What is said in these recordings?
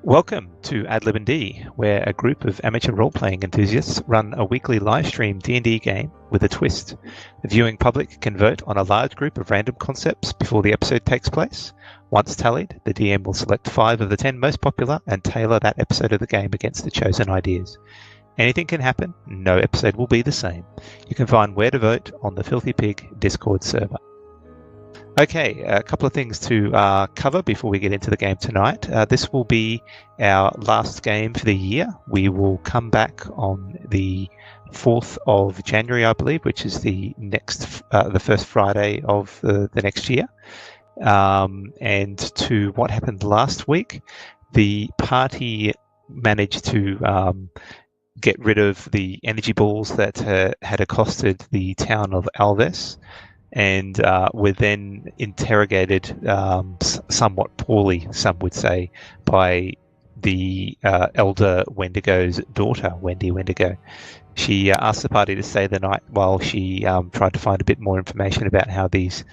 Welcome to ADlib&&D, where a group of amateur role-playing enthusiasts run a weekly live-stream D&D game with a twist. The viewing public can vote on a large group of random concepts before the episode takes place. Once tallied, the DM will select 5 of the 10 most popular and tailor that episode of the game against the chosen ideas. Anything can happen, no episode will be the same. You can find where to vote on the Filthy Pig Discord server. Okay, a couple of things to cover before we get into the game tonight. This will be our last game for the year. We will come back on the 4th of January, I believe, which is the first Friday of the next year. And to what happened last week, the party managed to get rid of the energy balls that had accosted the town of Alves, and were then interrogated somewhat poorly, some would say, by the Elder Wendigo's daughter, Wendy Wendigo. She asked the party to stay the night while she tried to find a bit more information about how these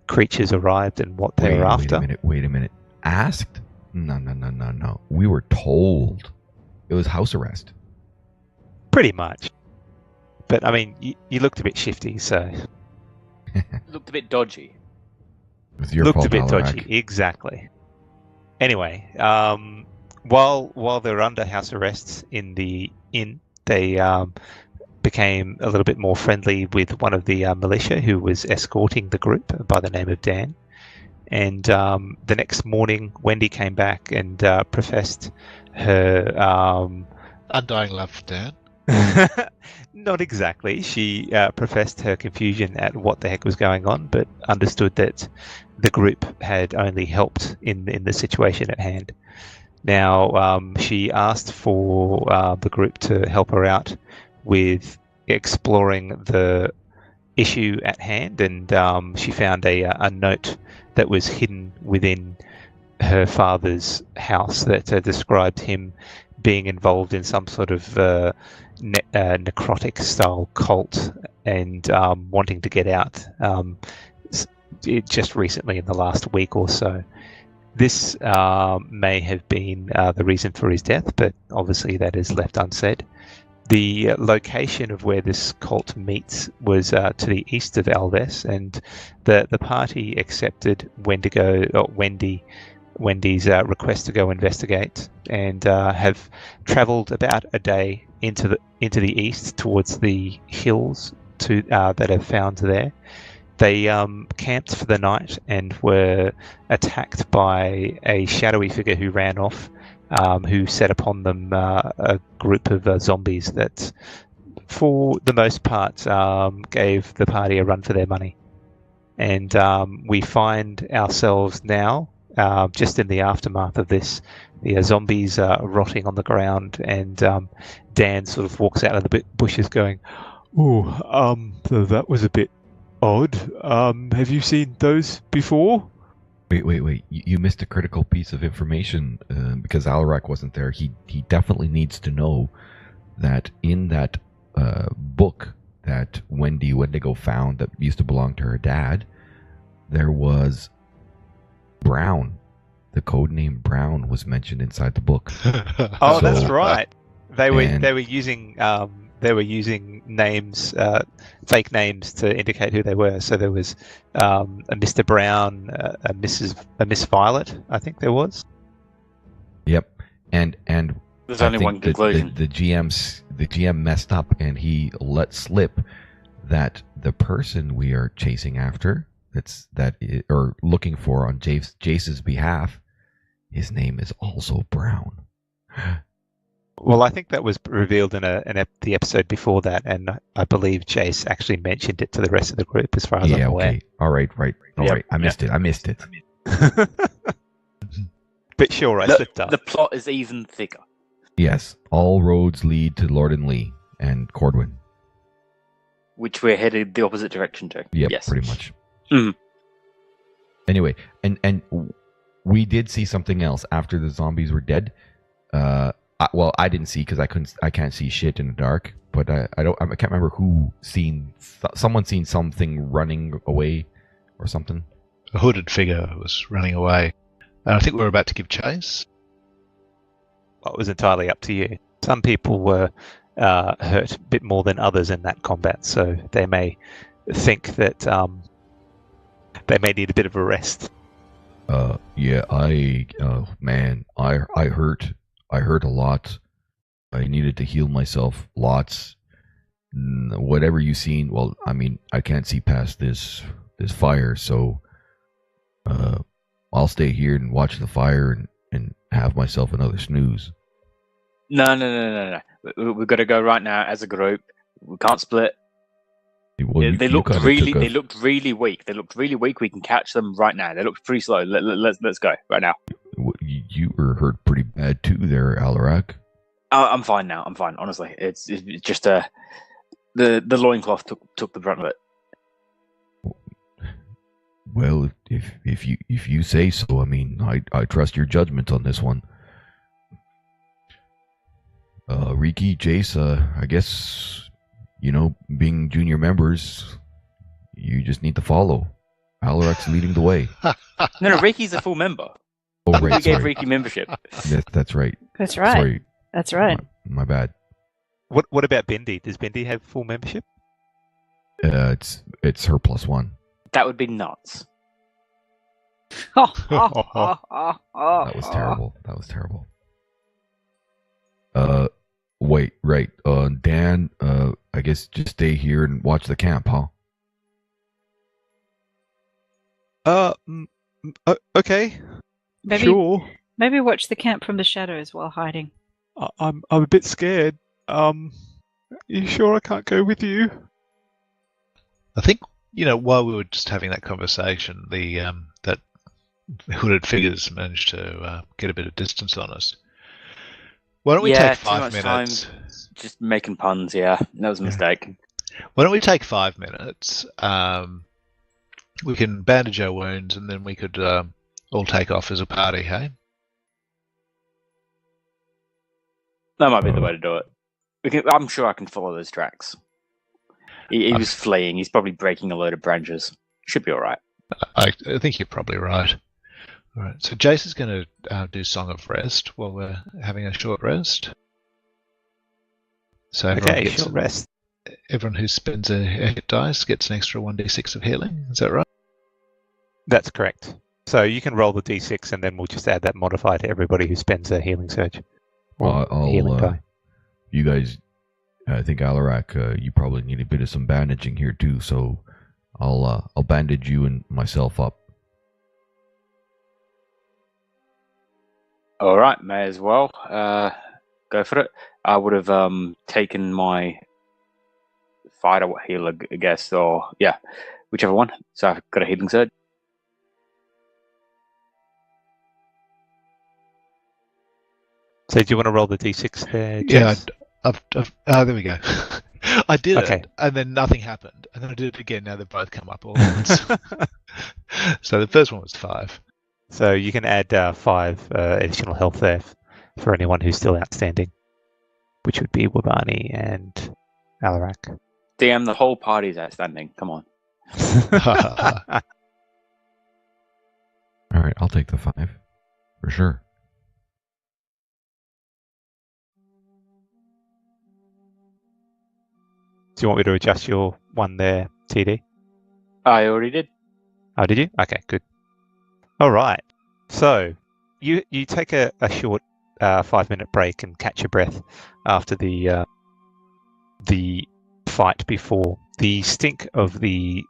creatures arrived and what they were after. Wait a minute. Asked? No. We were told. It was house arrest. Pretty much. But, I mean, you looked a bit shifty, so... Looked a bit dodgy. It was your fault, dodgy, exactly. Anyway, while they were under house arrests in the inn, they became a little bit more friendly with one of the militia who was escorting the group by the name of Dan. And the next morning, Wendy came back and professed her... undying love for Dan. Not exactly. She professed her confusion at what the heck was going on, but understood that the group had only helped in the situation at hand. Now, she asked for the group to help her out with exploring the issue at hand, and she found a note that was hidden within her father's house that described him being involved in some sort of necrotic style cult and wanting to get out just recently in the last week or so. This may have been the reason for his death, but obviously that is left unsaid. The location of where this cult meets was to the east of Alves, and the party accepted Wendy's request to go investigate, and have travelled about a day into the east towards the hills that are found there. They camped for the night and were attacked by a shadowy figure who ran off, who set upon them a group of zombies that, for the most part, gave the party a run for their money. And we find ourselves now, just in the aftermath of this, the zombies are rotting on the ground, and Dan sort of walks out of the bushes going, "Oh, that was a bit odd. Have you seen those before?" Wait. You missed a critical piece of information because Alarak wasn't there. He definitely needs to know that in that book that Wendy Wendigo found that used to belong to her dad, there was Brown. The code name Brown was mentioned inside the book. Oh, so, that's right. They were using names, fake names, to indicate who they were. So there was a Mr. Brown, a Miss Violet, I think there was. Yep, and there's only one conclusion. The GM messed up, and he let slip that the person we are chasing after, or looking for on Jace's behalf, his name is also Brown. Well, I think that was revealed in the episode before that, and I believe Jace actually mentioned it to the rest of the group, as far as I'm aware. Okay. All right. I missed it. But sure, I slipped up. The plot is even thicker. Yes, all roads lead to Lord and Lee and Cordwin, which we're headed the opposite direction to. Yep, yes, pretty much. Mm. Anyway, and we did see something else after the zombies were dead. Well, I didn't see because I can't see shit in the dark. But I can't remember who someone seen something running away or something. A hooded figure was running away. And I think we were about to give chase. Well, it was entirely up to you. Some people were hurt a bit more than others in that combat, so they may think that they may need a bit of a rest. Yeah, man, I hurt a lot. I needed to heal myself lots. Whatever you've seen, well, I mean, I can't see past this fire, so I'll stay here and watch the fire and have myself another snooze. No. We've got to go right now as a group. We can't split. Well, they looked really weak. We can catch them right now. They looked pretty slow. Let's go right now. You were hurt pretty bad too there, Alarak. I'm fine now. I'm fine. Honestly, it's just the loincloth took the brunt of it. Well, if you say so, I mean, I trust your judgment on this one. Riki, Jace, I guess, being junior members, you just need to follow. Alarak's leading the way. No, Riki's a full member. Oh, right. We gave Riki membership. That's right. That's right. Sorry. That's right. My bad. What about Bendy? Does Bendy have full membership? It's her +1. That would be nuts. That was terrible. Wait, right. Dan, I guess just stay here and watch the camp, huh? Okay. Maybe watch the camp from the shadows while hiding. I'm a bit scared. You sure I can't go with you? I think, while we were just having that conversation, that hooded figures managed to get a bit of distance on us. Why don't we take 5 minutes? Just making puns, yeah. That was a mistake. Why don't we take 5 minutes? We can bandage our wounds and then we could all take off as a party, hey? That might be the way to do it. I'm sure I can follow those tracks. He was fleeing. He's probably breaking a load of branches. Should be all right. I think you're probably right. All right. So Jason's going to do Song of Rest while we're having a short rest. So short rest. Everyone who spends a hit dice gets an extra 1d6 of healing. Is that right? That's correct. So you can roll the d6 and then we'll just add that modifier to everybody who spends a healing surge. Healing die. You guys, I think Alarak, you probably need a bit of some bandaging here too, so I'll bandage you and myself up. All right, may as well go for it. I would have taken my fighter healer, I guess, or whichever one. So I've got a healing surge. So do you want to roll the d6 there, Jess? Yeah, there we go. I did it, and then nothing happened. And then I did it again, now they both come up all at once. So the first one was 5. So you can add 5 additional health there for anyone who's still outstanding, which would be Wabani and Alarak. Damn, the whole party's outstanding. Come on. All right, I'll take the 5 for sure. Do you want me to adjust your one there, TD? I already did. Oh, did you? Okay, good. All right. So you take a short 5-minute break and catch your breath after the fight before. The stink of the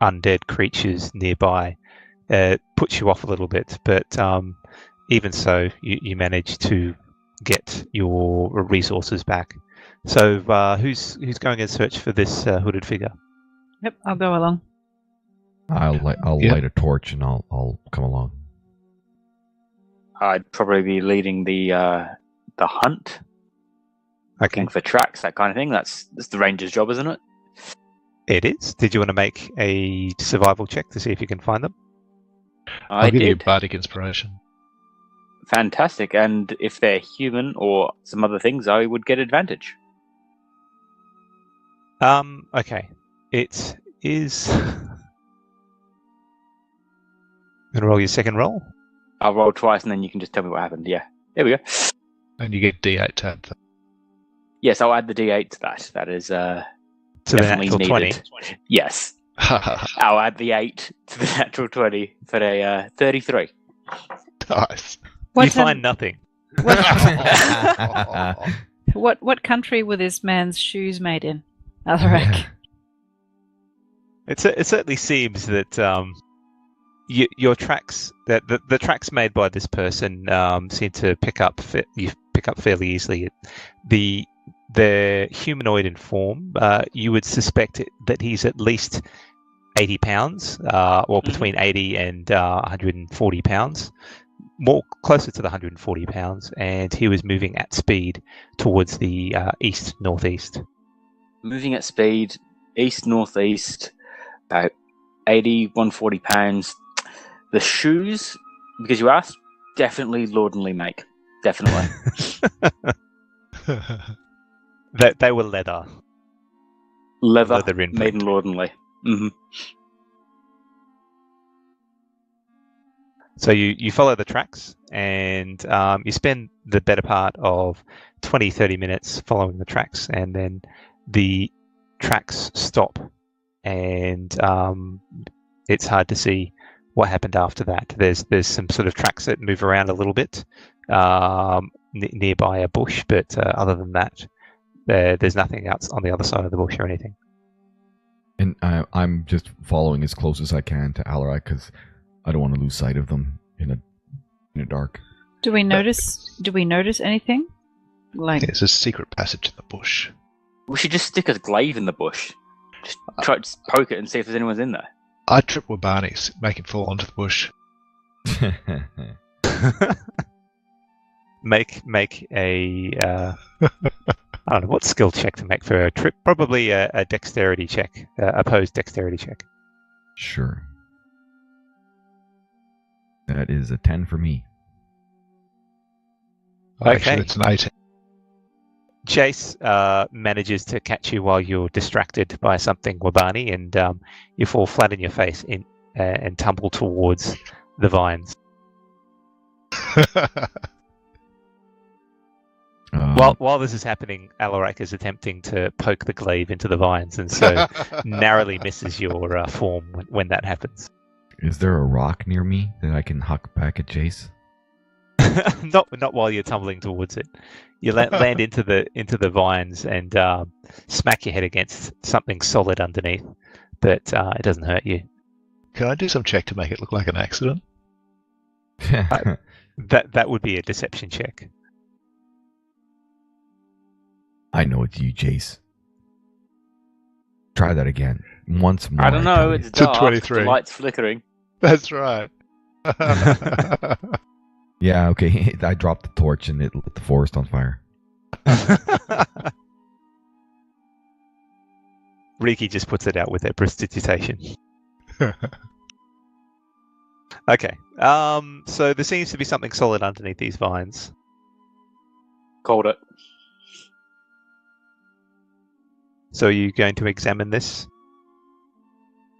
undead creatures nearby puts you off a little bit, but even so, you manage to get your resources back. So who's going in search for this hooded figure? Yep, I'll go along. I'll light a torch and I'll come along. I'd probably be leading the hunt, looking for tracks, that kind of thing. That's the ranger's job, isn't it? It is. Did you want to make a survival check to see if you can find them? I'll give you bardic inspiration. Fantastic. And if they're human or some other things, I would get advantage. Okay. It is. Gonna roll your second roll. I'll roll twice, and then you can just tell me what happened. Yeah. There we go. And you get D8 to add that. Yes, I'll add the D8 to that. That is To definitely the natural needed. 20. Yes. I'll add the 8 to the natural 20 for a 33. Nice. You find nothing. What country were this man's shoes made in? Alarak. It certainly seems that your tracks, that the tracks made by this person seem to pick up fairly easily. The humanoid in form, you would suspect that he's at least 80 pounds, or between 80 and 140 pounds, more closer to the 140 pounds, and he was moving at speed towards the east-northeast. Moving at speed, east-northeast, about 80, 140 pounds. The shoes, because you asked, definitely Lordnley make. Definitely. They were leather. Leather imprint. made in Lordnley. Mm-hmm. So you follow the tracks, and you spend the better part of 20-30 minutes following the tracks, and then the tracks stop, and it's hard to see what happened after that. There's some sort of tracks that move around a little bit nearby a bush, but other than that, there's nothing else on the other side of the bush or anything. And I'm just following as close as I can to Alarak because I don't want to lose sight of them in the dark. Do we notice anything? Like There's a secret passage in the bush. We should just stick a glaive in the bush. Just try to poke it and see if there's anyone's in there. I trip with Barney's, make him fall onto the bush. Make a I don't know what skill check to make for a trip. Probably a dexterity check, opposed dexterity check. Sure. That is a 10 for me. Actually, it's an 18. Jace manages to catch you while you're distracted by something, Wabani, and you fall flat in your face and tumble towards the vines. While this is happening, Alarak is attempting to poke the glaive into the vines, and so narrowly misses your form when that happens. Is there a rock near me that I can huck back at Jace? Not while you're tumbling towards it. You land into the vines and smack your head against something solid underneath, but it doesn't hurt you. Can I do some check to make it look like an accident? That would be a deception check. I know it's you, Jace. Try that again. Once more. I don't know, it's dark. 23. The light's flickering. That's right. Yeah, okay. I dropped the torch and it lit the forest on fire. Riki just puts it out with their prestidigitation. Okay. So there seems to be something solid underneath these vines. Called it. So are you going to examine this?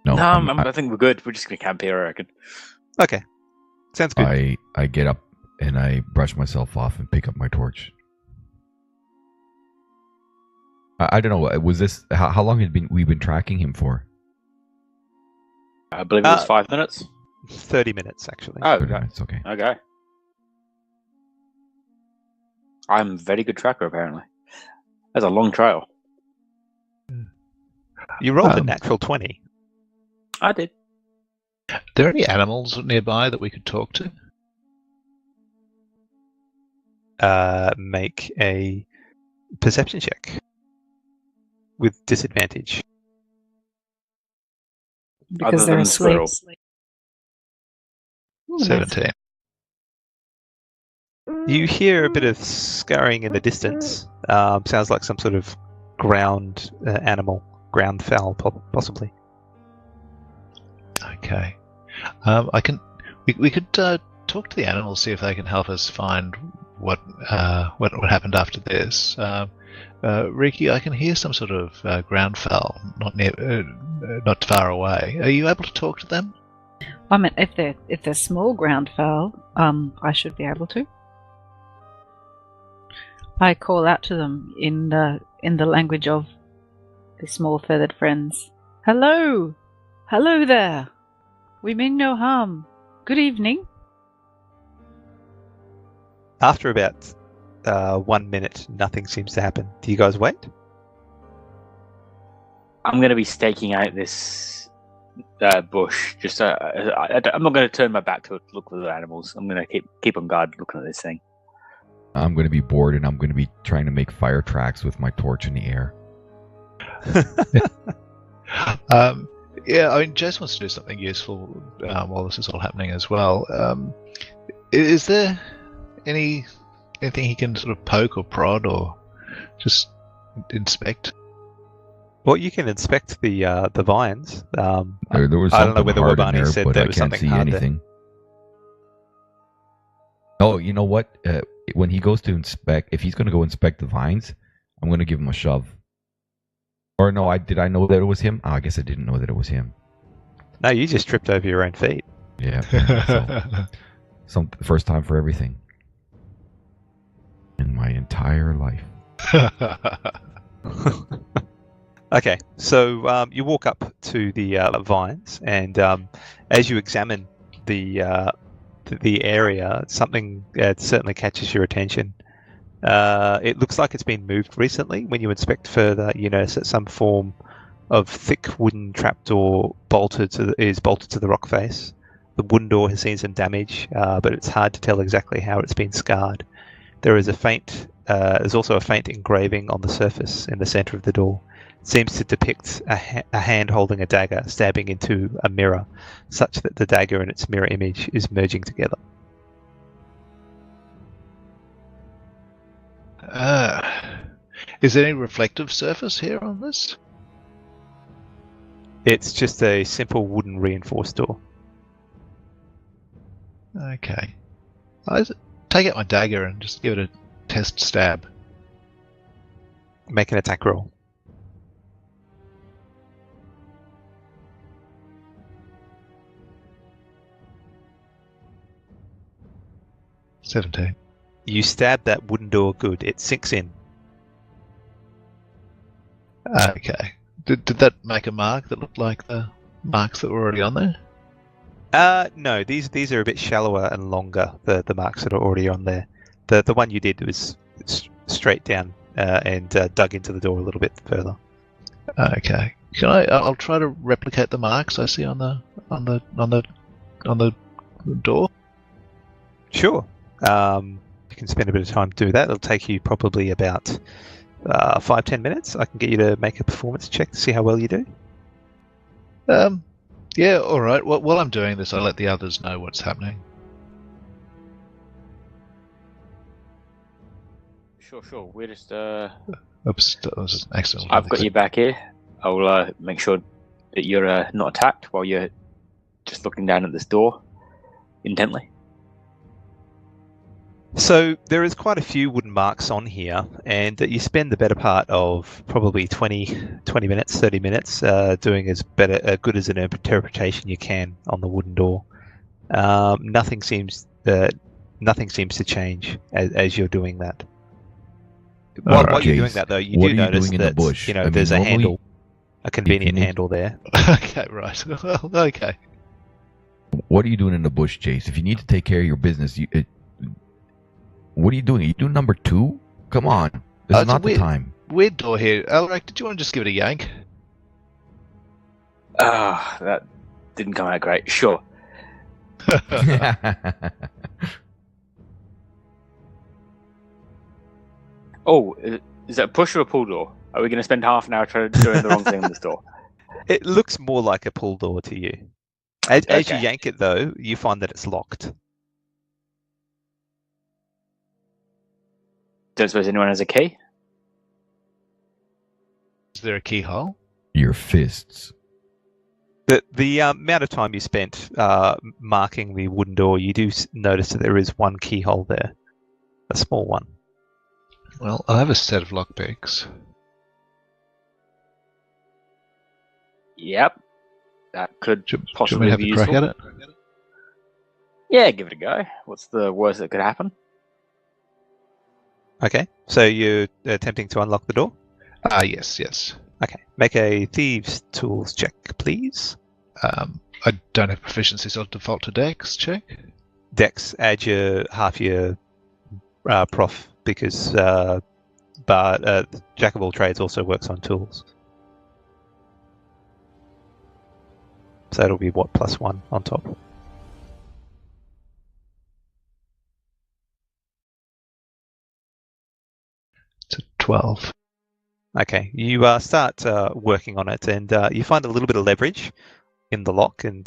No, I think we're good. We're just going to camp here, I reckon. Okay. Sounds good. I get up and I brush myself off and pick up my torch. I don't know. Was this how long had we been tracking him for? I believe it was 5 minutes. 30 minutes, actually. Oh, 30 okay. minutes, okay. Okay. I'm a very good tracker, apparently. That's a long trail. You rolled a natural 20. I did. Are there any animals nearby that we could talk to? Make a perception check with disadvantage. because Other they're than asleep. squirrel. Ooh, that's- 17. You hear a bit of scurrying in the distance. Sounds like some sort of ground animal, ground fowl, possibly. Okay. We could talk to the animals, see if they can help us find what happened after this. Riki, I can hear some sort of ground fowl, not far away. Are you able to talk to them? I mean, if they're small ground fowl, I should be able to. I call out to them in the language of the small feathered friends. Hello! Hello there! We mean no harm. Good evening. After about 1 minute, nothing seems to happen. Do you guys wait? I'm going to be staking out this bush. Just I'm not going to turn my back to look for the animals. I'm going to keep on guard looking at this thing. I'm going to be bored, and I'm going to be trying to make fire tracks with my torch in the air. Yeah, I mean, Jace wants to do something useful while this is all happening as well. Is there anything he can sort of poke or prod or just inspect? Well, you can inspect the vines. There was I don't know something whether hard in Wabani there, said but there I was can't something see hard there. anything. Oh, you know what? When he goes to inspect, if he's going to go inspect the vines, I'm going to give him a shove. Or no, did I know that it was him? Oh, I guess I didn't know that it was him. No, you just tripped over your own feet. Yeah. So, first time for everything in my entire life. Okay, so you walk up to the vines, and as you examine the area, something certainly catches your attention. It looks like it's been moved recently. When you inspect further, you notice that some form of thick wooden trapdoor is bolted to the rock face. The wooden door has seen some damage, but it's hard to tell exactly how it's been scarred. There's also a faint engraving on the surface in the center of the door. It seems to depict a hand holding a dagger stabbing into a mirror, such that the dagger and its mirror image is merging together. Is there any reflective surface here on this? It's just a simple wooden reinforced door. Okay. I take out my dagger and just give it a test stab. Make an attack roll. $17. You stab that wooden door good. It sinks in. Okay. Did that make a mark that looked like the marks that were already on there? No, these are a bit shallower and longer, the marks that are already on there. The one you did was straight down and dug into the door a little bit further. Okay. I'll try to replicate the marks I see on the door. Sure. You can spend a bit of time to do that. It'll take you probably about 5-10 minutes. I can get you to make a performance check to see how well you do. Yeah, all right. Well, while I'm doing this, I'll let the others know what's happening. Sure. We're just. Oops, that was an accident. I've got you back here. I'll make sure that you're not attacked while you're just looking down at this door intently. So there is quite a few wooden marks on here, and you spend the better part of probably 20 minutes, 30 minutes doing as good as an interpretation you can on the wooden door. Nothing seems to change as you're doing that. While you're doing that, though, you do notice that bush? There's a handle, a convenient handle there. Okay, right. Well, okay. What are you doing in the bush, Jace? If you need to take care of your business, what are you doing? Are you doing number 2? Come on. This is not the time. Weird door here. Elric, did you want to just give it a yank? That didn't come out great. Sure. Oh, is that a push or a pull door? Are we going to spend half an hour trying to doing the wrong thing on this door? It looks more like a pull door to you. As you yank it, though, you find that it's locked. Don't suppose anyone has a key? Is there a keyhole? Your fists. The amount of time you spent marking the wooden door, you do notice that there is one keyhole there. A small one. Well, I have a set of lockpicks. Yep. That could Should we possibly have be a crack useful. at it? Yeah, give it a go. What's the worst that could happen? Okay, so you're attempting to unlock the door? Yes. Okay, make a Thieves' Tools check, please. I don't have proficiency, so I'll default to Dex check. Dex, add half your prof, because Jack of all trades also works on tools. So it'll be what, +1 on top? It's a 12. Okay, you start working on it, and you find a little bit of leverage in the lock, and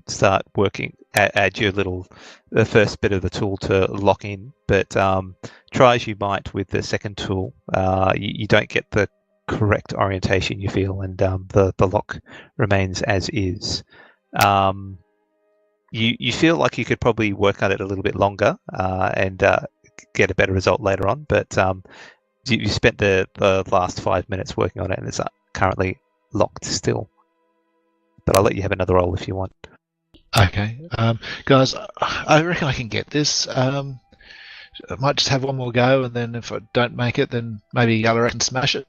start working. Add your the first bit of the tool to lock in, but try as you might with the second tool, you don't get the correct orientation, you feel, and the lock remains as is. You feel like you could probably work on it a little bit longer and get a better result later on, but you spent the last 5 minutes working on it, and it's currently locked still. But I'll let you have another roll if you want. Okay. Guys, I reckon I can get this. I might just have one more go, and then if I don't make it, then maybe Alaric can smash it.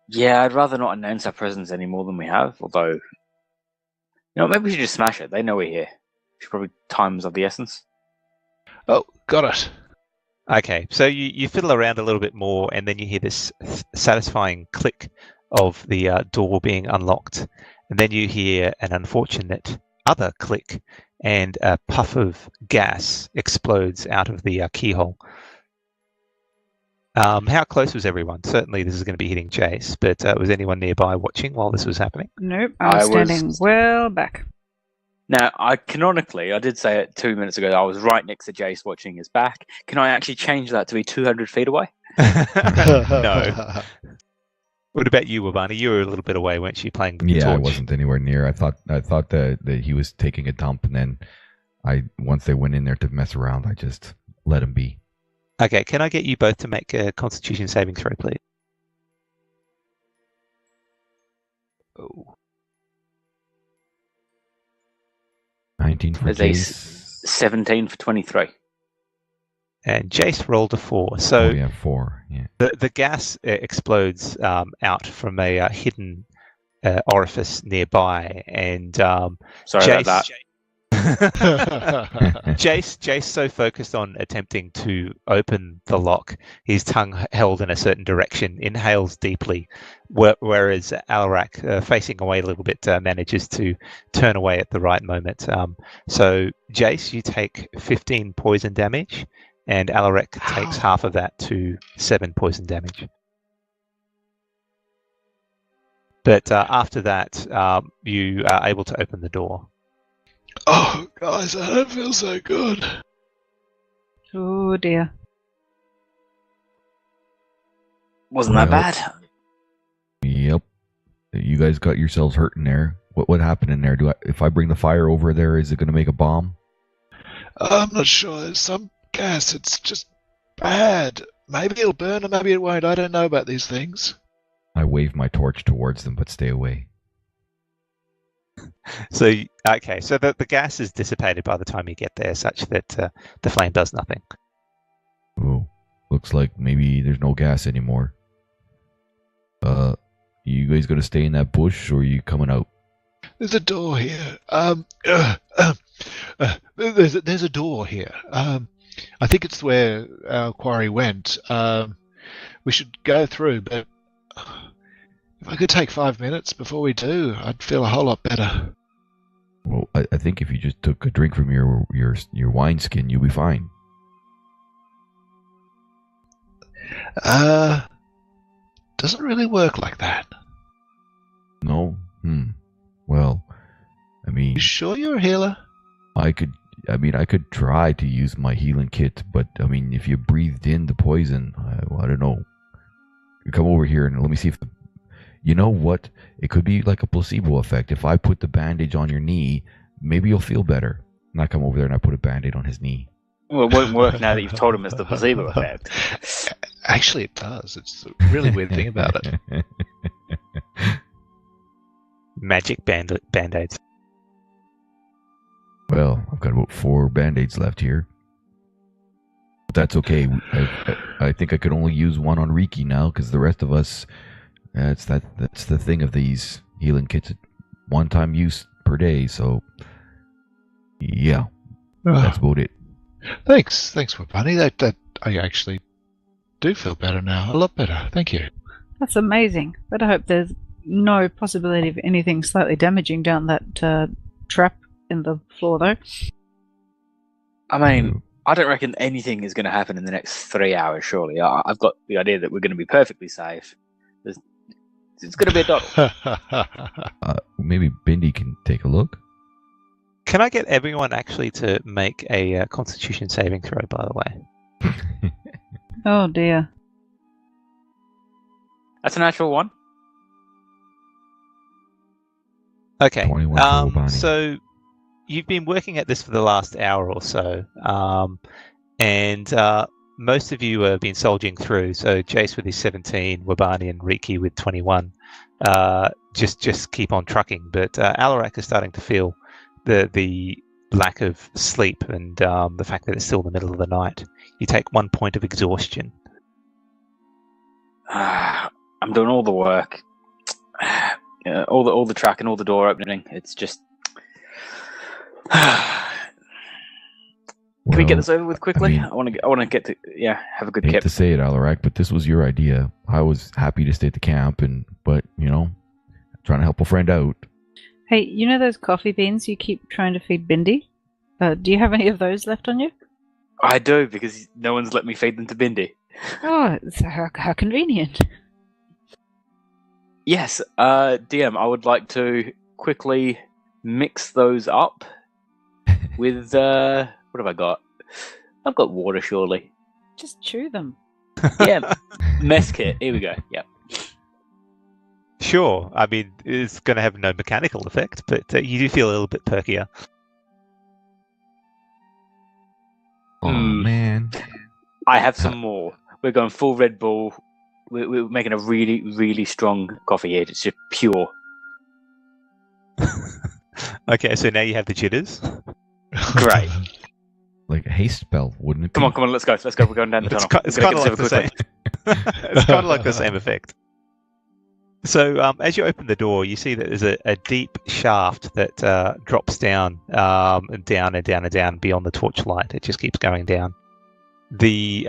Yeah, I'd rather not announce our presence any more than we have, although... maybe we should just smash it. They know we're here. Probably time's of the essence. Oh, got it. Okay, so you fiddle around a little bit more, and then you hear this satisfying click of the door being unlocked, and then you hear an unfortunate other click, and a puff of gas explodes out of the keyhole. How close was everyone? Certainly this is going to be hitting Jace, but was anyone nearby watching while this was happening? Nope, I was standing well back. Now, I did say it 2 minutes ago, I was right next to Jace watching his back. Can I actually change that to be 200 feet away? No. What about you, Wabani? You were a little bit away, weren't you, playing with the torch? I wasn't anywhere near. I thought that he was taking a dump, and then once they went in there to mess around, I just let him be. Okay, can I get you both to make a Constitution saving throw, please? Oh. 19 for There's Jace. 17 for 23. And Jace rolled a 4. So 4. Yeah. The gas explodes out from a hidden orifice nearby, and Sorry Jace, about that. Jace so focused on attempting to open the lock, his tongue held in a certain direction, inhales deeply, whereas Alaric, facing away a little bit, manages to turn away at the right moment. So Jace, you take 15 poison damage, and Alaric takes half of that to 7 poison damage. But after that, you are able to open the door. Oh, guys, I don't feel so good. Oh dear. Wasn't that bad? Yep. You guys got yourselves hurt in there. What happened in there? If I bring the fire over there, is it going to make a bomb? I'm not sure. There's some gas. It's just bad. Maybe it'll burn or maybe it won't. I don't know about these things. I wave my torch towards them, but stay away. So, okay, so the gas is dissipated by the time you get there, such that the flame does nothing. Oh, looks like maybe there's no gas anymore. You guys gonna stay in that bush, or are you coming out? There's a door here. There's a door here. I think it's where our quarry went. We should go through, but if I could take 5 minutes before we do, I'd feel a whole lot better. Well, I think if you just took a drink from your wineskin, you'll be fine. Doesn't really work like that. No? Well, I mean... You sure you're a healer? I could try to use my healing kit, but, I mean, if you breathed in the poison, I don't know. Come over here and let me see if... You know what? It could be like a placebo effect. If I put the bandage on your knee, maybe you'll feel better. And I come over there and I put a band-aid on his knee. Well, it won't work now that you've told him it's the placebo effect. Actually, it does. It's a really weird thing about it. Magic band-aids. Well, I've got about 4 band-aids left here. That's okay. I think I could only use one on Riki now because the rest of us, that's the thing of these healing kits, one-time use per day. So, yeah, that's about it. Thanks, Bunny. That I actually do feel better now. A lot better. Thank you. That's amazing. But I hope there's no possibility of anything slightly damaging down that trap in the floor, though. I mean, I don't reckon anything is going to happen in the next 3 hours, surely. I've got the idea that we're going to be perfectly safe. It's going to be a dot. Maybe Bindi can take a look. Can I get everyone actually to make a Constitution saving throw, by the way? Oh, dear. That's a natural one. Okay. 21 for Obani. So you've been working at this for the last hour or so, and most of you have been soldiering through. So Jace with his 17, Wabani and Riki with 21. Just keep on trucking. But Alarak is starting to feel the lack of sleep and the fact that it's still the middle of the night. You take 1 point of exhaustion. I'm doing all the work, all the tracking, all the door opening. It's just. Can we get this over with quickly? I want to get to have a good I hate kip. to say it, Alarak, but this was your idea. I was happy to stay at the camp, but trying to help a friend out. Hey, you know those coffee beans you keep trying to feed Bindi? Do you have any of those left on you? I do, because no one's let me feed them to Bindi. Oh, how convenient. Yes, DM, I would like to quickly mix those up with, what have I got? I've got water, surely. Just chew them. Yeah, mess kit. Here we go. Yep. Sure. I mean, it's going to have no mechanical effect, but you do feel a little bit perkier. Oh, man. I have some more. We're going full Red Bull. We're making a really, really strong coffee here. It's just pure. Okay, so now you have the jitters. Great. Like a haste spell, wouldn't it? Come on, let's go. We're going down the tunnel. It's kind of like the same. It's kind of like the same effect. So as you open the door, you see that there's a deep shaft that drops down and down and down and down beyond the torchlight. It just keeps going down. The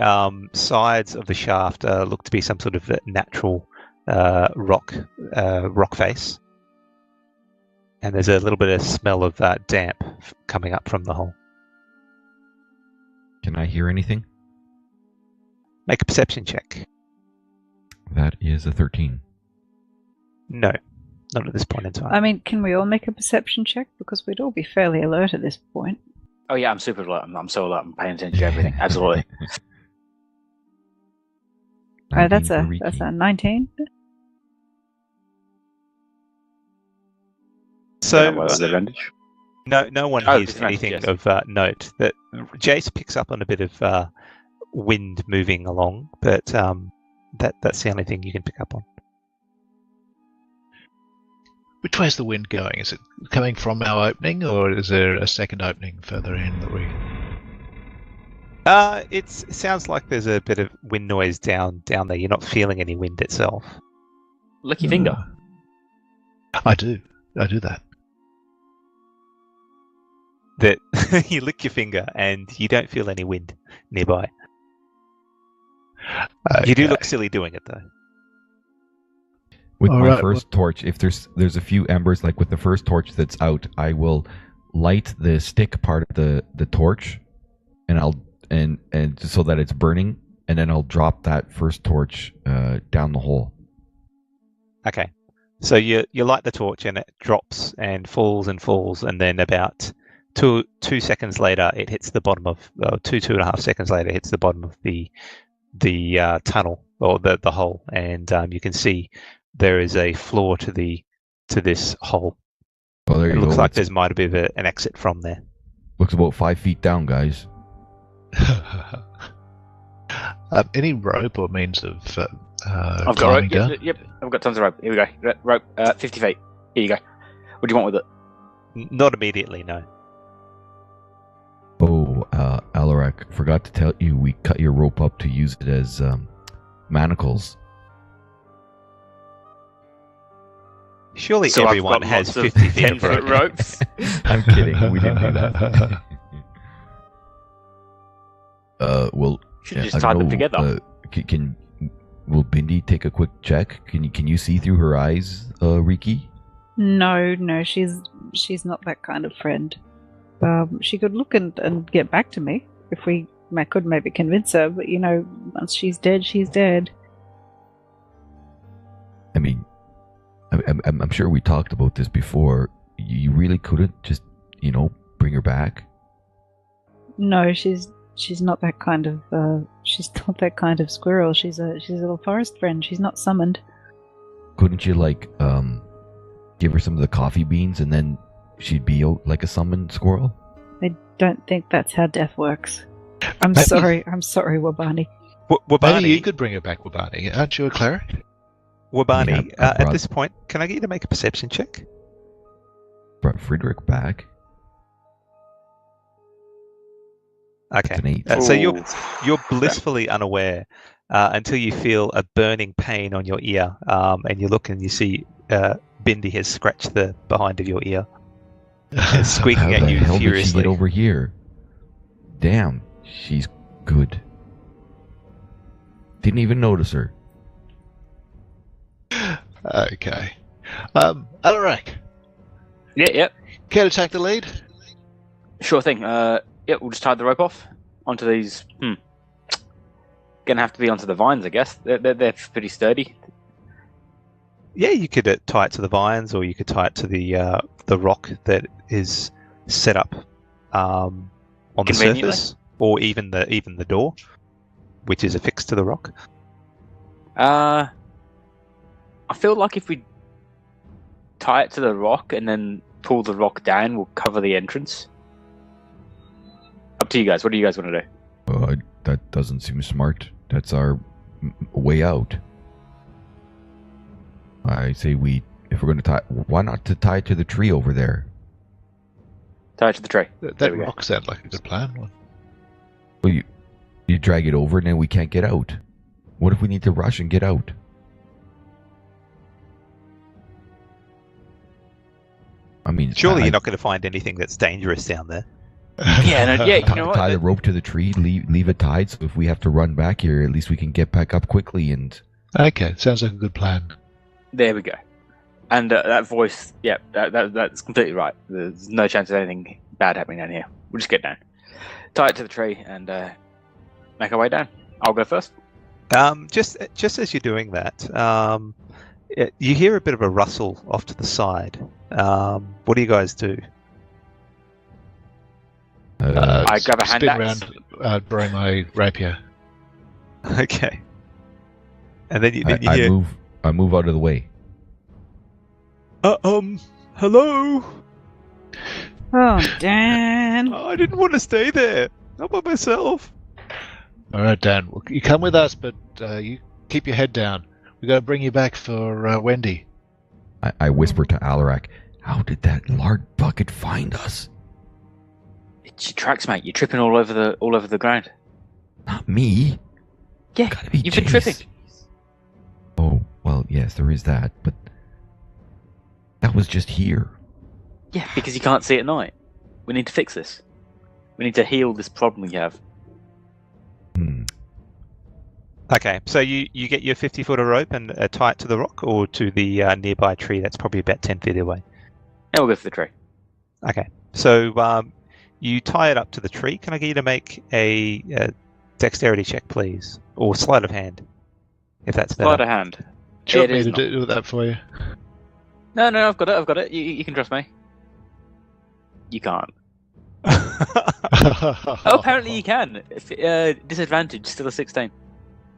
sides of the shaft look to be some sort of natural rock face. And there's a little bit of smell of damp coming up from the hole. Can I hear anything? Make a perception check. That is a 13. No, not at this point in time. I mean, can we all make a perception check? Because we'd all be fairly alert at this point. Oh yeah, I'm super alert. I'm so alert. I'm paying attention to everything. Absolutely. That's a 19. So what's the advantage? No one hears anything of note. That Jace picks up on a bit of wind moving along, but that's the only thing you can pick up on. Which way is the wind going? Is it coming from our opening, or is there a second opening further in that we? It sounds like there's a bit of wind noise down there. You're not feeling any wind itself. Lick your finger. I do that. That you lick your finger and you don't feel any wind nearby. Okay. You do look silly doing it though. With my first torch, if there's a few embers, like with the first torch that's out, I will light the stick part of the torch, and I'll and so that it's burning, and then I'll drop that first torch down the hole. Okay, so you light the torch and it drops and falls, and then about two seconds later it hits the bottom of 2.5 seconds later it hits the bottom of the tunnel or the hole, and you can see there is a floor to this hole. Oh, there you go. It looks like there might be an exit from there. Looks about 5 feet down, guys. Any rope or means of I've got rope. Yep, I've got tons of rope. Here we go. Rope, 50 feet. Here you go. What do you want with it? Not immediately, no. Oh, Alarak, Alarak, forgot to tell you, we cut your rope up to use it as manacles. Surely So I've everyone got has lots of 50 feet of 10-foot rope. ropes. I'm kidding. We didn't do that. Well, Should just I tie don't them know, together. Will Bindi take a quick check? Can you see through her eyes, Riki? No, she's not that kind of friend. She could look and get back to me if I could maybe convince her, but once she's dead, she's dead. I mean, I'm sure we talked about this before. You really couldn't just, bring her back? No, she's not that kind of squirrel. She's a little forest friend. She's not summoned. Couldn't you give her some of the coffee beans and then she'd be out like a summoned squirrel? I don't think that's how death works. I'm sorry, Wabani. Wabani, Maybe you could bring her back, Wabani. Aren't you a cleric? Wabani, I at brought- this point, can I get you to make a perception check? Brought Friedrich back. Okay. It's an 8. So Ooh. you're blissfully unaware until you feel a burning pain on your ear, and you look and you see Bindi has scratched the behind of your ear. It's squeaking How at the you hell did she furiously. get over here? Damn, she's good. Didn't even notice her. Okay. Alarak, Yeah. care to take the lead? Sure thing. We'll just tie the rope off onto these. Gonna have to be onto the vines, I guess. They're pretty sturdy. Yeah, you could tie it to the vines, or you could tie it to the rock that is set up on the Conveniently. surface, or even the door, which is affixed to the rock. I feel like if we tie it to the rock and then pull the rock down, we'll cover the entrance. Up to you guys. What do you guys want to do? That doesn't seem smart. That's our way out. I say if we're going to tie, why not to tie it to the tree over there? Tie it to the tree. That There we go. rock sounds like a good plan. Well, you drag it over and then we can't get out. What if we need to rush and get out? I mean, Surely you're not going to find anything that's dangerous down there. Yeah, no, yeah. You know tie the what? rope to the tree, leave it tied, so if we have to run back here, at least we can get back up quickly and... Okay, sounds like a good plan. There we go. And that voice, yeah, that's completely right. There's no chance of anything bad happening down here. We'll just get down, tie it to the tree, and make our way down. I'll go first. Just as you're doing that, you hear a bit of a rustle off to the side. What do you guys do? I grab a hand spin axe. around, bring my rapier. Okay. And then you hear, I move out of the way. hello? Oh, Dan. I didn't want to stay there. Not by myself. All right, Dan. Well, you come with us, but you keep your head down. We got to bring you back for Wendy. I whisper to Alarak, how did that lard bucket find us? It's your tracks, mate. You're tripping all over the ground. Not me. Yeah, Gotta be you've been Jace. tripping. Oh, well, yes, there is that, but that was just here. Yeah, because you can't see at night. We need to fix this. We need to heal this problem we have. Okay, so you get your 50 foot of rope and tie it to the rock or to the nearby tree that's probably about 10 feet away. Now we'll go for the tree. Okay, so you tie it up to the tree. Can I get you to make a dexterity check, please? Or sleight of hand, if that's better. Sleight of hand. Do you want It me is to not. do that for you? No, I've got it. You can trust me. You can't. Oh, apparently you can. Disadvantage, still a 16.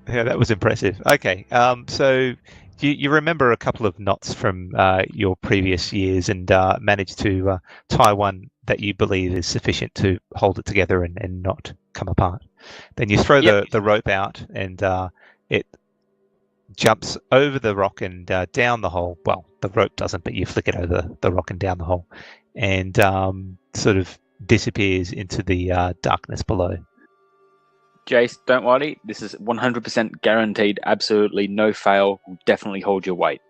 Yeah, that was impressive. Okay, so you remember a couple of knots from your previous years and managed to tie one that you believe is sufficient to hold it together and not come apart. Then you throw Yep. the rope out and it jumps over the rock and down the hole. Well, the rope doesn't, but you flick it over the rock and down the hole and sort of disappears into the darkness below. Jace, don't worry. This is 100% guaranteed. Absolutely no fail. Will definitely hold your weight.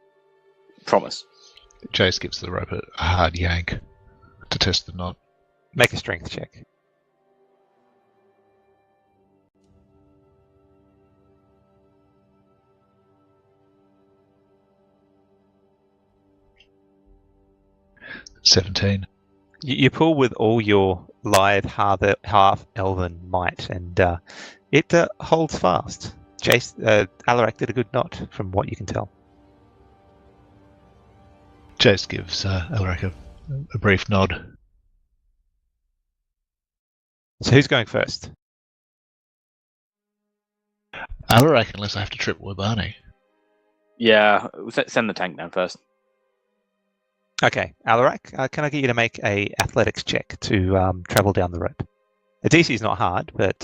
Promise. Jace gives the rope a hard yank to test the knot. Make a strength check. $17. You pull with all your lithe half-elven might, and it holds fast. Jace, Alarak did a good knot, from what you can tell. Jace gives Elric a brief nod. So who's going first? Elric, unless I have to trip Wabani. Yeah, send the tank down first. Okay, Alarak, can I get you to make a athletics check to travel down the rope? The DC is not hard, but...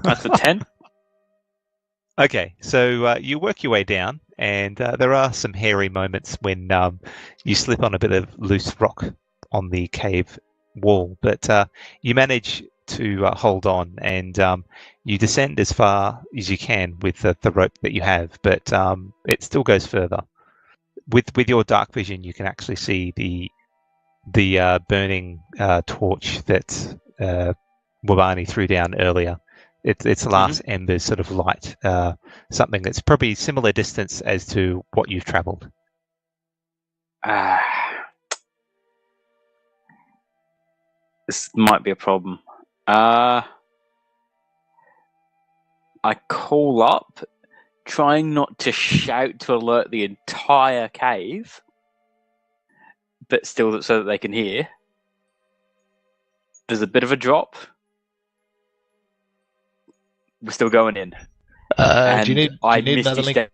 That's a 10. Okay, so you work your way down, and there are some hairy moments when you slip on a bit of loose rock on the cave wall, but you manage to hold on, and you descend as far as you can with the rope that you have, but it still goes further. With your dark vision, you can actually see the burning torch that Wabani threw down earlier. Its last embers sort of light something that's probably similar distance as to what you've travelled. This might be a problem. I call up, trying not to shout to alert the entire cave, but still so that they can hear. There's a bit of a drop. We're still going in. Do you need another link?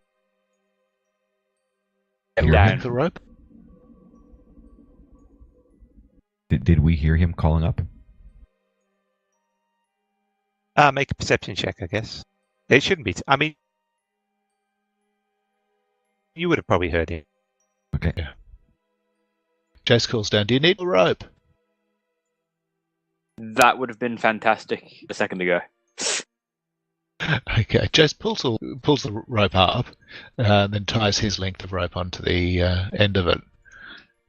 Down the rope? Did we hear him calling up? Make a perception check, I guess. It shouldn't be. I mean, you would have probably heard him. Okay. Yeah. Jace calls down, do you need a rope? That would have been fantastic a second ago. Okay, Jace pulls the rope up, then ties his length of rope onto the end of it.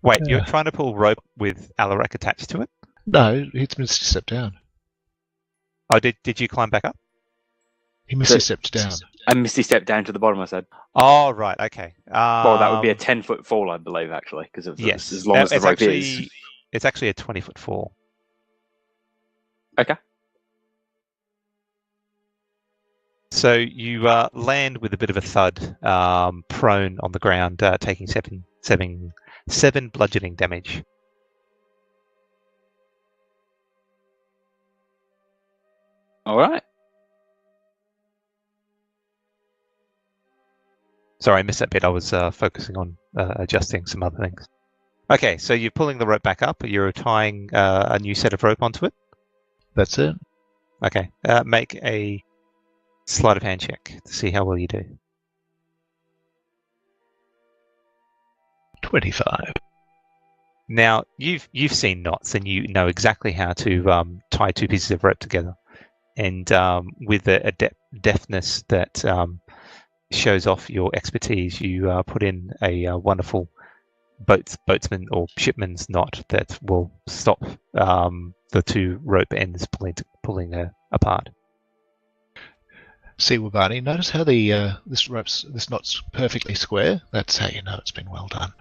Wait, you're trying to pull rope with Alarak attached to it? No, he's Misty stepped down. Oh, did you climb back up? He Misty stepped down. I Misty stepped down to the bottom, I said. Oh, right, okay. Well, that would be a 10-foot fall, I believe, actually, because of yes, as long as the rope is. It's actually a 20-foot fall. Okay. So you land with a bit of a thud, prone on the ground, taking seven bludgeoning damage. All right. Sorry, I missed that bit. I was focusing on adjusting some other things. Okay, so you're pulling the rope back up. You're tying a new set of rope onto it. That's it. Okay, make a sleight of hand check to see how well you do. 25. Now you've seen knots and you know exactly how to tie two pieces of rope together, and with a deftness that shows off your expertise, you put in a wonderful boatsman or shipman's knot that will stop the two rope ends pulling apart. See, Wabani, notice how this knot's perfectly square? That's how you know it's been well done.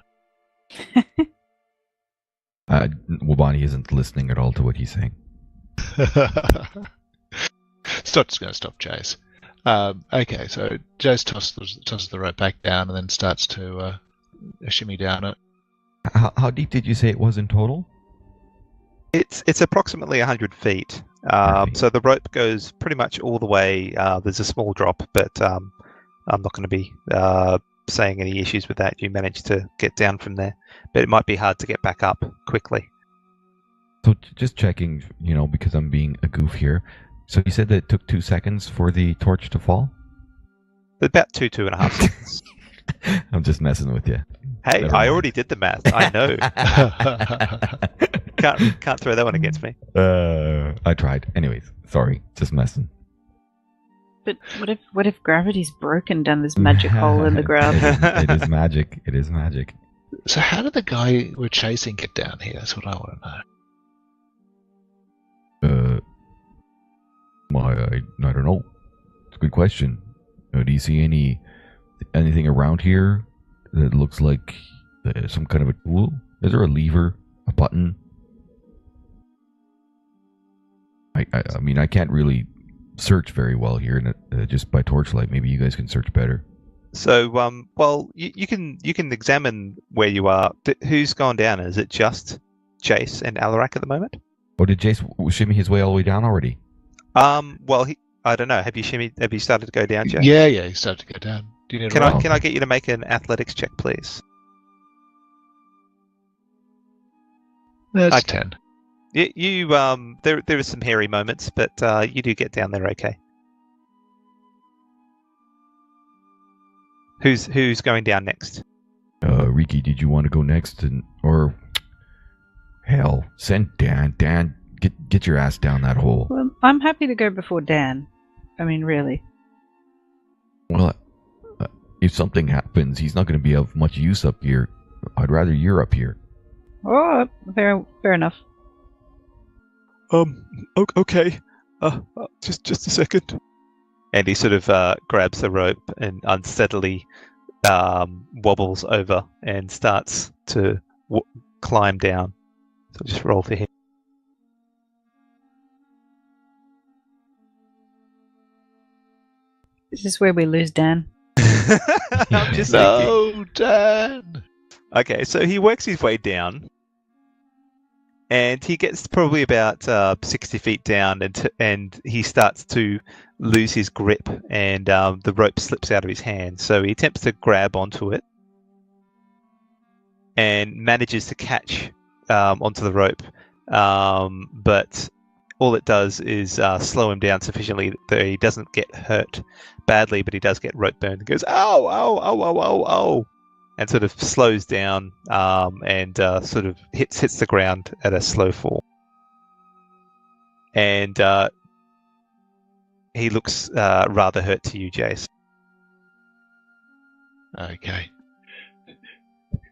Wabani isn't listening at all to what he's saying. It's not just going to stop Jace. Okay, so Jace tosses the rope back down and then starts to shimmy down it. How deep did you say it was in total? It's approximately 100 feet. So the rope goes pretty much all the way. There's a small drop, but I'm not going to be saying any issues with that. You managed to get down from there, but it might be hard to get back up quickly. So just checking, because I'm being a goof here. So you said that it took 2 seconds for the torch to fall? About 2.5 seconds. I'm just messing with you. Hey, I already did the math. I know. Can't throw that one against me. I tried. Anyways, sorry, just messing. But what if gravity's broken down this magic hole in the ground? It is magic. It is magic. So how did the guy we're chasing get down here? That's what I want to know. I don't know. It's a good question. Do you see anything around here that looks like some kind of a tool? Is there a lever, a button? I mean, I can't really search very well here, just by torchlight. Maybe you guys can search better. So, well, you can examine where you are. Who's gone down? Is it just Jace and Alarak at the moment? Oh, did Jace shimmy his way all the way down already? Well, I don't know. Have you started to go down, Jace? Yeah, he started to go down. Do you need Can I get you to make an athletics check, please? That's 10. You there are some hairy moments, but you do get down there okay. Who's going down next? Riki, did you want to go next, or hell, send Dan. Dan, get your ass down that hole. Well, I'm happy to go before Dan. I mean, really. Well, if something happens, he's not going to be of much use up here. I'd rather you're up here. Oh, fair enough. Okay. Just a second. And he sort of grabs the rope and unsteadily wobbles over and starts to climb down. So just roll for him. Is this where we lose Dan? I'm just No, Dan! Okay, so he works his way down, and he gets probably about 60 feet down, and he starts to lose his grip, and the rope slips out of his hand. So he attempts to grab onto it, and manages to catch onto the rope, but all it does is slow him down sufficiently that he doesn't get hurt badly, but he does get rope burn. He goes, ow, ow, ow, ow, ow, ow, and sort of slows down and sort of hits the ground at a slow fall. And he looks rather hurt to you, Jace. Okay.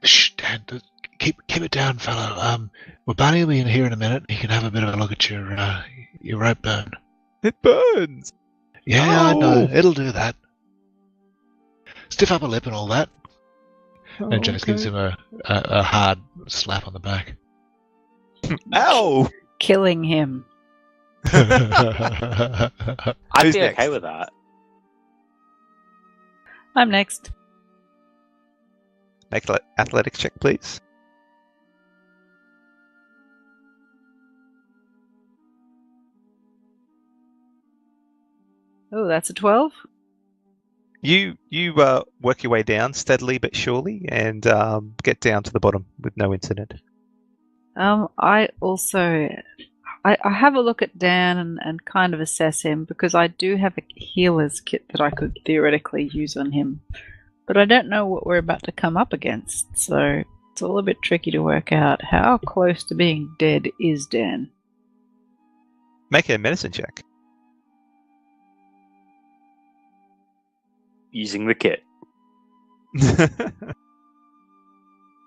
Shh, Dan, keep it down, fellow. Well, Barney will be in here in a minute. He can have a bit of a look at your rope burn. It burns! Yeah, I know. Ow! It'll do that. Stiff upper lip and all that. Oh, And Jace gives him a hard slap on the back. Ow! Killing him. I'd Who's be next? okay with that. I'm next. Make an athletics check, please. Oh, that's a 12. You work your way down steadily but surely and get down to the bottom with no incident. I also I have a look at Dan and kind of assess him, because I do have a healer's kit that I could theoretically use on him. But I don't know what we're about to come up against, so it's all a bit tricky to work out. How close to being dead is Dan? Make a medicine check. Using the kit.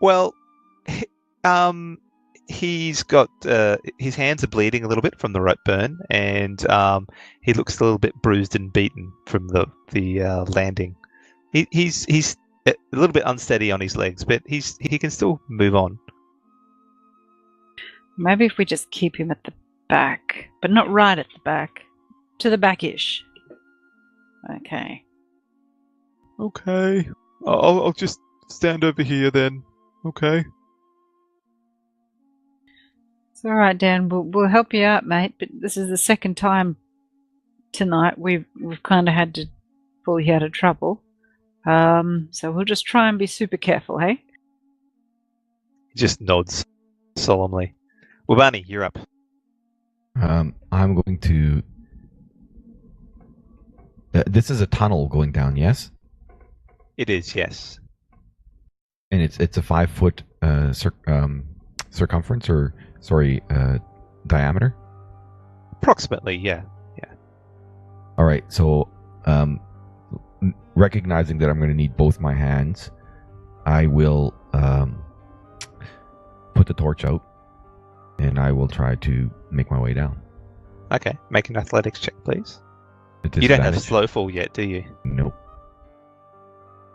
Well, he's got his hands are bleeding a little bit from the rope burn, and he looks a little bit bruised and beaten from the landing. He's a little bit unsteady on his legs, but he can still move on. Maybe if we just keep him at the back, but not right at the back, to the back-ish. Okay. Okay, I'll just stand over here then. Okay. It's all right, Dan. We'll help you out, mate. But this is the second time tonight we've kind of had to pull you out of trouble. So we'll just try and be super careful, hey? He just nods solemnly. Wabani, you're up. I'm going to. This is a tunnel going down, yes? It is, yes. And it's a 5 foot circumference, or Sorry, diameter? Approximately, yeah. All right, so recognizing that I'm going to need both my hands, I will put the torch out, and I will try to make my way down. Okay, make an athletics check, please. At You don't have disadvantage? slow fall yet, do you? Nope.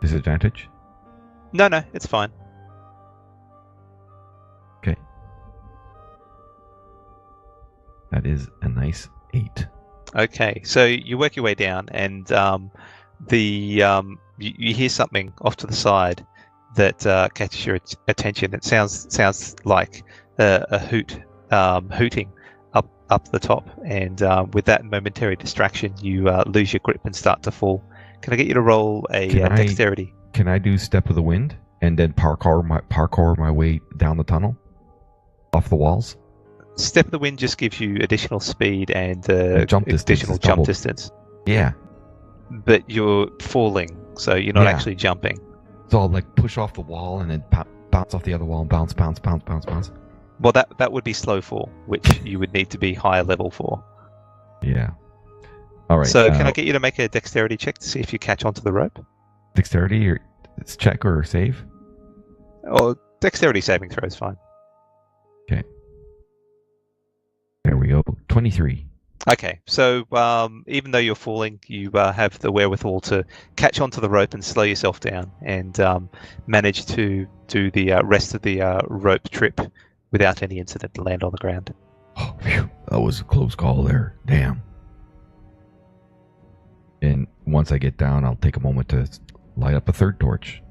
Disadvantage? No, it's fine. Okay. That is a nice 8. Okay, so you work your way down, and you hear something off to the side that catches your attention. It sounds like a hooting up the top, and with that momentary distraction, you lose your grip and start to fall. Can I get you to roll a dexterity? Can I do Step of the Wind and then parkour my way down the tunnel, off the walls? Step of the Wind just gives you additional speed and jump distance additional is jump doubled. distance. Yeah. But you're falling, so you're not Yeah. actually jumping. So I'll like push off the wall and then bounce off the other wall and bounce. Well, that would be slow fall, which you would need to be higher level for. Yeah. All right. So can I get you to make a dexterity check to see if you catch onto the rope? Dexterity or check or save? Or dexterity saving throw is fine. Okay. There we go. 23. Okay, so even though you're falling, you have the wherewithal to catch onto the rope and slow yourself down, and manage to do the rest of the rope trip without any incident to land on the ground. Oh, phew. That was a close call there. Damn. And once I get down, I'll take a moment to light up a third torch.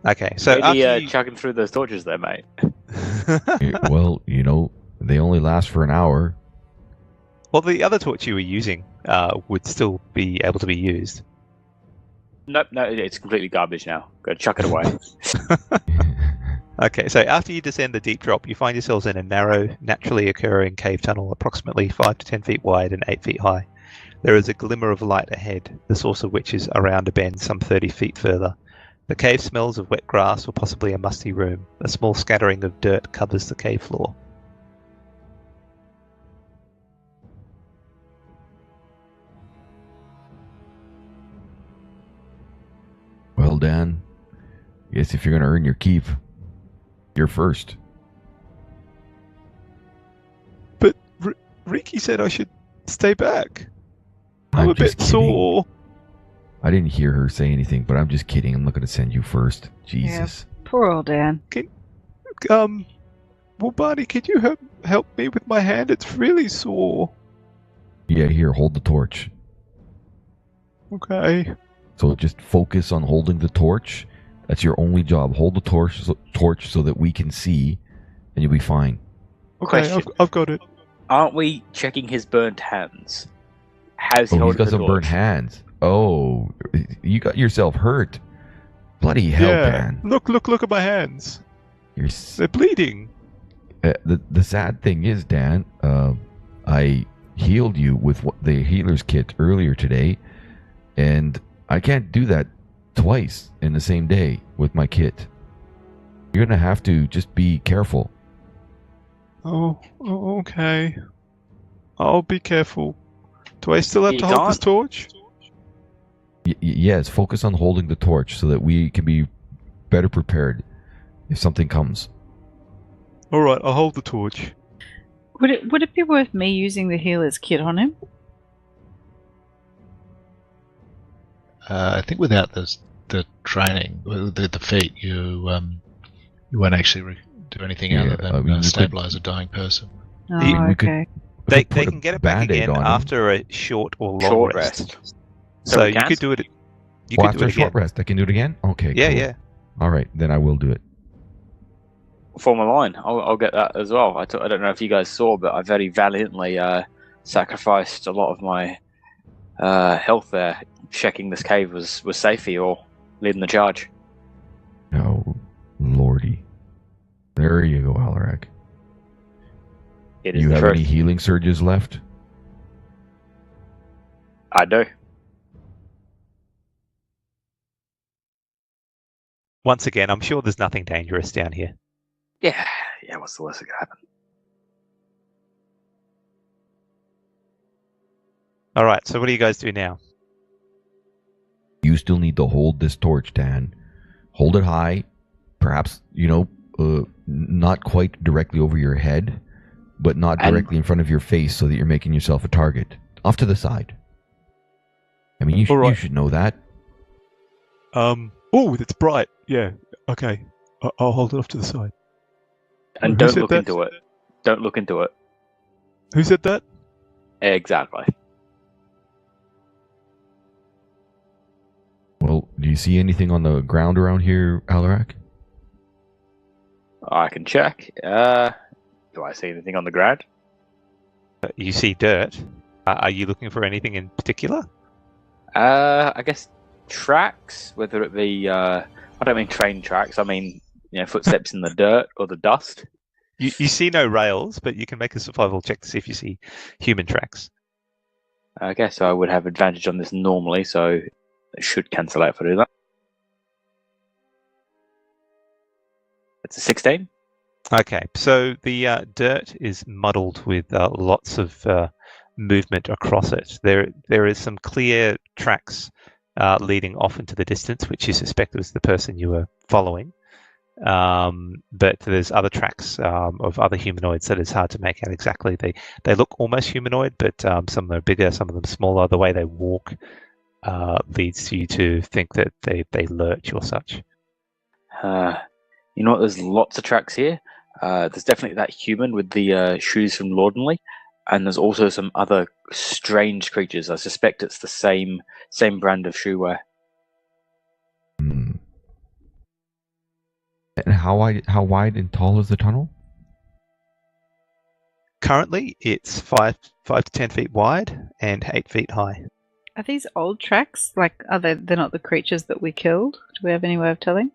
Okay, so Maybe after you... chugging through those torches there, mate. Well, they only last for an hour. Well, the other torch you were using would still be able to be used. Nope, no, it's completely garbage now. Go chuck it away. Okay, so after you descend the deep drop, you find yourselves in a narrow, naturally occurring cave tunnel approximately 5 to 10 feet wide and 8 feet high. There is a glimmer of light ahead, the source of which is around a bend some 30 feet further. The cave smells of wet grass or possibly a musty room. A small scattering of dirt covers the cave floor. Well, Dan, I guess if you're going to earn your keep, you're first. But Riki said I should stay back. I'm I'm a bit just kidding. sore. I didn't hear her say anything, but I'm just kidding. I'm not going to send you first. Jesus. Poor old Dan. Well, Barney, could you help me with my hand? It's really sore. Yeah, here, hold the torch. Okay. So just focus on holding the torch. That's your only job. Hold the torch so that we can see, and you'll be fine. Okay, Question. I've got it. Aren't we checking his burnt hands? How's he Oh, he's holding got the some torch? burnt hands. Oh, you got yourself hurt. Bloody hell, Dan. Look at my hands. You're They're bleeding. the sad thing is, Dan, I healed you with the healer's kit earlier today, and I can't do that twice in the same day with my kit. You're gonna have to just be careful. Oh, okay. I'll be careful. Do I still have You to hold this can't. torch? Yes, focus on holding the torch so that we can be better prepared if something comes. All right, I'll hold the torch. Would it be worth me using the healer's kit on him? I think without the training, the feat, you won't actually do anything Yeah, other than I mean, you stabilize a dying person. Oh, We could- okay. They put a can get it back Band-Aid again on him. after a short or long Short rest. rest. So we you can? could do it. You Well, could after do a it short again. rest, I can do it again? Okay, Yeah, cool. yeah. All right, then I will do it. Form a line. I'll get that as well. I don't know if you guys saw, but I very valiantly sacrificed a lot of my health there, checking this cave was safe for you all, leading the charge. Oh, lordy. There you go, Alarak. It is You the have truth. any healing surges left? I do. Once again, I'm sure there's nothing dangerous down here. Yeah. What's the worst that could happen? All right. So what do you guys do now? You still need to hold this torch, Dan. Hold it high, perhaps, not quite directly over your head, but not directly in front of your face so that you're making yourself a target. Off to the side. I mean, you should know that. Oh, it's bright. Yeah. Okay. I'll hold it off to the side. And don't look into it. Don't look into it. Who said that? Exactly. Well, do you see anything on the ground around here, Alarak? I can check. Do I see anything on the ground? You see dirt. Are you looking for anything in particular? I guess tracks, whether it be, I don't mean train tracks, I mean, footsteps in the dirt or the dust. You see no rails, but you can make a survival check to see if you see human tracks. I guess I would have advantage on this normally, so it should cancel out if I do that. It's a 16. Okay, so the dirt is muddled with lots of movement across it. There is some clear tracks leading off into the distance, which you suspect was the person you were following. But there's other tracks of other humanoids that it's hard to make out exactly. They look almost humanoid, but some of them are bigger, some of them smaller. The way they walk leads you to think that they lurch or such. You know what? There's lots of tracks here. There's definitely that human with the shoes from Lordnley, and there's also some other strange creatures. I suspect it's the same brand of shoe wear. Hmm. And how wide and tall is the tunnel? Currently, it's 5 to 10 feet wide and 8 feet high. Are these old tracks? Like, they're not the creatures that we killed? Do we have any way of telling?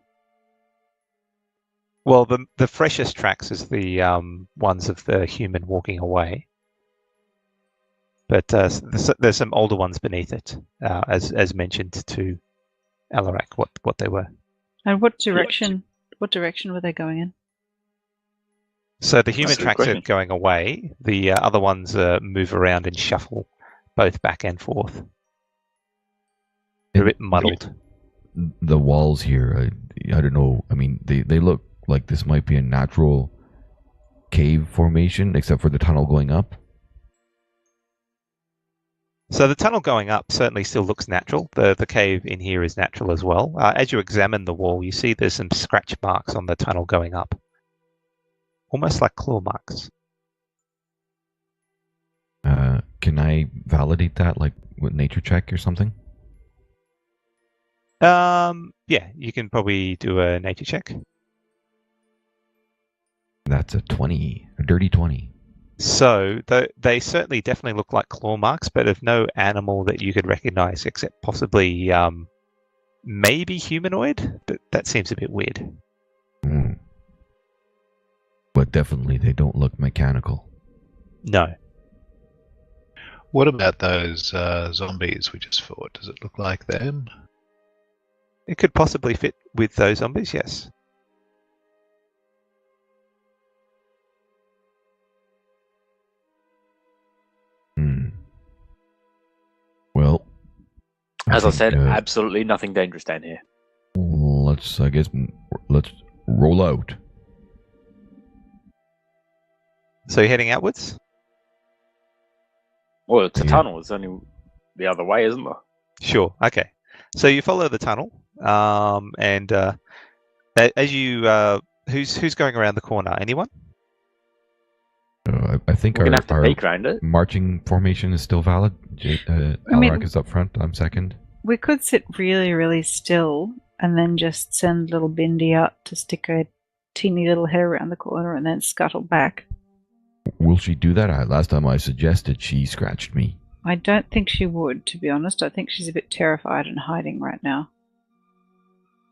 Well, the freshest tracks is the ones of the human walking away. But there's some older ones beneath it, as mentioned to Alarak, what they were. And what direction were they going in? So the human That's a good tracks are question. going away. The other ones move around and shuffle both back and forth. They're a bit muddled. The walls here, I don't know. I mean, they look like this might be a natural cave formation, except for the tunnel going up. So the tunnel going up certainly still looks natural. The cave in here is natural as well. As you examine the wall, you see there's some scratch marks on the tunnel going up. Almost like claw marks. Can I validate that, like with nature check or something? Yeah, you can probably do a nature check. That's a 20, a dirty 20. So they certainly definitely look like claw marks, but of no animal that you could recognize except possibly maybe humanoid, but that seems a bit weird. Mm. But definitely they don't look mechanical. No. What about those zombies we just fought? Does it look like them? It could possibly fit with those zombies, yes. Hmm. Well, As I think, said, absolutely nothing dangerous down here. let's roll out. So you're heading outwards? Well, it's a Yeah. tunnel. It's only the other way, isn't there? Sure. Okay. So you follow the tunnel, and as you, who's going around the corner? Anyone? I think We're going to have to our peek around it. marching formation is still valid. Alarak is up front. I'm second. We could sit really, really still and then just send little Bindi out to stick her teeny little head around the corner and then scuttle back. Will she do that? Last time I suggested, she scratched me. I don't think she would, to be honest. I think she's a bit terrified and hiding right now.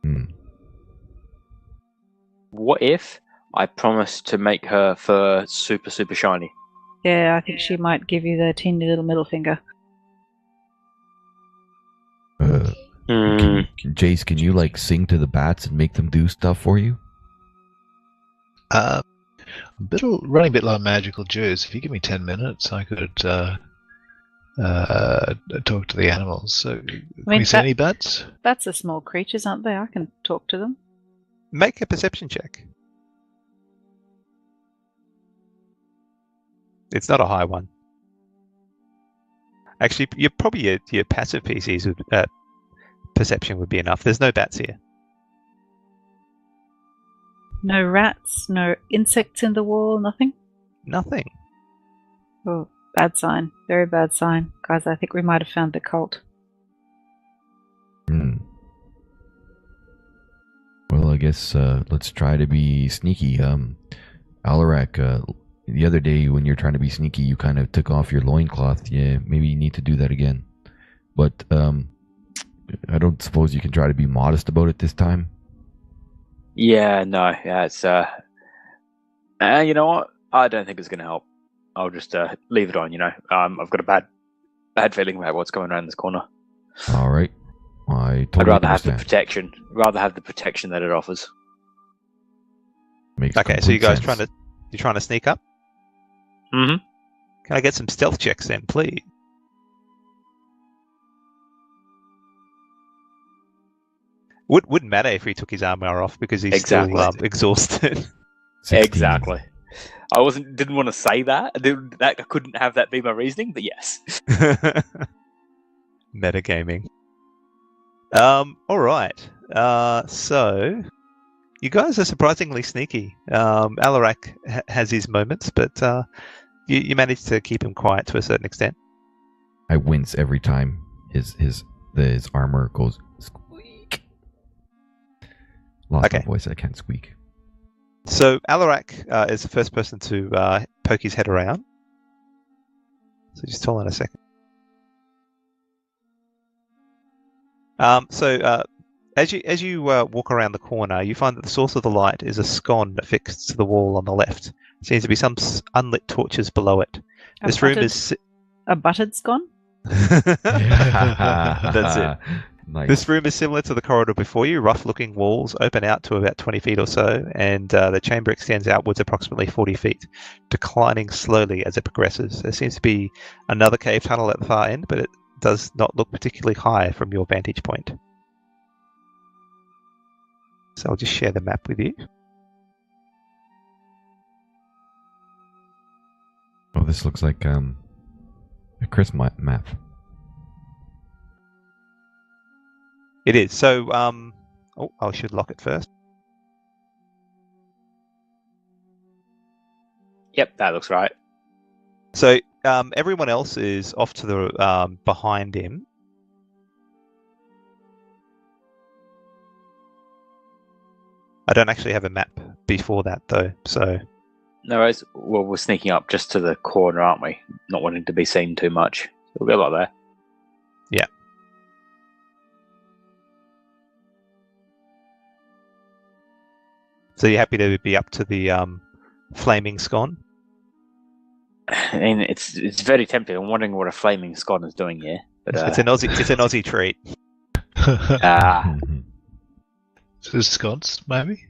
Hmm. What if I promised to make her fur super, super shiny? Yeah, I think she might give you the teeny little middle finger. Jace, can you like sing to the bats and make them do stuff for you? Running a bit low on magical juice. If you give me 10 minutes, I could talk to the animals. So, can mean, we see any bats? Bats are small creatures, aren't they? I can talk to them. Make a perception check. It's not a high one. Actually, you're probably your passive PCs would, perception would be enough. There's no bats here. No rats, no insects in the wall, nothing? Nothing. Oh, bad sign. Very bad sign. Guys, I think we might have found the cult. Well, I guess let's try to be sneaky. Alarak, the other day when you're trying to be sneaky, you kind of took off your loincloth. Yeah, maybe you need to do that again. But I don't suppose you can try to be modest about it this time? Yeah, no, yeah, it's you know what? I don't think it's going to help. I'll just leave it on. I've got a bad feeling about what's going on in this corner. All right, I totally I'd rather understand. have the protection. Rather have the protection that it offers. Makes Okay, so you complete guys sense. trying to sneak up? Mm-hmm. Can I get some stealth checks then, please? Wouldn't matter if he took his armor off because he's Exactly. still exhausted. 16. Exactly. I didn't want to say that. I couldn't have that be my reasoning, but yes. Metagaming. All right. So you guys are surprisingly sneaky. Alarak has his moments, but you managed to keep him quiet to a certain extent. I wince every time his armor goes squeak. Lost my voice. I can't squeak. So Alarak is the first person to poke his head around. So just hold on a second. As you walk around the corner, you find that the source of the light is a scone affixed to the wall on the left. Seems to be some unlit torches below it. This room is a buttered scone. That's it. Nice. This room is similar to the corridor before you. Rough-looking walls open out to about 20 feet or so, and the chamber extends outwards approximately 40 feet, declining slowly as it progresses. There seems to be another cave tunnel at the far end, but it does not look particularly high from your vantage point. So I'll just share the map with you. Oh, this looks like a Chris map. It is. So, I should lock it first. Yep, that looks right. So, everyone else is off to the behind him. I don't actually have a map before that, though, so... No worries. Well, we're sneaking up just to the corner, aren't we? Not wanting to be seen too much. We'll go like there. Yeah. So you're happy to be up to the flaming scone? I mean, it's very tempting. I'm wondering what a flaming scone is doing here. But It's an Aussie treat. So sconce, maybe?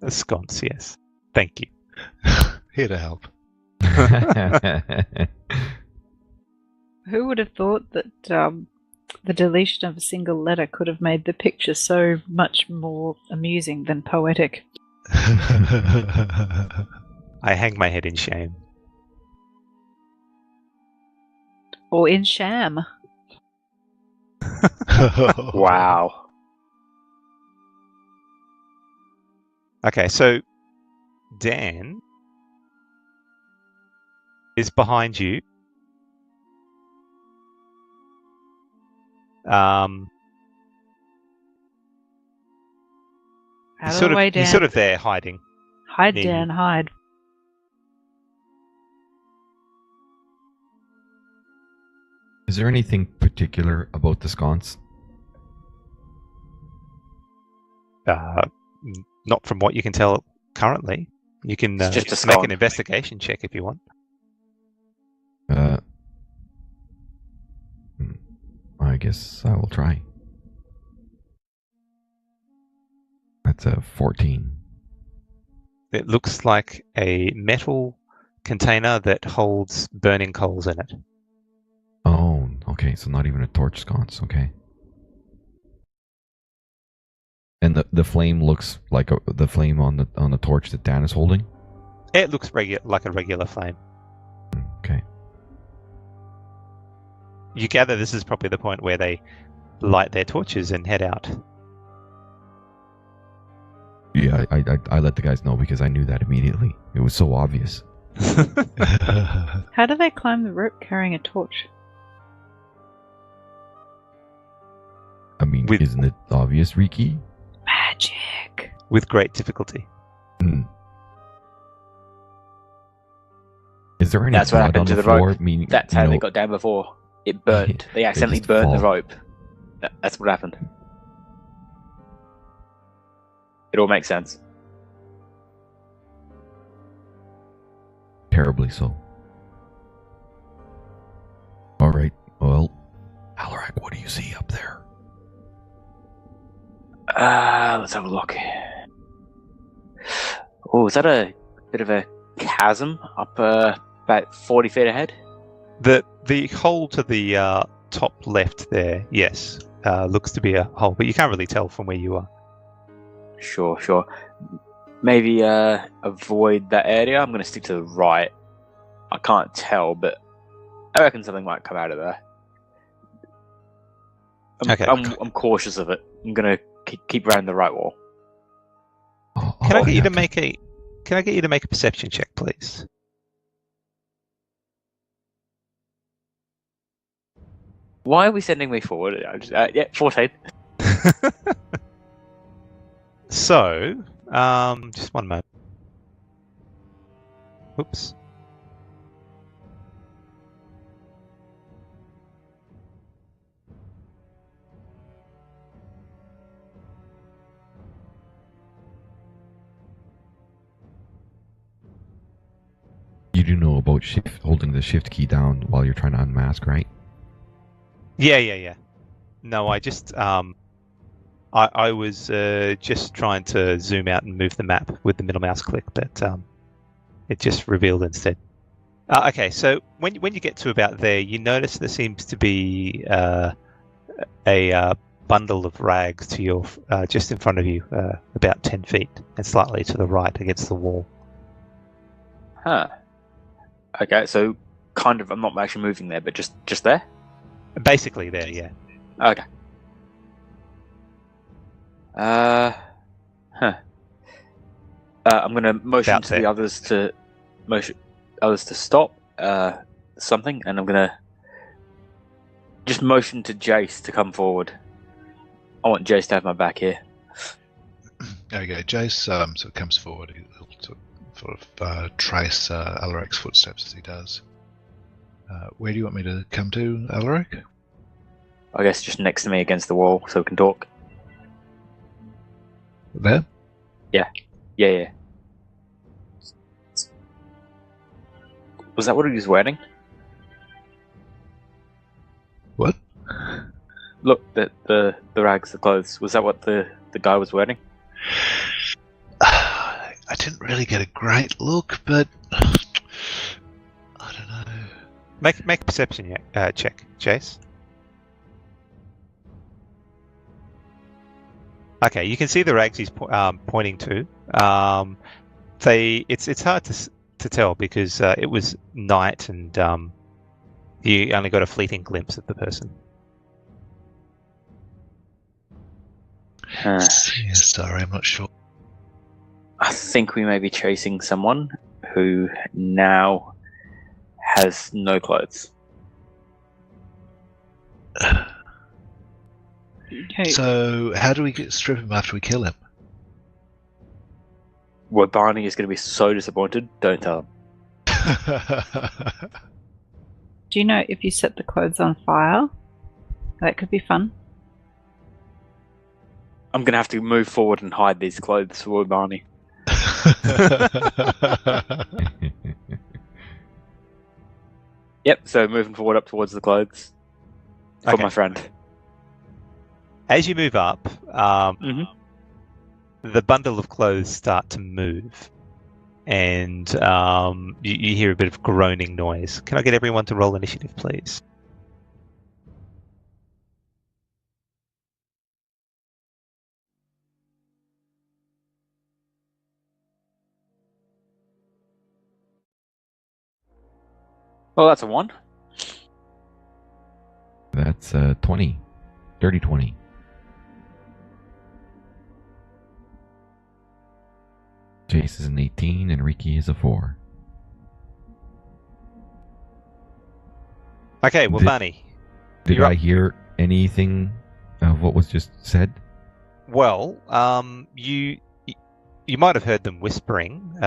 A sconce, yes. Thank you. Here to help. Who would have thought that the deletion of a single letter could have made the picture so much more amusing than poetic? I hang my head in shame. Or in sham. wow. Okay, so Dan is behind you. He's sort of there hiding. Hide, near Dan, you. hide. Is there anything particular about the sconce? Not from what you can tell currently. You can It's just a make scone. an investigation check if you want. I guess I will try. That's a 14. It looks like a metal container that holds burning coals in it. Oh, Okay, so not even a torch sconce. Okay. And the flame looks like the flame on the torch that Dan is holding. It looks like a regular flame. Okay. You gather this is probably the point where they light their torches and head out. Yeah, I let the guys know because I knew that immediately. It was so obvious. How do they climb the rope carrying a torch? I mean, isn't it obvious, Riki? Magic. With great difficulty. Is there any That's what blood happened on to the the rope. floor? Meaning, That's how they got down before. It burnt. They accidentally just burnt the fall. rope. That's what happened. It all makes sense. Terribly so. All right. Well, Alarak, what do you see up there? Let's have a look. Oh, is that a bit of a chasm up about 40 feet ahead? The hole to the top left there, yes, looks to be a hole, but you can't really tell from where you are. Sure. Maybe avoid that area. I'm going to stick to the right. I can't tell, but I reckon something might come out of there. I'm cautious of it. I'm going to keep around the right wall. Can I get you to make a perception check, please? Why are we sending me forward? Yeah, 14. So, just one moment. Oops. You do know about holding the shift key down while you're trying to unmask, right? Yeah. No, I just I was just trying to zoom out and move the map with the middle mouse click, but it just revealed instead. Okay, so when you get to about there, you notice there seems to be a bundle of rags to your just in front of you, about 10 feet, and slightly to the right against the wall. Huh. Okay, so kind of, I'm not actually moving there, but just there? Basically there, yeah. Okay. I'm gonna motion About to there. the others to stop something, and I'm gonna just motion to Jace to come forward. I want Jace to have my back here. Okay, Jace sort of comes forward. He'll sort of trace Alarak's footsteps as he does. Where do you want me to come to, Alarak? I guess just next to me against the wall so we can talk. There? Yeah. Was that what he was wearing? What? Look, the rags, the clothes. Was that what the guy was wearing? I didn't really get a great look, but I don't know. Make a perception check, Chase. Okay, you can see the rags he's pointing to. It's hard to tell because it was night and you only got a fleeting glimpse of the person. Yeah, sorry, I'm not sure. I think we may be chasing someone who now has no clothes. Okay. So, how do we strip him after we kill him? Well, Barney is going to be so disappointed. Don't tell him. Do you know if you set the clothes on fire? That could be fun. I'm going to have to move forward and hide these clothes for Barney. Yep, so moving forward up towards the clothes for Okay. my friend. As you move up, Mhm. the bundle of clothes start to move, and you hear a bit of groaning noise. Can I get everyone to roll initiative, please? Well, that's a 1. That's 20. Dirty 20. Jace is an 18 and Riki is a 4. Okay, well, Bunny. Did I hear anything of what was just said? Well, you might have heard them whispering,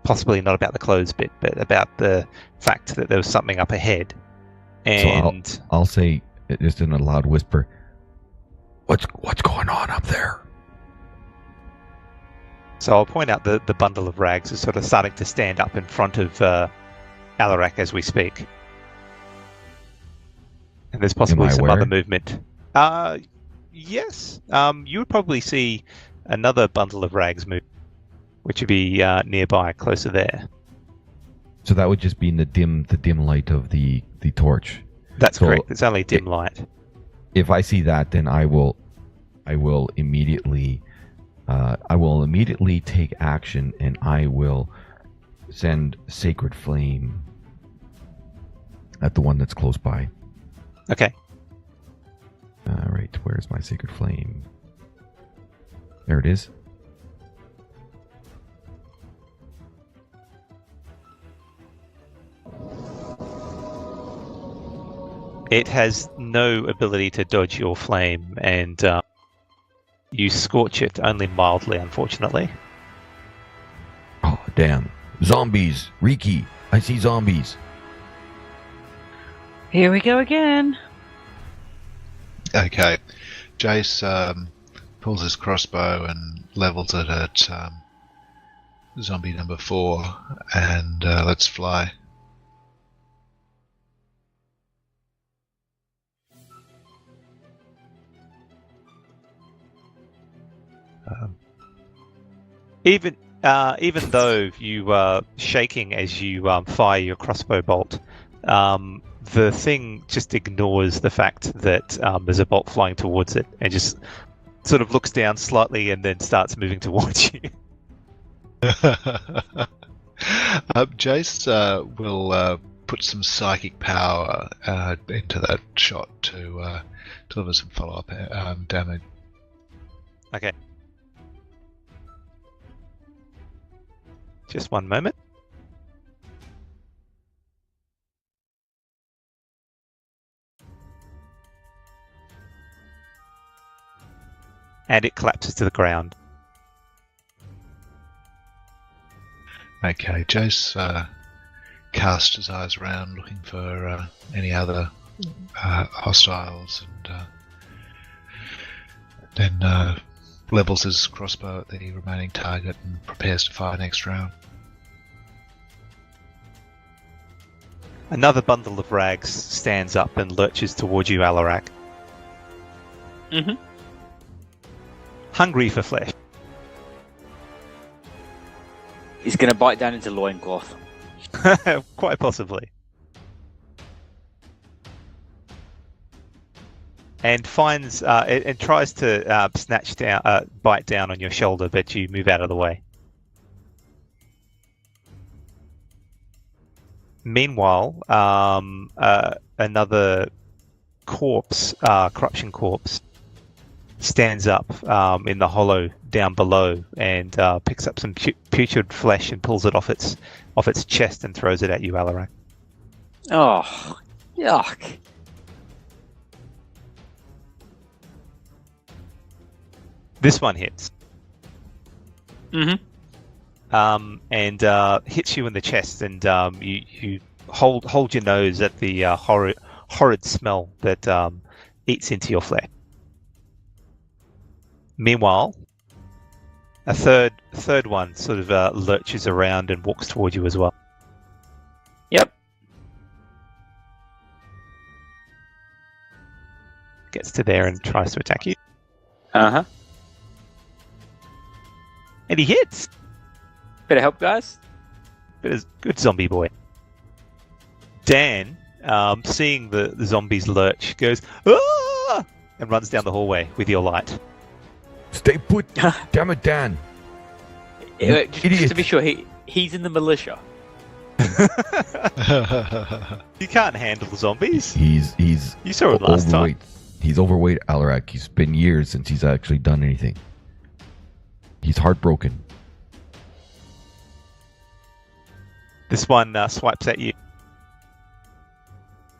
possibly not about the clothes bit, but about the fact that there was something up ahead. And so I'll say, just in a loud whisper, what's going on up there? So I'll point out the bundle of rags is sort of starting to stand up in front of Alarak as we speak. And there's possibly some other movement. Yes. You would probably see another bundle of rags move, which would be nearby, closer there. So that would just be in the dim light of the torch. That's correct. It's only dim light. If I see that, then I will immediately take action, and I will send Sacred Flame at the one that's close by. Okay. Alright, where's my Sacred Flame? There it is. It has no ability to dodge your flame, and you scorch it only mildly, unfortunately. Oh, damn. Zombies! Riki! I see zombies! Here we go again. Okay. Jace pulls his crossbow and levels it at zombie number 4, and let's fly. Even though you are shaking as you fire your crossbow bolt, the thing just ignores the fact that there's a bolt flying towards it and just sort of looks down slightly and then starts moving towards you. Jace will put some psychic power into that shot to deliver some follow-up damage. Okay. Just one moment. And it collapses to the ground. Okay, Jace casts his eyes around looking for any other hostiles, and then levels his crossbow at the remaining target and prepares to fire next round. Another bundle of rags stands up and lurches towards you, Alarak. Mm-hmm. Hungry for flesh. He's going to bite down into loincloth. Quite possibly. And finds and tries to snatch down, bite down on your shoulder, but you move out of the way. Meanwhile, another corpse, corruption corpse, stands up in the hollow down below and picks up some putrid flesh and pulls it off its chest and throws it at you, Alarak. Oh, yuck. This one hits. Mm-hmm. And hits you in the chest, and you hold your nose at the horrid smell that eats into your flesh. Meanwhile, a third one sort of lurches around and walks toward you as well. Yep. Gets to there and tries to attack you. Uh-huh. And he hits! Bit of help, guys. Good zombie boy. Dan, seeing the zombies lurch, goes, "Ah!" and runs down the hallway with your light. Stay put! Damn it, Dan! Just to be sure, he's in the militia. You can't handle zombies. He's You saw it last overweight. time. He's overweight, Alarak. It's been years since he's actually done anything. He's heartbroken. This one swipes at you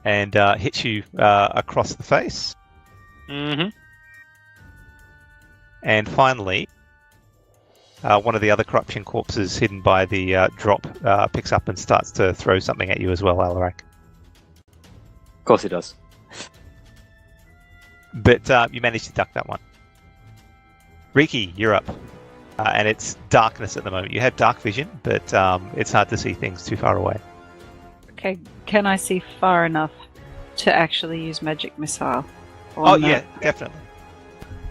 and hits you across the face. Mm-hmm. And finally, one of the other corruption corpses hidden by the drop picks up and starts to throw something at you as well, Alarak. Of course he does. But you managed to duck that one. Riki, you're up. And it's darkness at the moment. You have dark vision, but it's hard to see things too far away. Okay, can I see far enough to actually use magic missile? Oh, yeah, definitely.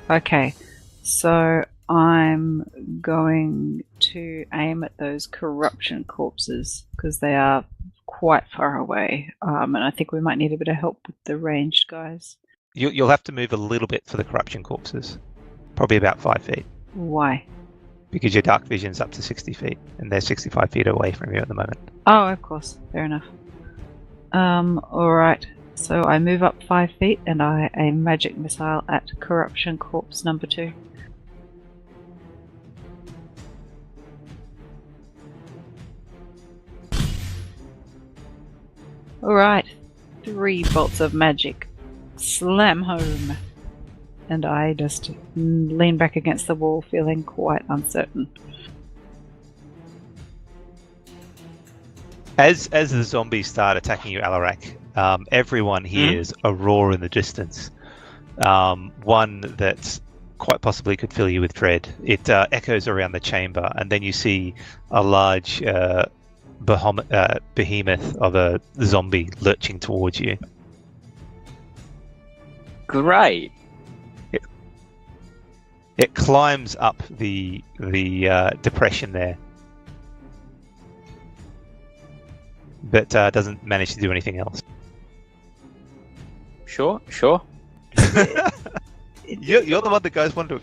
Okay, so I'm going to aim at those corruption corpses because they are quite far away, and I think we might need a bit of help with the ranged guys. You'll have to move a little bit for the corruption corpses. Probably about 5 feet. Why? Because your dark vision's up to 60 feet, and they're 65 feet away from you at the moment. Oh, of course. Fair enough. Alright. So I move up 5 feet and I aim magic missile at corruption corpse number 2. Alright. 3 bolts of magic. Slam home. And I just lean back against the wall, feeling quite uncertain. As the zombies start attacking you, Alarak, everyone hears a roar in the distance. One that quite possibly could fill you with dread. It echoes around the chamber, and then you see a large behemoth of a zombie lurching towards you. Great. It climbs up the depression there, but doesn't manage to do anything else. Sure. You're the one that guys wanted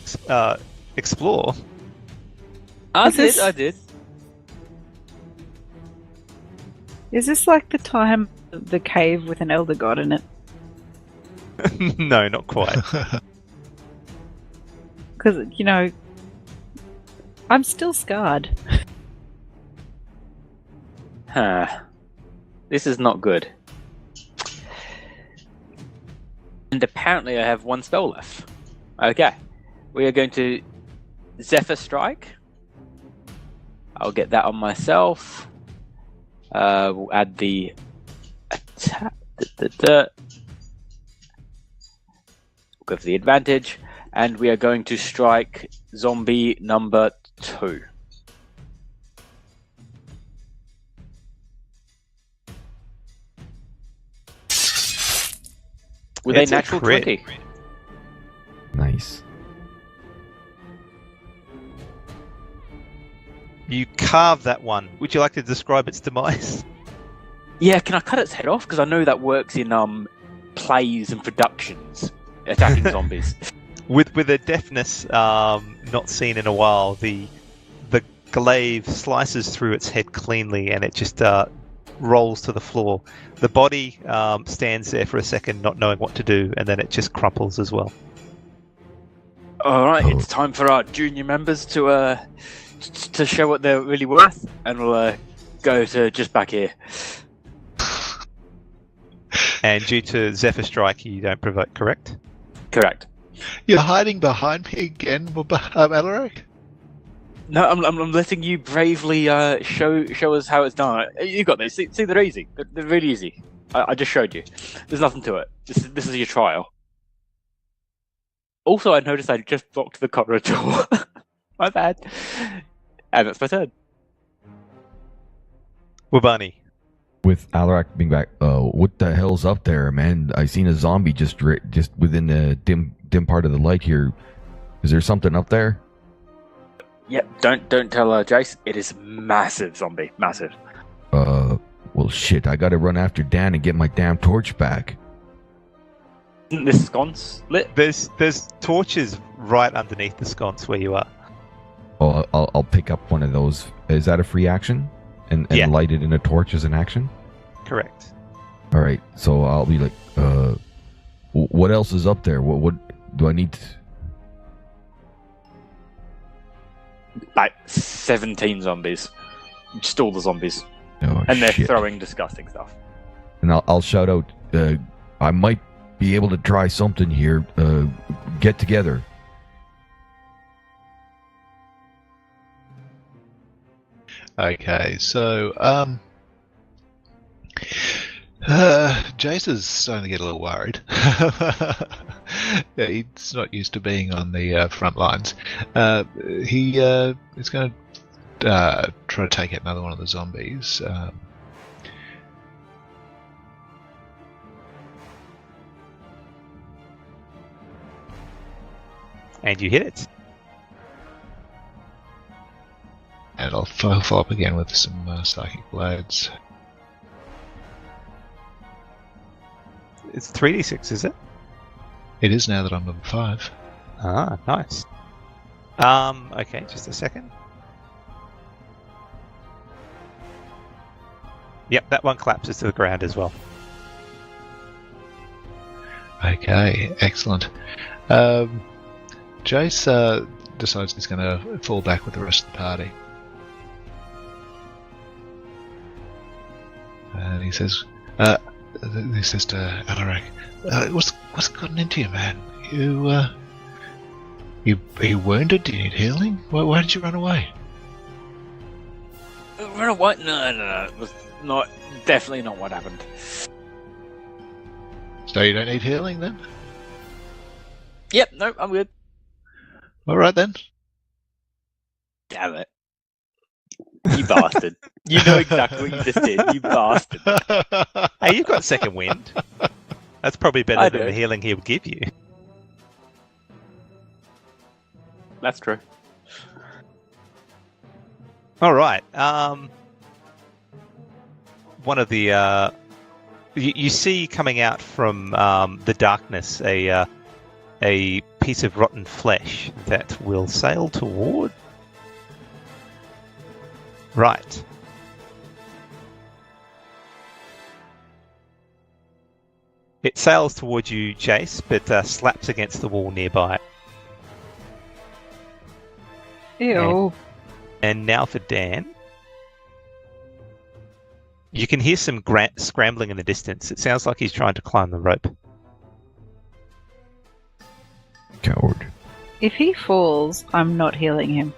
to explore. I Is this- did. Is this like the time of the cave with an elder god in it? No, not quite. Because, you know, I'm still scarred. Huh. This is not good. And apparently I have 1 spell left. Okay. We are going to Zephyr Strike. I'll get that on myself. We'll add the attack. We'll go for the advantage. And we are going to strike zombie number 2. With It's a a natural crit. 20. Nice. You carve that one. Would you like to describe its demise? Yeah, can I cut its head off? Because I know that works in plays and productions, attacking zombies. With a deftness not seen in a while, the glaive slices through its head cleanly, and it just rolls to the floor. The body stands there for a second, not knowing what to do, and then it just crumples as well. All right, it's time for our junior members to show what they're really worth, and we'll go to just back here. And due to Zephyr Strike, you don't provoke, correct? Correct. You're hiding behind me again, Alarak? No, I'm letting you bravely show us how it's done. You got this. See, they're easy. They're really easy. I just showed you. There's nothing to it. This is your trial. Also, I noticed I just blocked the corridor. My bad. And that's my turn. Wabani. With Alarak being back, what the hell's up there, man? I seen a zombie just within the dim part of the light here. Is there something up there? Yep. Don't tell Jace. It is massive zombie. Massive. Well, shit. I gotta run after Dan and get my damn torch back. Isn't this sconce lit? There's torches right underneath the sconce where you are. Oh, I'll pick up one of those. Is that a free action? and Yeah. light it in a torch as an action? Correct. All right, so I'll be like, what else is up there? What do I need? Like 17 zombies. Just all the zombies. Oh, And they're shit. throwing disgusting stuff. And I'll shout out, I might be able to try something here. Get together. Okay, so Jace is starting to get a little worried. Yeah, he's not used to being on the front lines. He is going to try to take out another one of the zombies. And you hit it. And I'll follow up again with some psychic blades. It's 3d6, is it? It is now that I'm level 5. Ah, nice. Okay, just a second. Yep, that one collapses to the ground as well. Okay, excellent. Jace decides he's going to fall back with the rest of the party. And he says to Alarak, what's gotten into you, man? You wounded? Do you need healing? Why did you run away? Run away? No. It was not. Definitely not what happened. So you don't need healing then? Yep, no, I'm good. Alright then. Damn it. You bastard. You know exactly what you just did, you bastard. Hey, you've got second wind. That's probably better I than do. the healing he'll give you. That's true. All right. One of the you see coming out from the darkness a piece of rotten flesh that will sail toward. Right. It sails towards you, Jace, but slaps against the wall nearby. Ew. And now for Dan. You can hear some scrambling in the distance. It sounds like he's trying to climb the rope. Coward. If he falls, I'm not healing him.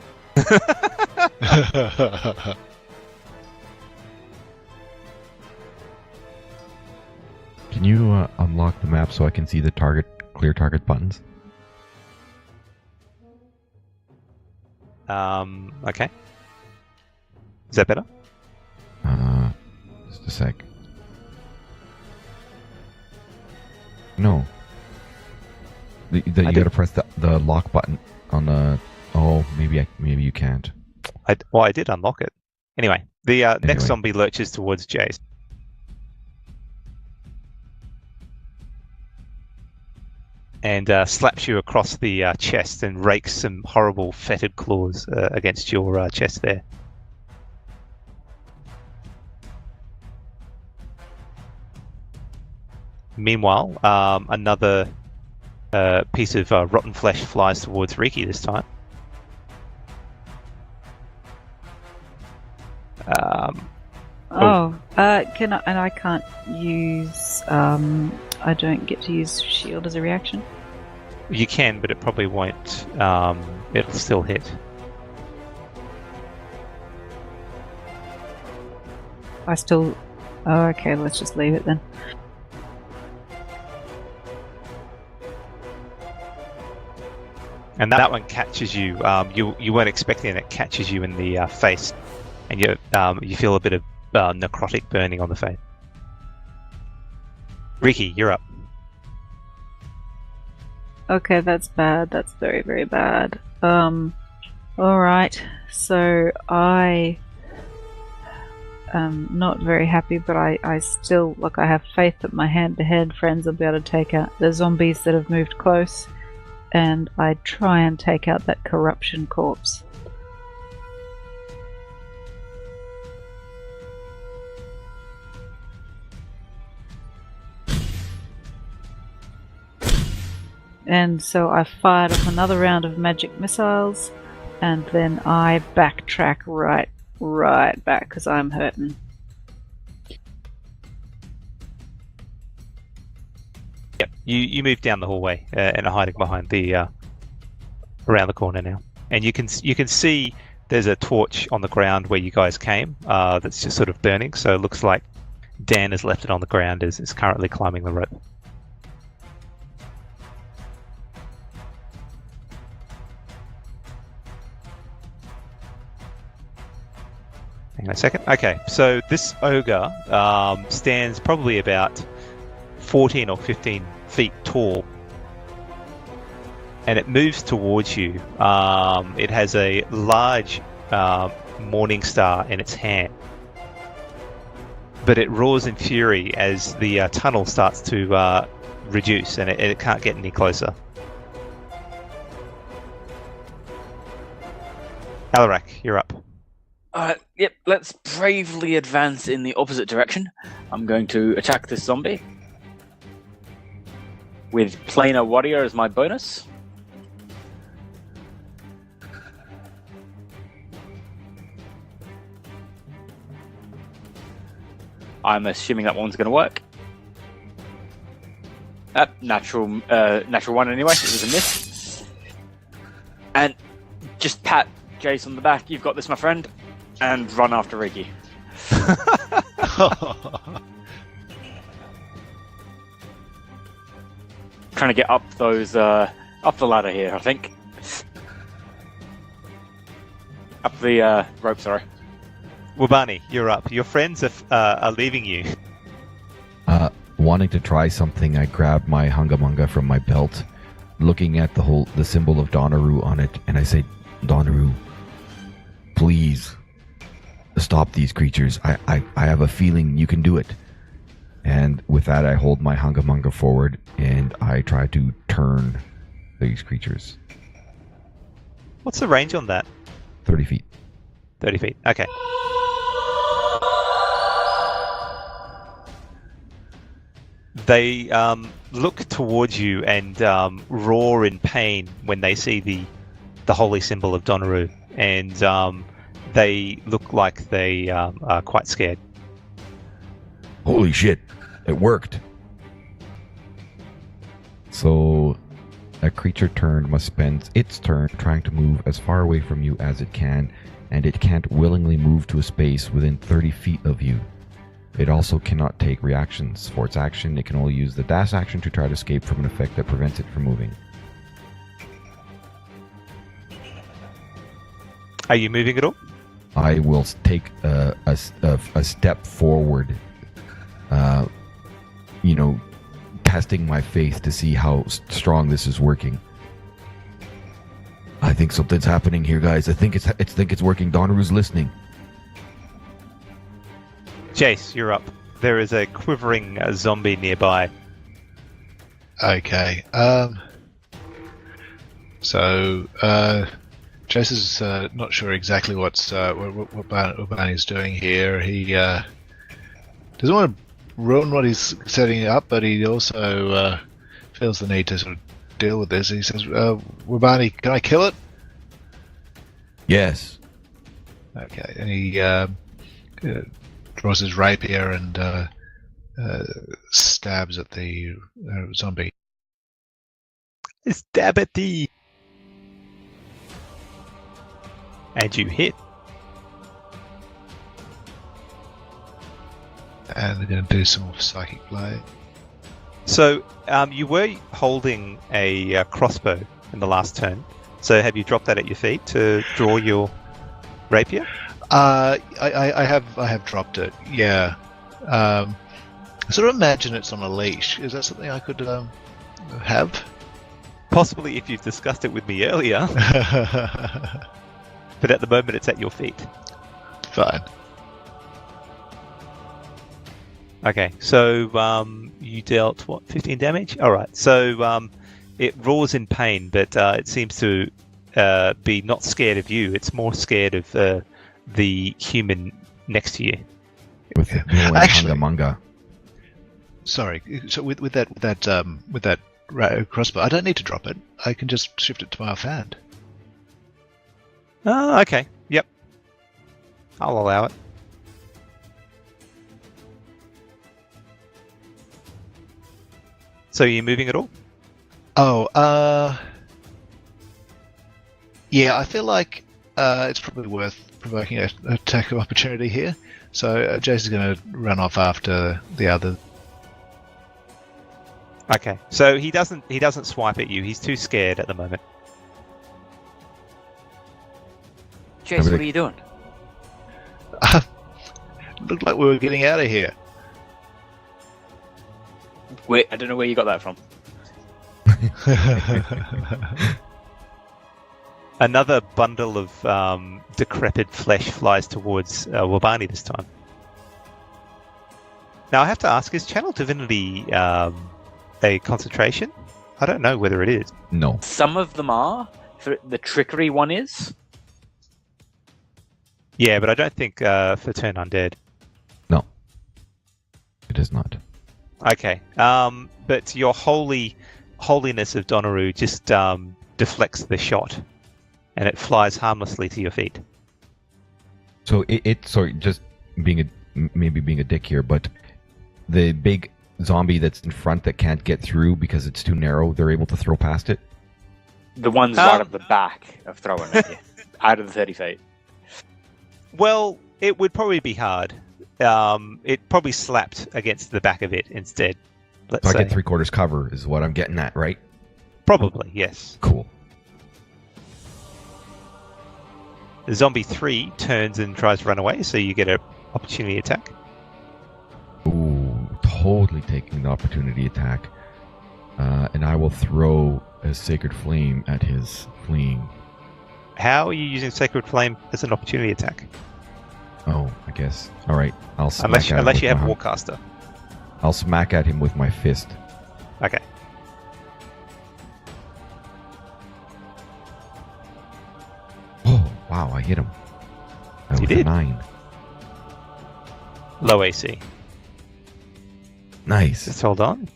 Can you unlock the map so I can see the clear target buttons? Okay. Is that better? Just a sec. No. You gotta press the lock button on the. Oh, maybe you can't. I did unlock it. Anyway, the next zombie lurches towards Jace. And slaps you across the chest and rakes some horrible fetid claws against your chest there. Meanwhile, another piece of rotten flesh flies towards Riki this time. Can I? And I can't use. I don't get to use shield as a reaction. You can, but it probably won't. It'll still hit. I still. Oh, okay. Let's just leave it then. And that one catches you. You weren't expecting it. Catches you in the face, and you feel a bit of necrotic burning on the face. Riki, you're up. Okay, that's bad. That's very, very bad. Alright. So I am not very happy, but I still, I have faith that my hand-to-hand friends will be able to take out the zombies that have moved close, and I try and take out that corruption corpse. And so I fired off another round of magic missiles, and then I backtrack right back because I'm hurting. Yep, you move down the hallway and are hiding behind the around the corner now, and you can see there's a torch on the ground where you guys came that's just sort of burning. So it looks like Dan has left it on the ground, is currently climbing the rope. Hang on a second. Okay, so this ogre stands probably about 14 or 15 feet tall, and it moves towards you. It has a large morning star in its hand, but it roars in fury as the tunnel starts to reduce, and it can't get any closer. Alarak, you're up. Yep, let's bravely advance in the opposite direction. I'm going to attack this zombie with Planar Warrior as my bonus. I'm assuming that one's going to work. Natural one anyway. It was a miss. And just pat Jace on the back. You've got this, my friend. And run after Ricky. Trying to get up those up the ladder here, I think. Up the rope, sorry. Wabani, you're up. Your friends are leaving you. Wanting to try something, I grabbed my Hungamunga from my belt, looking at the symbol of Donaru on it, and I say, Donaru, please stop these creatures. I have a feeling you can do it. And with that, I hold my Hungamunga forward and I try to turn these creatures. What's the range on that? 30 feet. 30 feet, okay. They look towards you and roar in pain when they see the holy symbol of Donaru, and they look like they are quite scared. Holy shit, it worked. So a creature turned must spend its turn trying to move as far away from you as it can, and it can't willingly move to a space within 30 feet of you. It also cannot take reactions. For its action, it can only use the dash action to try to escape from an effect that prevents it from moving. Are you moving at all? I will take a step forward, testing my faith to see how strong this is working. I think something's happening here, guys. I think it's working. Donaru's listening. Jace, you're up. There is a quivering zombie nearby. Okay. So Jace is not sure exactly what Urbani's doing here. He doesn't want to ruin what he's setting up, but he also feels the need to sort of deal with this. He says, Urbani, can I kill it? Yes. Okay. And he draws his rapier and stabs at the zombie. Stab at the... And you hit. And they're going to do some more psychic blade. So you were holding a crossbow in the last turn. So have you dropped that at your feet to draw your rapier? I have dropped it. Yeah. I sort of imagine it's on a leash. Is that something I could have? Possibly if you've discussed it with me earlier. But at the moment it's at your feet. Fine. Okay, so you dealt, 15 damage? Alright, so it roars in pain, but it seems to be not scared of you. It's more scared of the human next to you. With Actually, Hungamunga. Sorry. So with that crossbow. I don't need to drop it. I can just shift it to my offhand. Oh, okay. Yep. I'll allow it. So are you moving at all? Oh, yeah, I feel like it's probably worth provoking an attack of opportunity here. So Jason's going to run off after the other. Okay. So he doesn't swipe at you. He's too scared at the moment. Jason, what are you doing? Looked like we were getting out of here. Wait, I don't know where you got that from. Another bundle of decrepit flesh flies towards Wabani this time. Now I have to ask, is Channel Divinity a concentration? I don't know whether it is. No. Some of them are. The trickery one is. Yeah, but I don't think for Turn Undead. No. It is not. Okay. But your holiness of Donaru just deflects the shot, and it flies harmlessly to your feet. So sorry, just maybe being a dick here, but the big zombie that's in front that can't get through because it's too narrow, they're able to throw past it? The ones right at the back of throwing at you, out of the 30 feet. Well, it would probably be hard. It probably slapped against the back of it instead. Let's So say. I get 3/4 cover is what I'm getting at, right? Probably, yes. Cool. The zombie 3 turns and tries to run away, so you get an opportunity attack. Ooh, totally taking the opportunity attack. And I will throw a Sacred Flame at his fleeing. How are you using Sacred Flame as an opportunity attack? Oh, I guess. All right, I'll smack Unless you have my, Warcaster. I'll smack at him with my fist. Okay. Oh, wow, I hit him. That You was a did? 9. Low AC. Nice. Just hold on.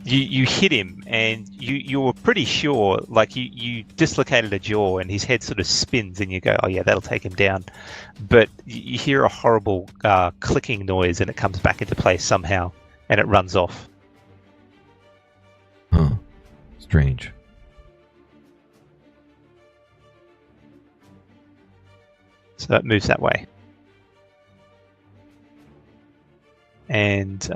You hit him, and you were pretty sure, like you dislocated a jaw, and his head sort of spins, and you go, oh yeah, that'll take him down. But you hear a horrible clicking noise, and it comes back into place somehow, and it runs off. Huh. Strange. So it moves that way. And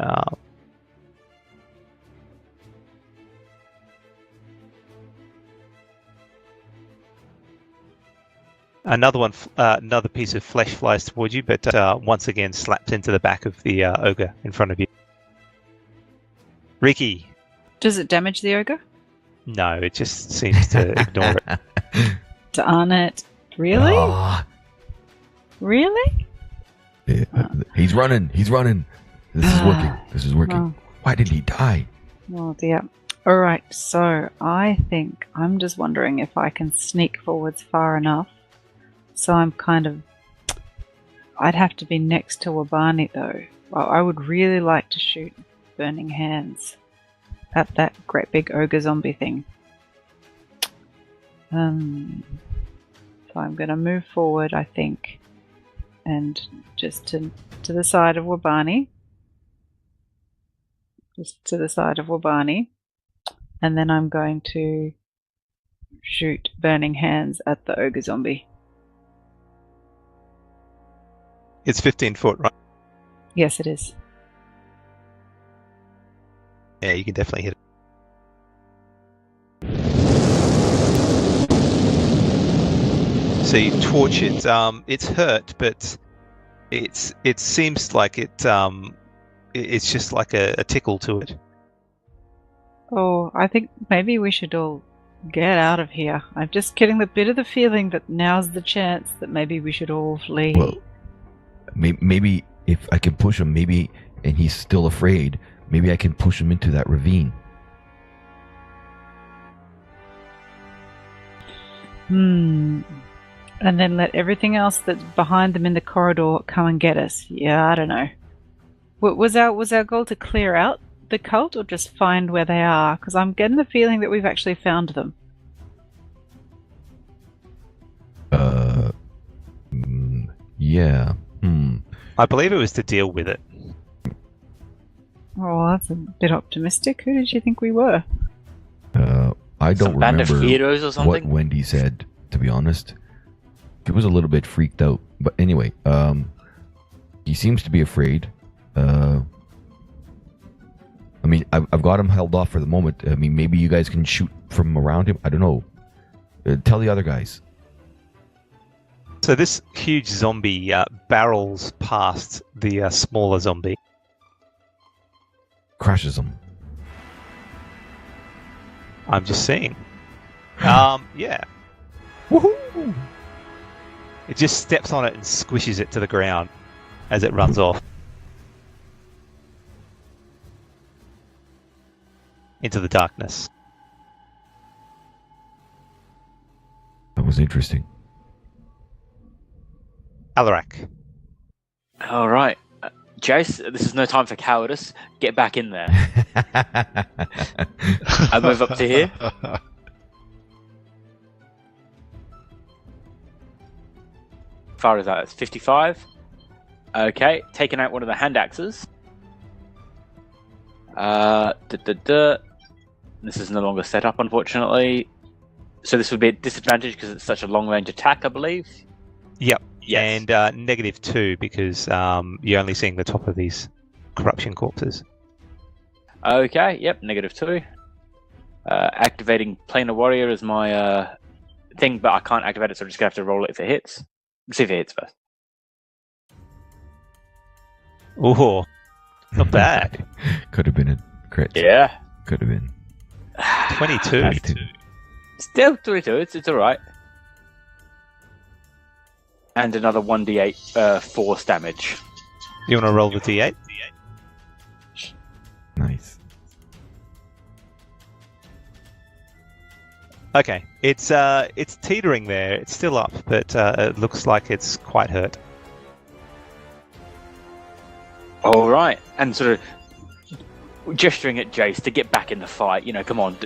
another piece of flesh flies towards you, but once again slaps into the back of the ogre in front of you. Ricky. Does it damage the ogre? No, it just seems to ignore it. Darn it. Really? Ah, Really? he's running. He's running. This is working. This is working. Oh. Why did he die? Oh dear. Alright, so I think I'm just wondering if I can sneak forwards far enough. So I'm kind of... I'd have to be next to Wabani though. Well, I would really like to shoot Burning Hands at that great big ogre zombie thing. So I'm going to move forward, I think, and just to the side of Wabani. Just to the side of Wabani. And then I'm going to shoot Burning Hands at the ogre zombie. It's 15 foot, right? Yes, it is. Yeah, you can definitely hit it. So you torch it. It's hurt, but it seems like it's just like a tickle to it. Oh, I think maybe we should all get out of here. I'm just getting a bit of the feeling that now's the chance that maybe we should all flee. Well, maybe if I can push him, and he's still afraid, maybe I can push him into that ravine. And then let everything else that's behind them in the corridor come and get us. Yeah, I don't know. Was our goal to clear out the cult or just find where they are? Because I'm getting the feeling that we've actually found them. Yeah. I believe it was to deal with it. Oh, that's a bit optimistic. Who did you think we were? I don't Some band of remember heroes or what something? Wendy said, to be honest. He was a little bit freaked out. But anyway, he seems to be afraid. I mean, I've got him held off for the moment. I mean, maybe you guys can shoot from around him. I don't know. Tell the other guys. So this huge zombie barrels past the smaller zombie. Crushes them. I'm just saying. Yeah. Woohoo! It just steps on it and squishes it to the ground as it runs off. Into the darkness. That was interesting. Alarak. All right. Jace, this is no time for cowardice. Get back in there. I move up to here. Far as that? It's 55. Okay, taking out one of the hand axes. This is no longer set up, unfortunately. So this would be a disadvantage because it's such a long-range attack, I believe. Yep. Yes. And -2 because you're only seeing the top of these corruption corpses. Okay, yep, -2. Activating Planar Warrior is my thing, but I can't activate it, so I'm just going to have to roll it if it hits. See if it hits first. Oh, not bad. Could have been a crit. Yeah. Could have been. 22. Still 22, it's alright. And another 1d8 force damage. You want to roll the d8? Nice. Okay, it's teetering there. It's still up, but it looks like it's quite hurt. All right, and sort of gesturing at Jace to get back in the fight. You know, come on,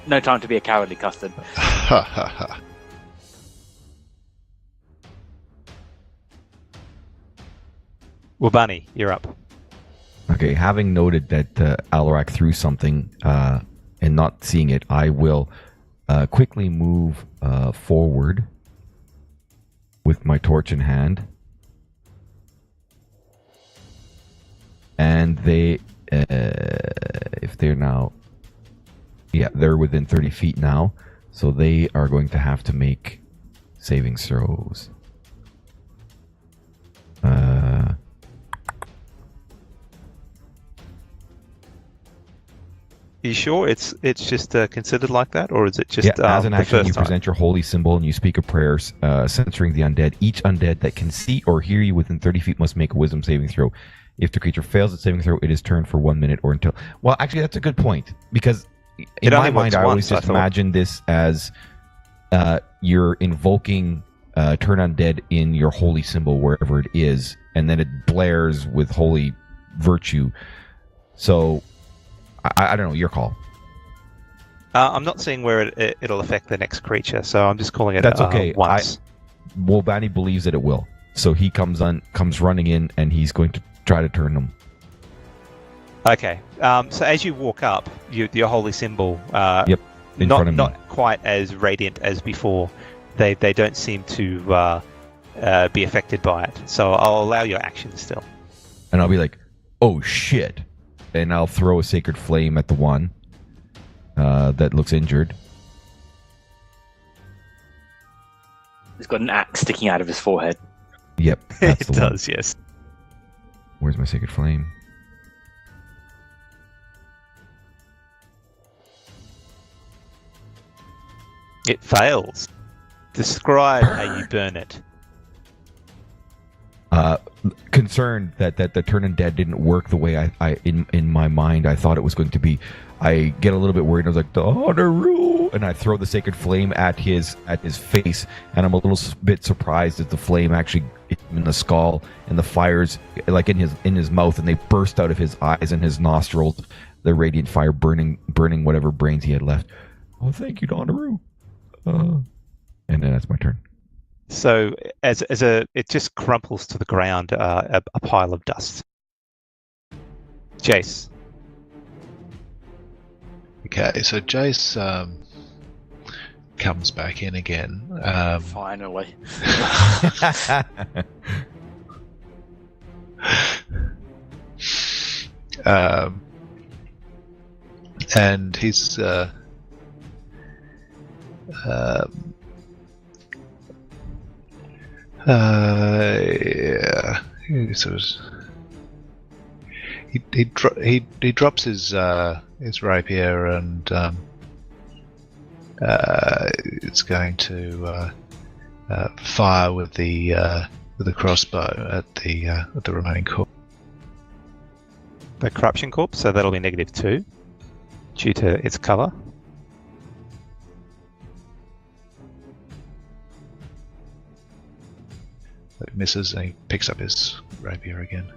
no time to be a cowardly custard. Well, Bunny, you're up. Okay, having noted that Alarak threw something and not seeing it, I will quickly move forward with my torch in hand. And they, if they're now, yeah, they're within 30 feet now, so they are going to have to make saving throws. Are you sure it's just considered like that, or is it just as an the action, first you time? present your holy symbol and you speak a prayer censoring the undead. Each undead that can see or hear you within 30 feet must make a wisdom saving throw. If the creature fails its saving throw, it is turned for 1 minute or until... Well, actually, that's a good point, because in my mind, I always just imagine this as you're invoking turn undead in your holy symbol, wherever it is, and then it blares with holy virtue. So... I don't know, your call. I'm not seeing where it'll affect the next creature, so I'm just calling it That's okay. once. Wolbani believes that it will. So he comes running in, and he's going to try to turn them. Okay. So as you walk up, your holy symbol, Yep, in front of me. Not quite as radiant as before. They don't seem to be affected by it. So I'll allow your action still. And I'll be like, oh shit. And I'll throw a sacred flame at the one that looks injured. He's got an axe sticking out of his forehead. Yep, that's It the one. does, yes. Where's my sacred flame? It fails. Describe how you burn it. Concerned that the turn undead didn't work the way I in my mind I thought it was going to be. I get a little bit worried. I was like, the honor rule, throw the sacred flame at his face, and I'm a little bit surprised that the flame actually hit him in the skull, and the fires like in his mouth, and they burst out of his eyes and his nostrils, the radiant fire burning whatever brains he had left. Oh, thank you, Donaru. And then that's my turn. So it just crumples to the ground, a pile of dust. Jace. Okay, so Jace comes back in again. Finally. And he's yeah. He drops his rapier and it's going to fire with the crossbow at the remaining corpse. The corruption corpse, so that'll be -2 due to its cover. It misses and he picks up his rapier again.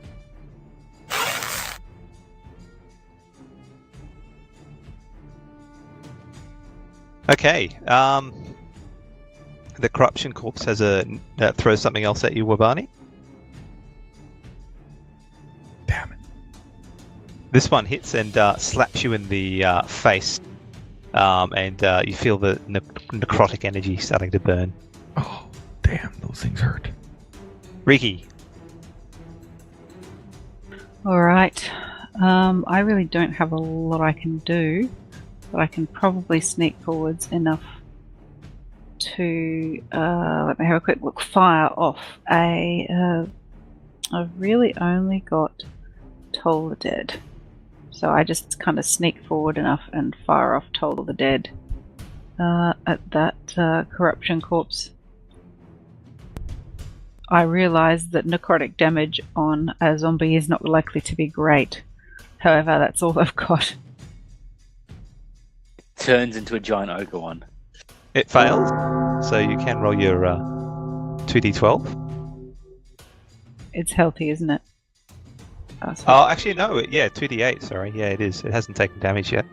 Okay. The corruption corpse has throws something else at you, Wabani. Damn it. This one hits and slaps you in the face, and you feel the necrotic energy starting to burn. Oh, damn! Those things hurt. Ricky. All right. I really don't have a lot I can do, but I can probably sneak forwards enough to let me have a quick look. Fire off I've really only got Toll the Dead, so I just kind of sneak forward enough and fire off Toll the Dead at that corruption corpse. I realise that necrotic damage on a zombie is not likely to be great. However, that's all I've got. Turns into a giant ogre one. It failed, so you can roll your 2d12. It's healthy, isn't it? Oh, actually, no. 2d8. Sorry. Yeah, it is. It hasn't taken damage yet.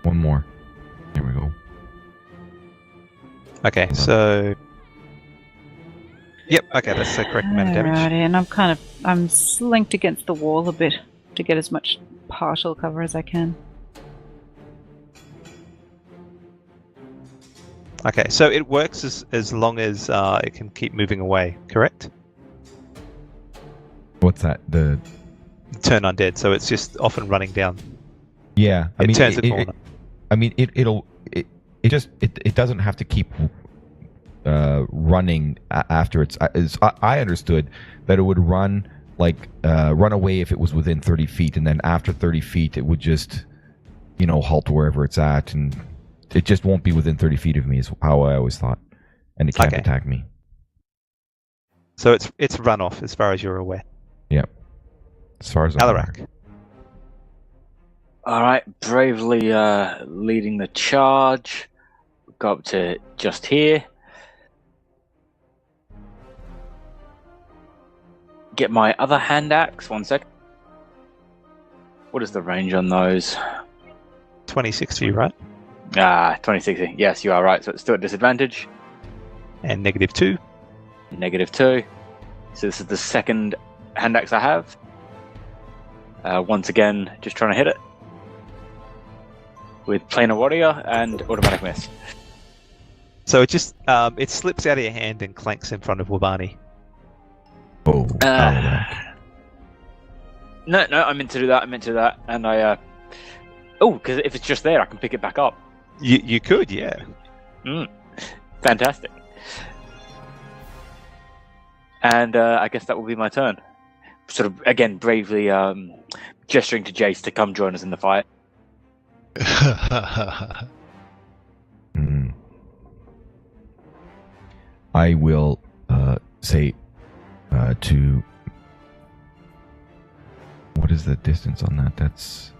One more. There we go. Okay, so... Yep, okay, that's the correct amount of damage. Alrighty, and I'm slinked against the wall a bit to get as much partial cover as I can. Okay, so it works as long as it can keep moving away, correct? What's that? The Turn undead, so it's just often running down. Yeah, It turns the corner. It doesn't have to keep running after it's. I understood that it would run away if it was within 30 feet, and then after 30 feet it would just, halt wherever it's at, and it just won't be within 30 feet of me is how I always thought, and it can't attack me. So it's run off as far as you're aware. Yep. As far as I'm aware. Alarak. Alright, bravely leading the charge. Go up to just here. Get my other hand axe. 1 sec. What is the range on those? 2060, right? 2060. Yes, you are right. So it's still at disadvantage. And -2. -2. So this is the second hand axe I have. Once again, just trying to hit it. With Planar Warrior and automatic miss. So it just it slips out of your hand and clanks in front of Wabani. Oh, No, I meant to do that. And I because if it's just there, I can pick it back up. You could, yeah. Fantastic. And I guess that will be my turn. Sort of, again, bravely gesturing to Jace to come join us in the fight. I will say to what is the distance on that? That's...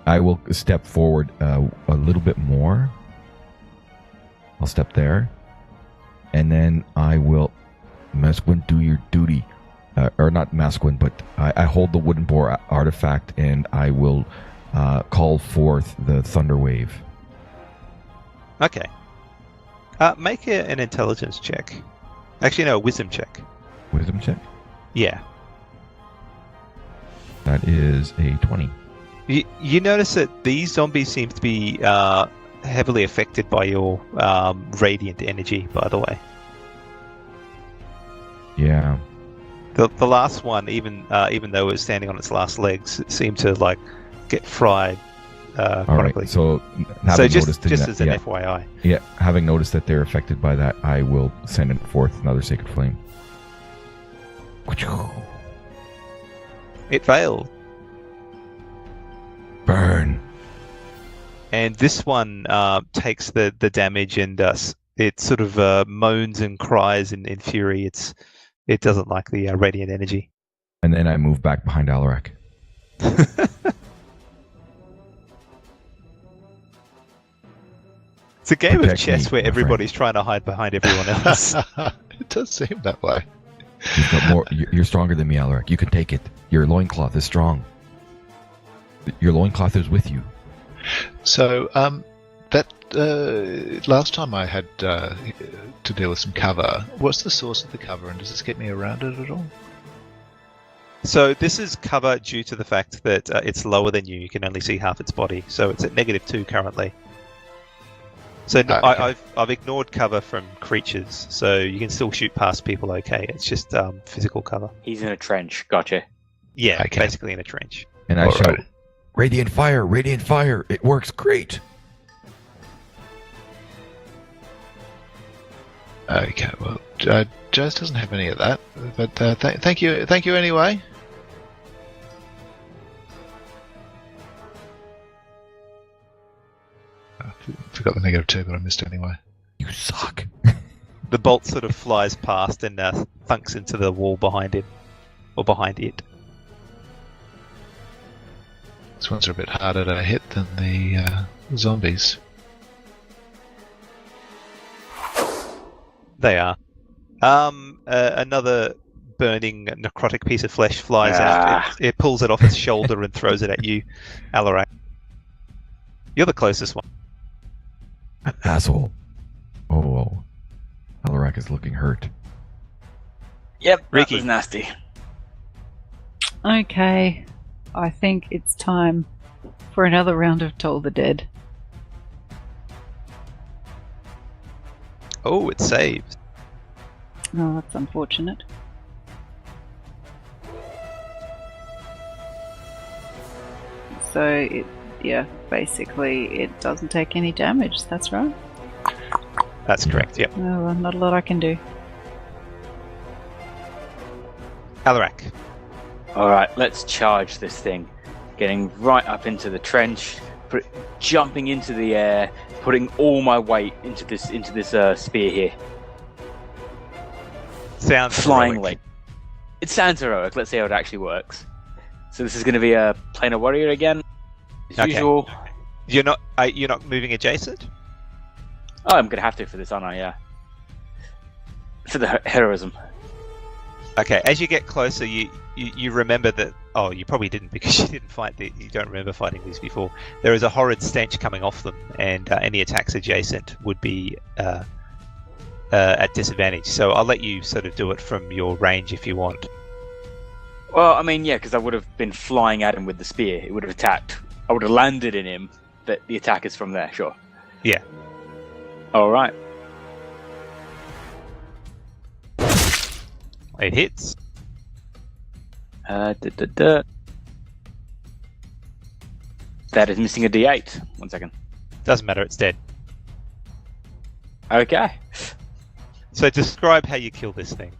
I will step forward a little bit more. I'll step there. And then I will... Masquin, do your duty. Or not Masquin, but I hold the wooden boar artifact and I will call forth the thunder wave. Okay. Make an intelligence check. Actually, no, a wisdom check. Wisdom check? Yeah. That is a 20. You notice that these zombies seem to be heavily affected by your radiant energy, by the way. Yeah. The last one, even though it was standing on its last legs, it seemed to like get fried chronically. Right. So just as an FYI. Yeah, having noticed that they're affected by that, I will send forth another sacred flame. It failed. Burn. And this one takes the damage and it sort of moans and cries in fury. It doesn't like the radiant energy. And then I move back behind Alarak. It's a game Protect of chess me, where my everybody's trying to hide behind everyone else. It does seem that way. You've got more. You're stronger than me, Alarak. You can take it. Your loincloth is strong. Your loincloth is with you. So, that last time I had to deal with some cover, what's the source of the cover, and does this get me around it at all? So this is cover due to the fact that it's lower than you. You can only see half its body, so it's at -2 currently. So okay. I've ignored cover from creatures, so you can still shoot past people. Okay, it's just physical cover. He's in a trench. Gotcha. Yeah, Okay. basically in a trench. And I All shout, right. Radiant fire! Radiant fire! It works great! Okay, well, Jazz doesn't have any of that, but thank you anyway. I forgot the -2, but I missed it anyway. You suck. The bolt sort of flies past and thunks into the wall behind him, or behind it. These ones are a bit harder to hit than the zombies. They are. Another burning necrotic piece of flesh flies out. It pulls it off its shoulder and throws it at you, Alarak. You're the closest one. Asshole. Oh. Alarak is looking hurt. Yep, that Ricky. was nasty. Okay, I think it's time for another round of Toll the Dead. Oh, it saves. Oh, that's unfortunate. So basically it doesn't take any damage, that's right. That's correct, yep. Oh, well, not a lot I can do. Alarak. Alright, let's charge this thing. Getting right up into the trench, jumping into the air, putting all my weight into this spear here. Sounds Flying heroic. leg. It sounds heroic. Let's see how it actually works. So this is going to be a planar warrior again, as Okay. usual. You're not moving adjacent? Oh, I'm going to have to for this, aren't I? Yeah. For the heroism. Okay, as you get closer, you remember that. Oh, you probably didn't because you didn't fight. You don't remember fighting these before. There is a horrid stench coming off them, and any attacks adjacent would be at disadvantage. So I'll let you sort of do it from your range if you want. Well, I mean, yeah, because I would have been flying at him with the spear. It would have attacked. I would have landed in him, but the attack is from there, sure. Yeah. All right. It hits. That is missing a D8. 1 second. Doesn't matter. It's dead. Okay. So describe how you kill this thing.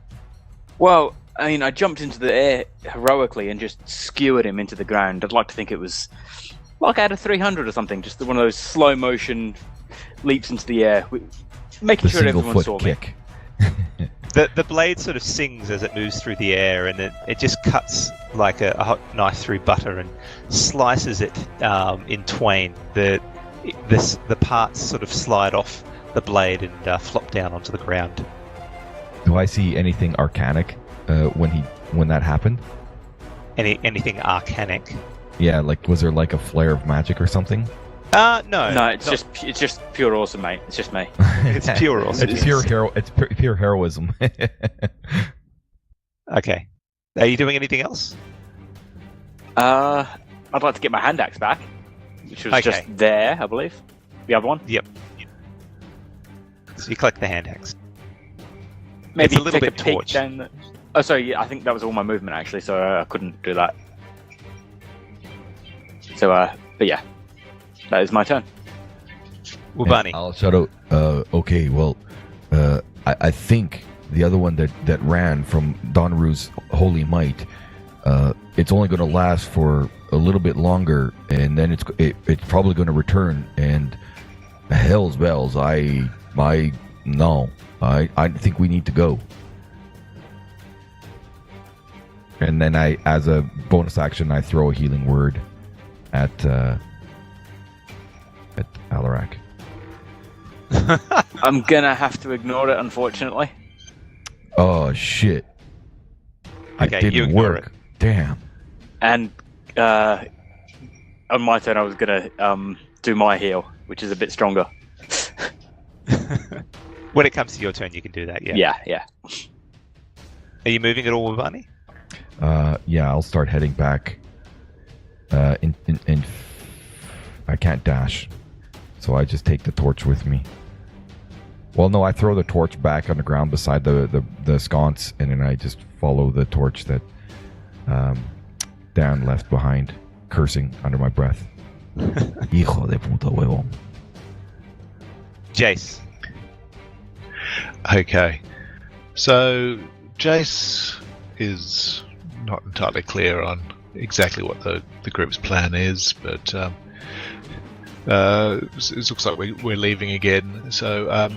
Well, I mean, I jumped into the air heroically and just skewered him into the ground. I'd like to think it was like out of 300 or something, just one of those slow motion leaps into the air, making The sure single everyone saw foot kick. The The blade sort of sings as it moves through the air, and it just cuts like a hot knife through butter and slices it in twain. The parts sort of slide off the blade and flop down onto the ground. Do I see anything arcanic when that happened? Anything arcanic? Yeah, like was there like a flare of magic or something? No. No, it's just pure awesome, mate. It's just me. It's pure awesome. It's pure heroism. Okay. Are you doing anything else? I'd like to get my hand axe back, which was just there, I believe. The other one. Yep. So you collect the hand axe. Maybe It's a little take bit a peek torched. down the... Oh, sorry. Yeah, I think that was all my movement actually, so I couldn't do that. So, but yeah, that is my turn. Wubani. I'll shout out. Okay, well, I think the other one that ran from Donru's holy might, it's only going to last for a little bit longer, and then it's probably going to return. And hell's bells, I think we need to go. And then as a bonus action, I throw a healing word at Alarak. I'm gonna have to ignore it, unfortunately. Oh shit! Okay, it you didn't ignore work. Damn. And on my turn, I was gonna do my heal, which is a bit stronger. When it comes to your turn, you can do that. Yeah. Yeah. Are you moving at all, Wubani? Yeah, I'll start heading back. In I can't dash, so I just take the torch with me. Well, no, I throw the torch back on the ground beside the sconce, and then I just follow the torch that Dan left behind, cursing under my breath. Hijo de puta huevo. Jace. Okay. So Jace is not entirely clear on exactly what the group's plan is, but it looks like we're leaving again. So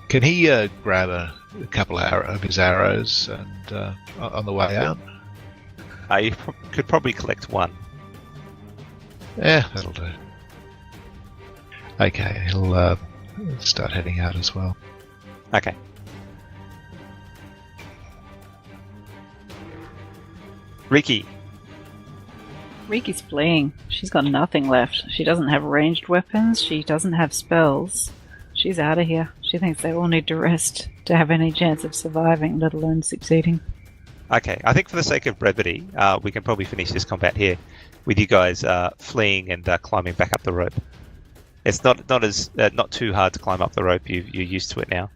can he grab a couple of his arrows and on the way out? You could probably collect one. Yeah, that'll do. Okay, he'll start heading out as well. Okay. Riki. Riki's fleeing. She's got nothing left. She doesn't have ranged weapons. She doesn't have spells. She's out of here. She thinks they all need to rest to have any chance of surviving, let alone succeeding. Okay, I think for the sake of brevity, we can probably finish this combat here, with you guys fleeing and climbing back up the rope. It's not too hard to climb up the rope. You're used to it now.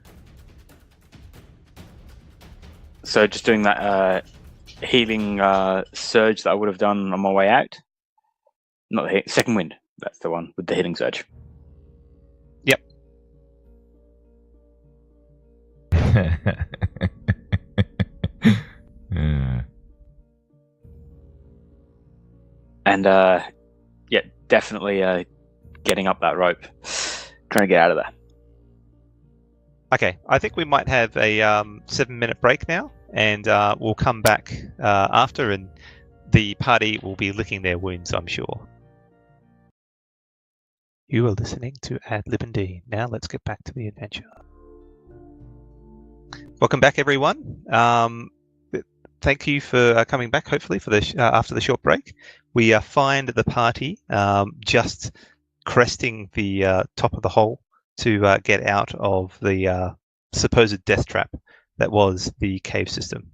So just doing that healing surge that I would have done on my way out. Not the second wind. That's the one with the healing surge. Yep. And yeah, definitely getting up that rope, trying to get out of there. Okay, I think we might have a 7-minute break now, and we'll come back after, and the party will be licking their wounds, I'm sure. You are listening to ADlibnd. Now let's get back to the adventure. Welcome back, everyone. Thank you for coming back, hopefully, for the after the short break. We find the party just cresting the top of the hole to get out of the supposed death trap that was the cave system.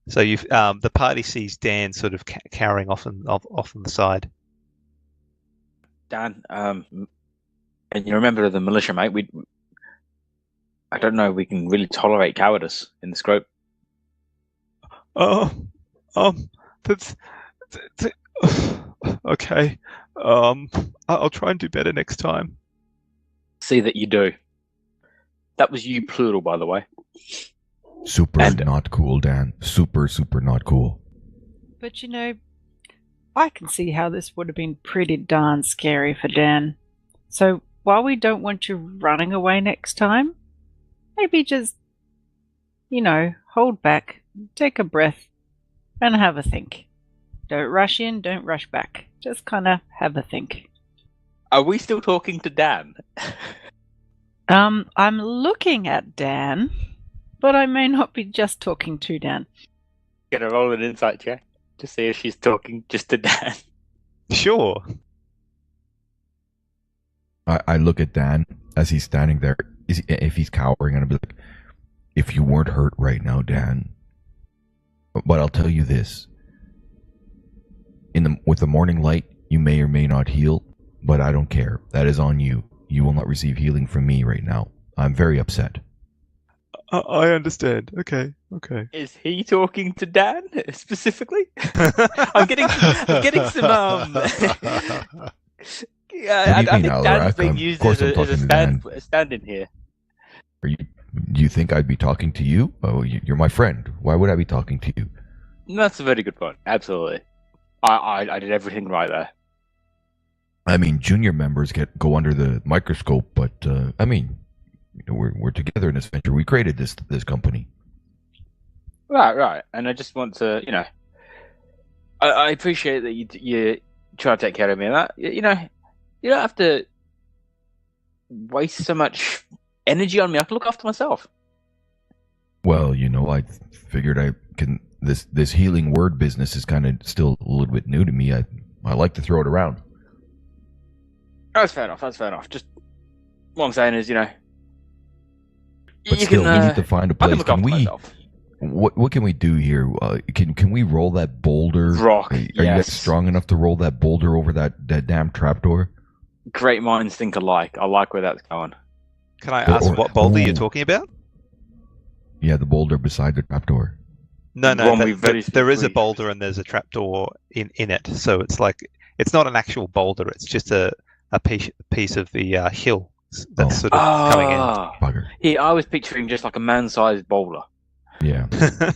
So the party sees Dan sort of cowering off on the side. Dan, and you remember the militia, mate? I don't know. We can really tolerate cowardice in this group. That's okay. I'll try and do better next time. See that you do. That was you, plural, by the way. Super not cool, Dan. Super not cool. But you know, I can see how this would have been pretty darn scary for Dan. So while we don't want you running away next time, maybe just hold back, take a breath, and have a think. Don't rush in, don't rush back. Just kind of have a think. Are we still talking to Dan? I'm looking at Dan, but I may not be just talking to Dan. Gonna roll an insight check to see if she's talking just to Dan. Sure. I look at Dan as he's standing there. If he's cowering, and I'll be like, if you weren't hurt right now, Dan. But I'll tell you this. With the morning light, you may or may not heal, but I don't care. That is on you. You will not receive healing from me right now. I'm very upset. I understand. Okay. Is he talking to Dan specifically? I'm getting some. Yeah, I think Dan's being used as a stand-in here. Do you think I'd be talking to you? Oh, you're my friend. Why would I be talking to you? That's a very good point. Absolutely. I did everything right there. I mean, junior members go under the microscope, but I mean, we're together in this venture. We created this company. Right. And I just want to, I appreciate that you try to take care of me. And that, you don't have to waste so much energy on me. I can look after myself. Well, I figured I can. This healing word business is kind of still a little bit new to me. I like to throw it around. That's fair enough. Just what I'm saying is, But still, we need to find a place. Can we? What can we do here? Can we roll that boulder? Rock. Are you guys strong enough to roll that boulder over that damn trapdoor? Great minds think alike. I like where that's going. Can I ask what boulder you're talking about? Yeah, the boulder beside the trapdoor. No. There is a boulder and there's a trapdoor in it. So it's not an actual boulder. It's just a piece of the hill that's sort of coming in. Bugger. Yeah, I was picturing just like a man-sized boulder. Yeah.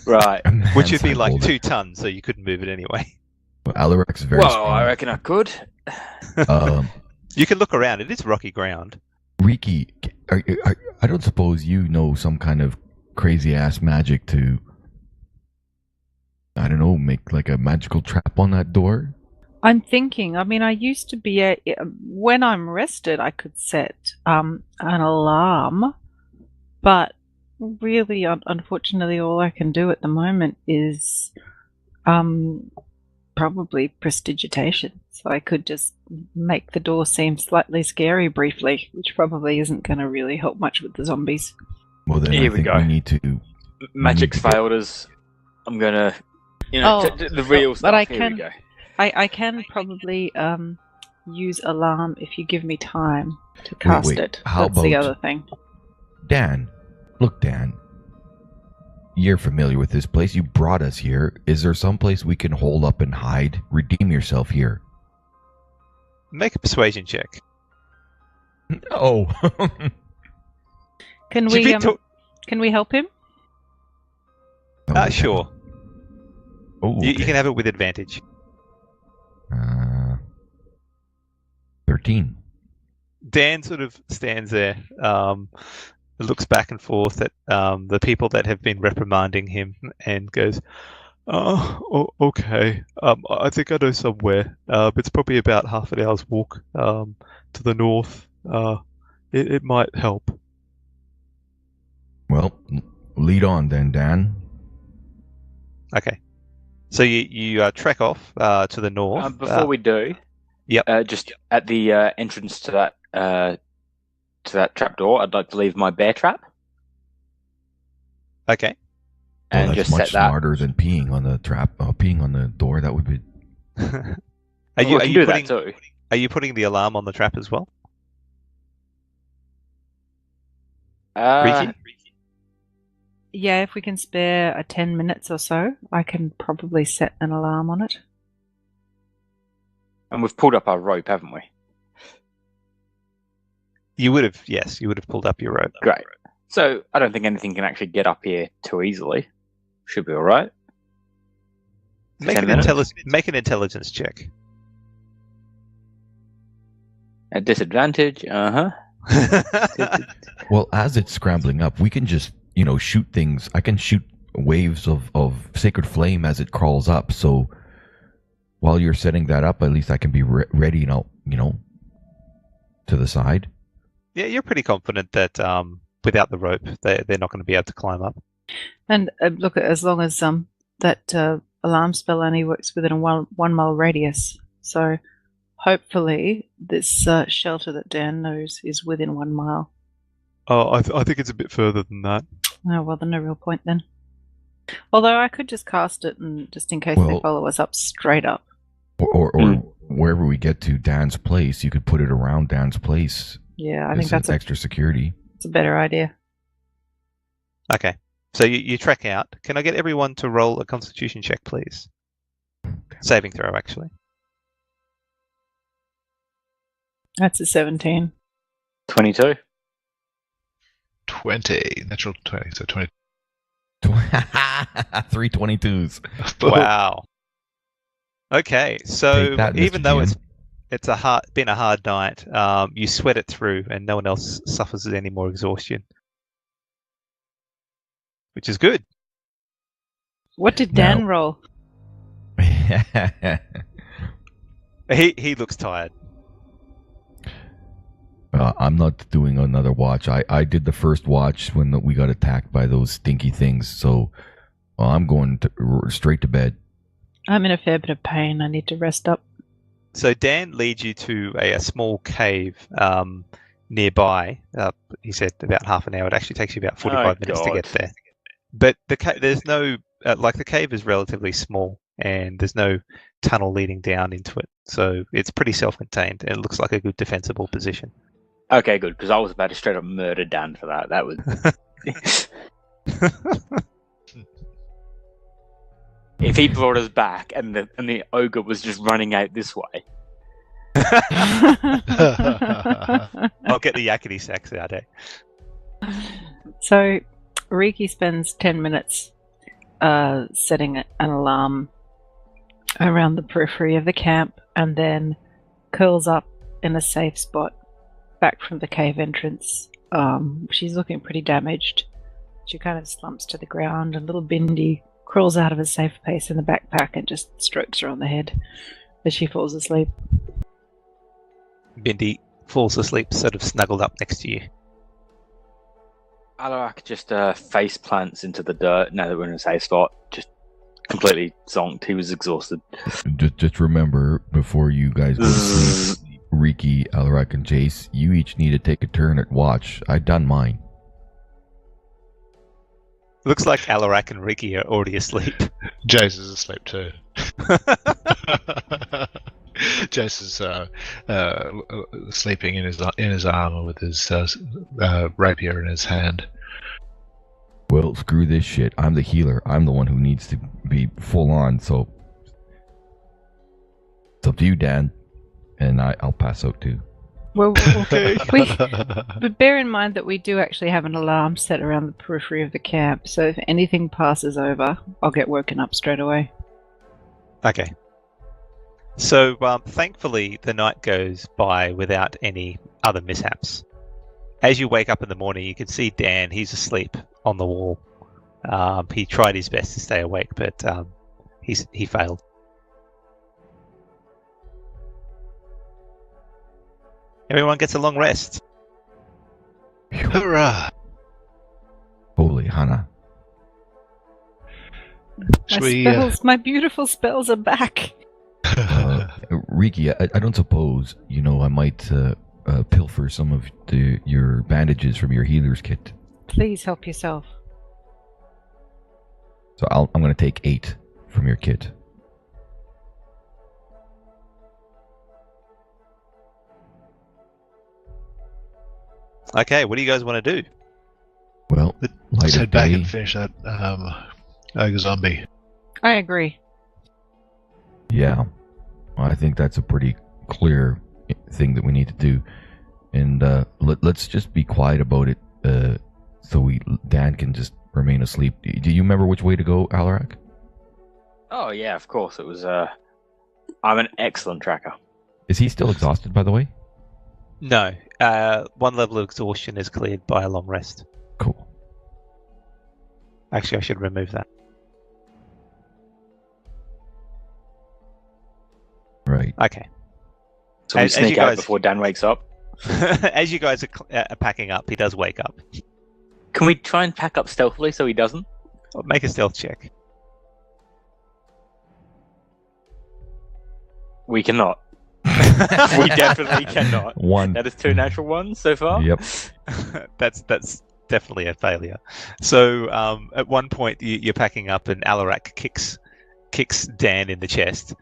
Right. Which would be like boulder. 2 tons, so you couldn't move it anyway. Well, Alarek's very strong. I reckon I could. You can look around. It is rocky ground. Riki, I don't suppose you know some kind of crazy-ass magic to, I don't know, make like a magical trap on that door? I'm thinking, I used to be when I'm rested, I could set an alarm, but really, unfortunately, all I can do at the moment is probably prestidigitation. So I could just make the door seem slightly scary briefly, which probably isn't going to really help much with the zombies. Well, then I think we need to... Magic's failed us. I'm going to, the real stuff. But Here we go. I can probably use alarm if you give me time to cast it. That's the other thing. Dan, look, Dan. You're familiar with this place. You brought us here. Is there some place we can hold up and hide? Redeem yourself here. Make a persuasion check. Oh. Can we help him? Sure. Oh, okay. You can have it with advantage. 13. Dan sort of stands there, looks back and forth at the people that have been reprimanding him and goes, "Oh, okay. I think I know somewhere. It's probably about half an hour's walk to the north. It might help." Well, lead on then, Dan. Okay. So you trek off to the north. Before we do, just at the entrance to that trapdoor, I'd like to leave my bear trap. Okay. And that's just much set that. smarter than peeing on the trap. Peeing on the door, that would be. Are you that too? Are you putting the alarm on the trap as well? Riki? Yeah, if we can spare 10 minutes or so, I can probably set an alarm on it. And we've pulled up our rope, haven't we? You would have, yes. You would have pulled up your rope. Great. So I don't think anything can actually get up here too easily. Should be all right. Make an intelligence check. At disadvantage, Well, as it's scrambling up, we can just, shoot things. I can shoot waves of sacred flame as it crawls up. So while you're setting that up, at least I can be ready, to the side. Yeah, you're pretty confident that without the rope, they're not going to be able to climb up. And look, as long as that alarm spell only works within a 1 mile radius. So hopefully this shelter that Dan knows is within 1 mile. Oh, I think it's a bit further than that. Oh, well, then no real point then. Although I could just cast it and just in case they follow us up straight up. Or wherever we get to Dan's place, you could put it around Dan's place. Yeah, I think that's extra security. It's a better idea. Okay. So you trek out. Can I get everyone to roll a constitution check, please? Okay. Saving throw, actually. That's a 17. 22. 20. Natural 20. So 20. 3 22s. Wow. Okay, so even though it's been a hard night, you sweat it through, and no one else suffers any more exhaustion, which is good. What did Dan roll? He looks tired. I'm not doing another watch. I did the first watch when we got attacked by those stinky things, so I'm going straight to bed. I'm in a fair bit of pain. I need to rest up. So Dan leads you to a small cave nearby. He said about half an hour. It actually takes you about 45 minutes to get there. But there's no the cave is relatively small, and there's no tunnel leading down into it. So it's pretty self-contained, and it looks like a good defensible position. Okay, good, because I was about to straight up murder Dan for that. That was... If he brought us back and the ogre was just running out this way. I'll get the yakety sax out, eh? So, Riki spends 10 minutes setting an alarm around the periphery of the camp and then curls up in a safe spot back from the cave entrance. She's looking pretty damaged. She kind of slumps to the ground, and little Bindi crawls out of a safe place in the backpack and just strokes her on the head as she falls asleep. Bindi falls asleep, sort of snuggled up next to you. Alarak just face plants into the dirt now that we're in a safe spot. Just completely zonked. He was exhausted. Just remember, before you guys go to sleep, Riki, Alarak, and Jace, you each need to take a turn at watch. I've done mine. Looks like Alarak and Riki are already asleep. Jace is asleep too. Jace is sleeping in his armor with his rapier in his hand. Well, screw this shit. I'm the healer. I'm the one who needs to be full on. So it's up to you, Dan, and I'll pass out too. Well, but bear in mind that we do actually have an alarm set around the periphery of the camp, so if anything passes over, I'll get woken up straight away. Okay. So, thankfully, the night goes by without any other mishaps. As you wake up in the morning, you can see Dan. He's asleep on the wall. He tried his best to stay awake, but he failed. Everyone gets a long rest. Hurrah! Holy Hannah. My beautiful spells are back. Riki, I don't suppose, I might pilfer some of your bandages from your healer's kit. Please help yourself. So I'm going to take 8 from your kit. Okay, what do you guys want to do? Well, let's head back and finish that ogre zombie. I agree. Yeah, I think that's a pretty clear thing that we need to do. And let's just be quiet about it so Dan can just remain asleep. Do you remember which way to go, Alarak? Oh, yeah, of course. It was... I'm an excellent tracker. Is he still exhausted, by the way? No. One level of exhaustion is cleared by a long rest. Cool. Actually, I should remove that. Right. Okay. So we As sneak you out guys- before Dan wakes up. As you guys are packing up, he does wake up. Can we try and pack up stealthily so he doesn't? Make a stealth check. We cannot. We definitely cannot. 1. That is 2 natural ones so far. Yep. That's definitely a failure. So at one point you're packing up, and Alarak kicks Dan in the chest.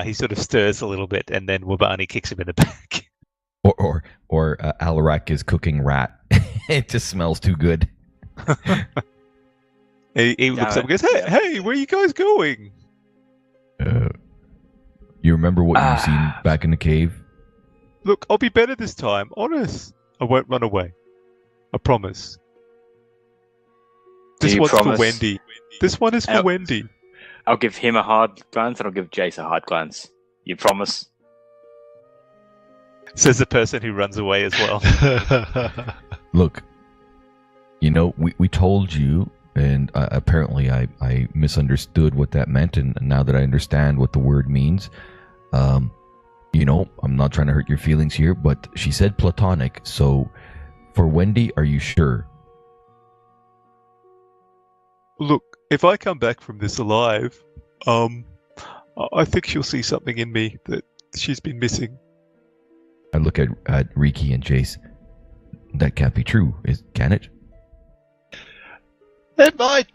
He sort of stirs a little bit, and then Wabani kicks him in the back. Or Alarak is cooking rat. It just smells too good. He looks up and goes, "Hey, where are you guys going?" You remember what you've seen back in the cave? Look, I'll be better this time. Honest, I won't run away. I promise. Do This you one's promise? for Wendy. This one is for I'll- Wendy. I'll give him a hard glance and I'll give Jace a hard glance. You promise? Says the person who runs away as well. Look, we told you, and apparently I misunderstood what that meant, and now that I understand what the word means, I'm not trying to hurt your feelings here, but she said platonic, so for Wendy, are you sure? Look, if I come back from this alive, I think she'll see something in me that she's been missing. I look at Riki and Jace. That can't be true, can it? It might,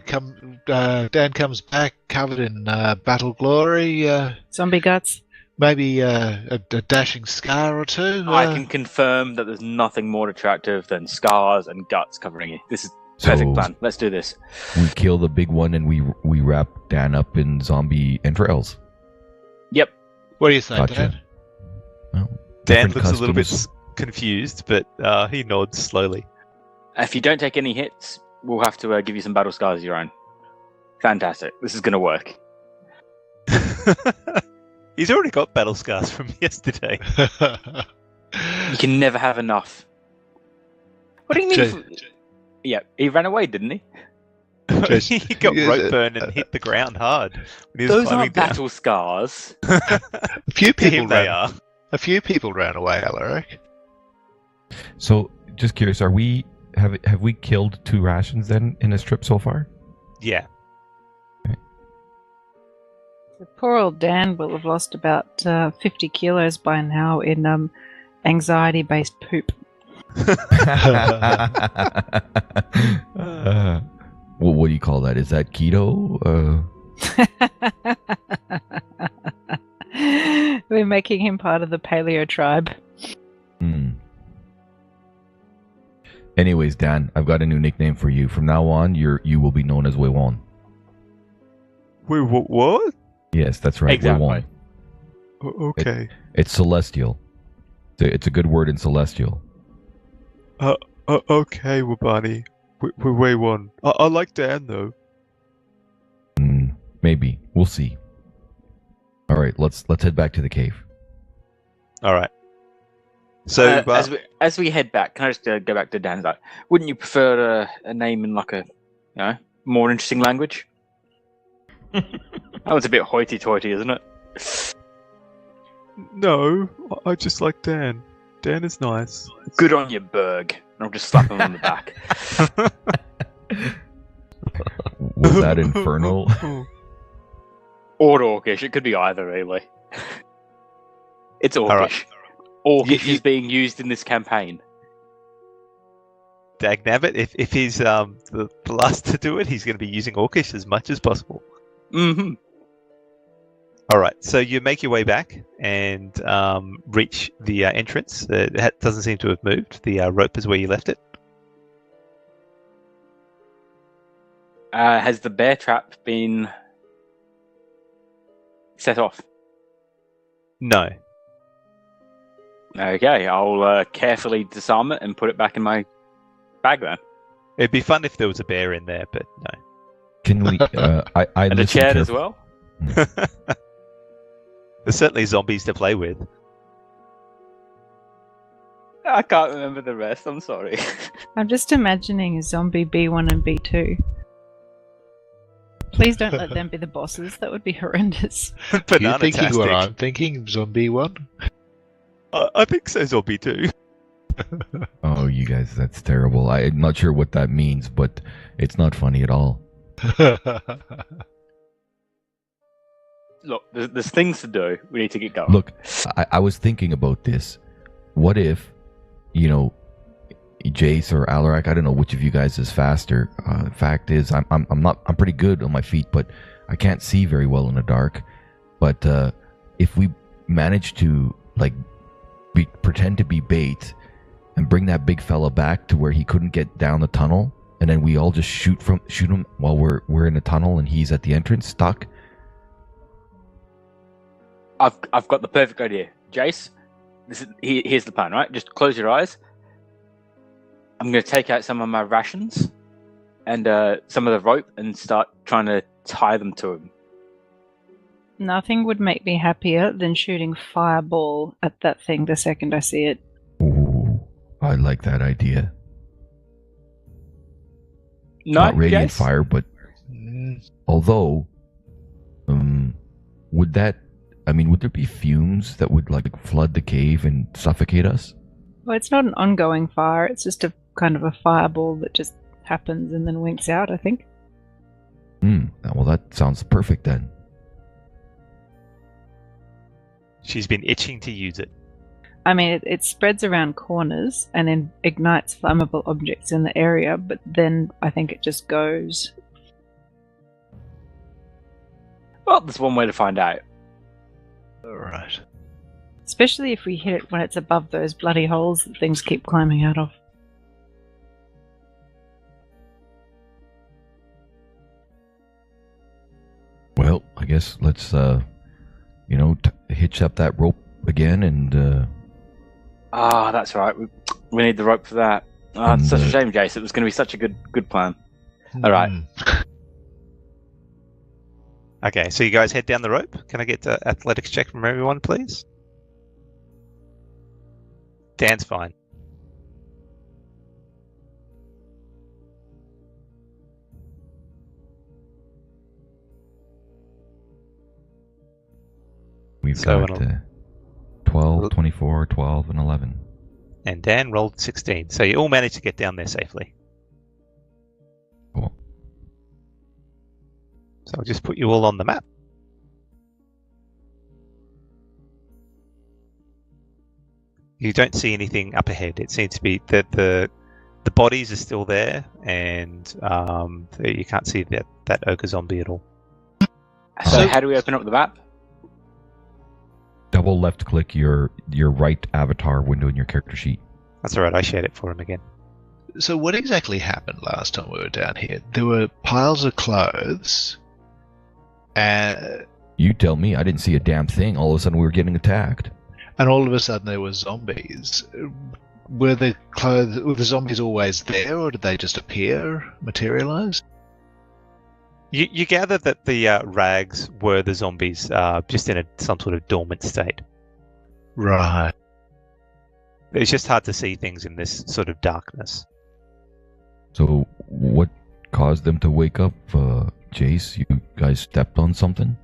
come. Dan comes back covered in battle glory. Zombie guts. Maybe a dashing scar or two. I can confirm that there's nothing more attractive than scars and guts covering you. This is perfect plan. Let's do this. We kill the big one and we wrap Dan up in zombie entrails. Yep. What do you think, Gotcha. Dan? Well, Dan different looks a little bit customs. confused, but he nods slowly. If you don't take any hits, we'll have to give you some battle scars of your own. Fantastic. This is going to work. He's already got battle scars from yesterday. You can never have enough. What do you mean? Yeah, he ran away, didn't he? He got rope burn and hit the ground hard. When he was Those climbing aren't down. battle scars. A few To him people they ran. are. A few people ran away, Alaric. So, just curious, have we killed 2 rations then in this trip so far? Yeah. The poor old Dan will have lost about 50 kilos by now in anxiety-based poop. Well, what do you call that? Is that keto? We're making him part of the paleo tribe. Anyways, Dan, I've got a new nickname for you. From now on, you will be known as Wewon. Wait, what? Yes, that's right. Exactly. Wewon. Okay. It's celestial. It's a good word in celestial. Okay, Wabani. We're way one. I like Dan though. Maybe. We'll see. All right, let's head back to the cave. All right. So as we head back, can I just go back to Dan's? Like, wouldn't you prefer a name in like a more interesting language? That was a bit hoity-toity, isn't it? no, I just like Dan. Dan is nice. Good on you, Berg. And I'll just slap him on the back. Was that infernal? Or Orcish. It could be either, really. It's Orcish. right. Orcish is being used in this campaign. Dagnabbit, if he's the last to do it, he's going to be using Orcish as much as possible. Mm-hmm. All right, so you make your way back and reach the entrance. It doesn't seem to have moved. The rope is where you left it. Has the bear trap been set off? No. Okay, I'll carefully disarm it and put it back in my bag then. It'd be fun if there was a bear in there, but no. Can we? I And a listen chair as caref- well? There's certainly zombies to play with. I can't remember the rest. I'm sorry. I'm just imagining a zombie B1 and B2. Please don't let them be the bosses. That would be horrendous. Are you thinking what I'm thinking? Zombie 1? I think so, Zombie 2. Oh, you guys, that's terrible. I'm not sure what that means, but it's not funny at all. Look, there's things to do. We need to get going. Look, I was thinking about this. What if, Jace or Alarak, I don't know which of you guys is faster. Fact is, I'm pretty good on my feet, but I can't see very well in the dark. But if we manage to pretend to be bait and bring that big fella back to where he couldn't get down the tunnel, and then we all just shoot him while we're in the tunnel and he's at the entrance stuck. I've got the perfect idea, Jace. Here's the plan, right? Just close your eyes. I'm going to take out some of my rations and some of the rope and start trying to tie them to him. Nothing would make me happier than shooting fireball at that thing the second I see it. Ooh, I like that idea. Not radiant Jace? fire, but although, would there be fumes that would flood the cave and suffocate us? Well, it's not an ongoing fire. It's just a kind of a fireball that just happens and then winks out, I think. Well, that sounds perfect then. She's been itching to use it. I mean, it spreads around corners and then ignites flammable objects in the area, but then I think it just goes. Well, there's one way to find out. Alright. Especially if we hit it when it's above those bloody holes that things keep climbing out of. Well, I guess let's, hitch up that rope again and... that's right. We need the rope for that. It's such a shame, Jace. It was going to be such a good plan. All right. Okay, so you guys head down the rope. Can I get an athletics check from everyone, please? Dan's fine. We've So got 12, 24, 12, and 11. And Dan rolled 16. So you all managed to get down there safely. Cool. So I'll just put you all on the map. You don't see anything up ahead. It seems to be that the bodies are still there, and you can't see that ogre zombie at all. So how do we open up the map? Double left click your right avatar window in your character sheet. That's all right. I shared it for him again. So what exactly happened last time we were down here? There were piles of clothes, and You tell me. I didn't see a damn thing. All of a sudden, we were getting attacked. all of a sudden there were zombies. Were the zombies always there, or did they just appear, materialize? You gather that the rags were the zombies, just in some sort of dormant state. Right. It's just hard to see things in this sort of darkness. So, what caused them to wake up? Jace, you guys stepped on something?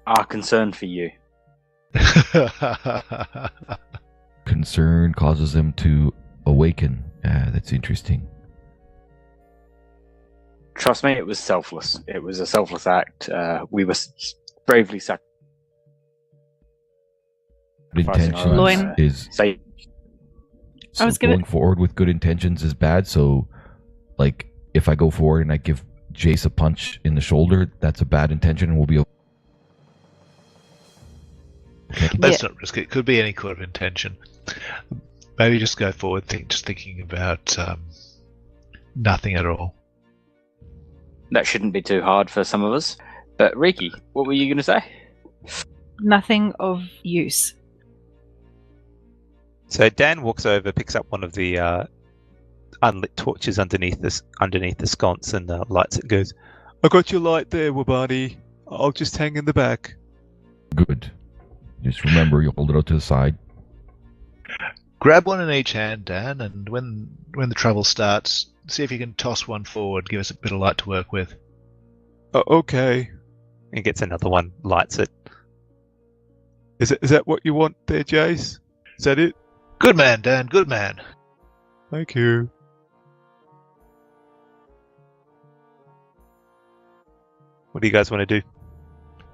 Our concern for you. Concern causes them to awaken. That's interesting. Trust me, it was selfless. It was a selfless act. We were bravely sacrificing. Good intentions Loin. is Say, I was gonna- going forward with good intentions is bad. So, if I go forward and I give Jace a punch in the shoulder, that's a bad intention, and we'll be okay. Let's not risk it. It could be any kind of intention. Maybe just go forward, thinking about nothing at all. that shouldn't be too hard for some of us. But Riki, what were you going to say? Nothing of use. So Dan walks over, picks up one of the unlit torches underneath the sconce, and lights it. And goes, "I got your light there, Wabani. I'll just hang in the back." Good. Just remember, you hold it out to the side. Grab one in each hand, Dan, and when the trouble starts, see if you can toss one forward. Give us a bit of light to work with. Oh, okay. And gets another one, lights it. Is that what you want there, Jace? Is that it? Good man, Dan. Good man. Thank you. What do you guys want to do?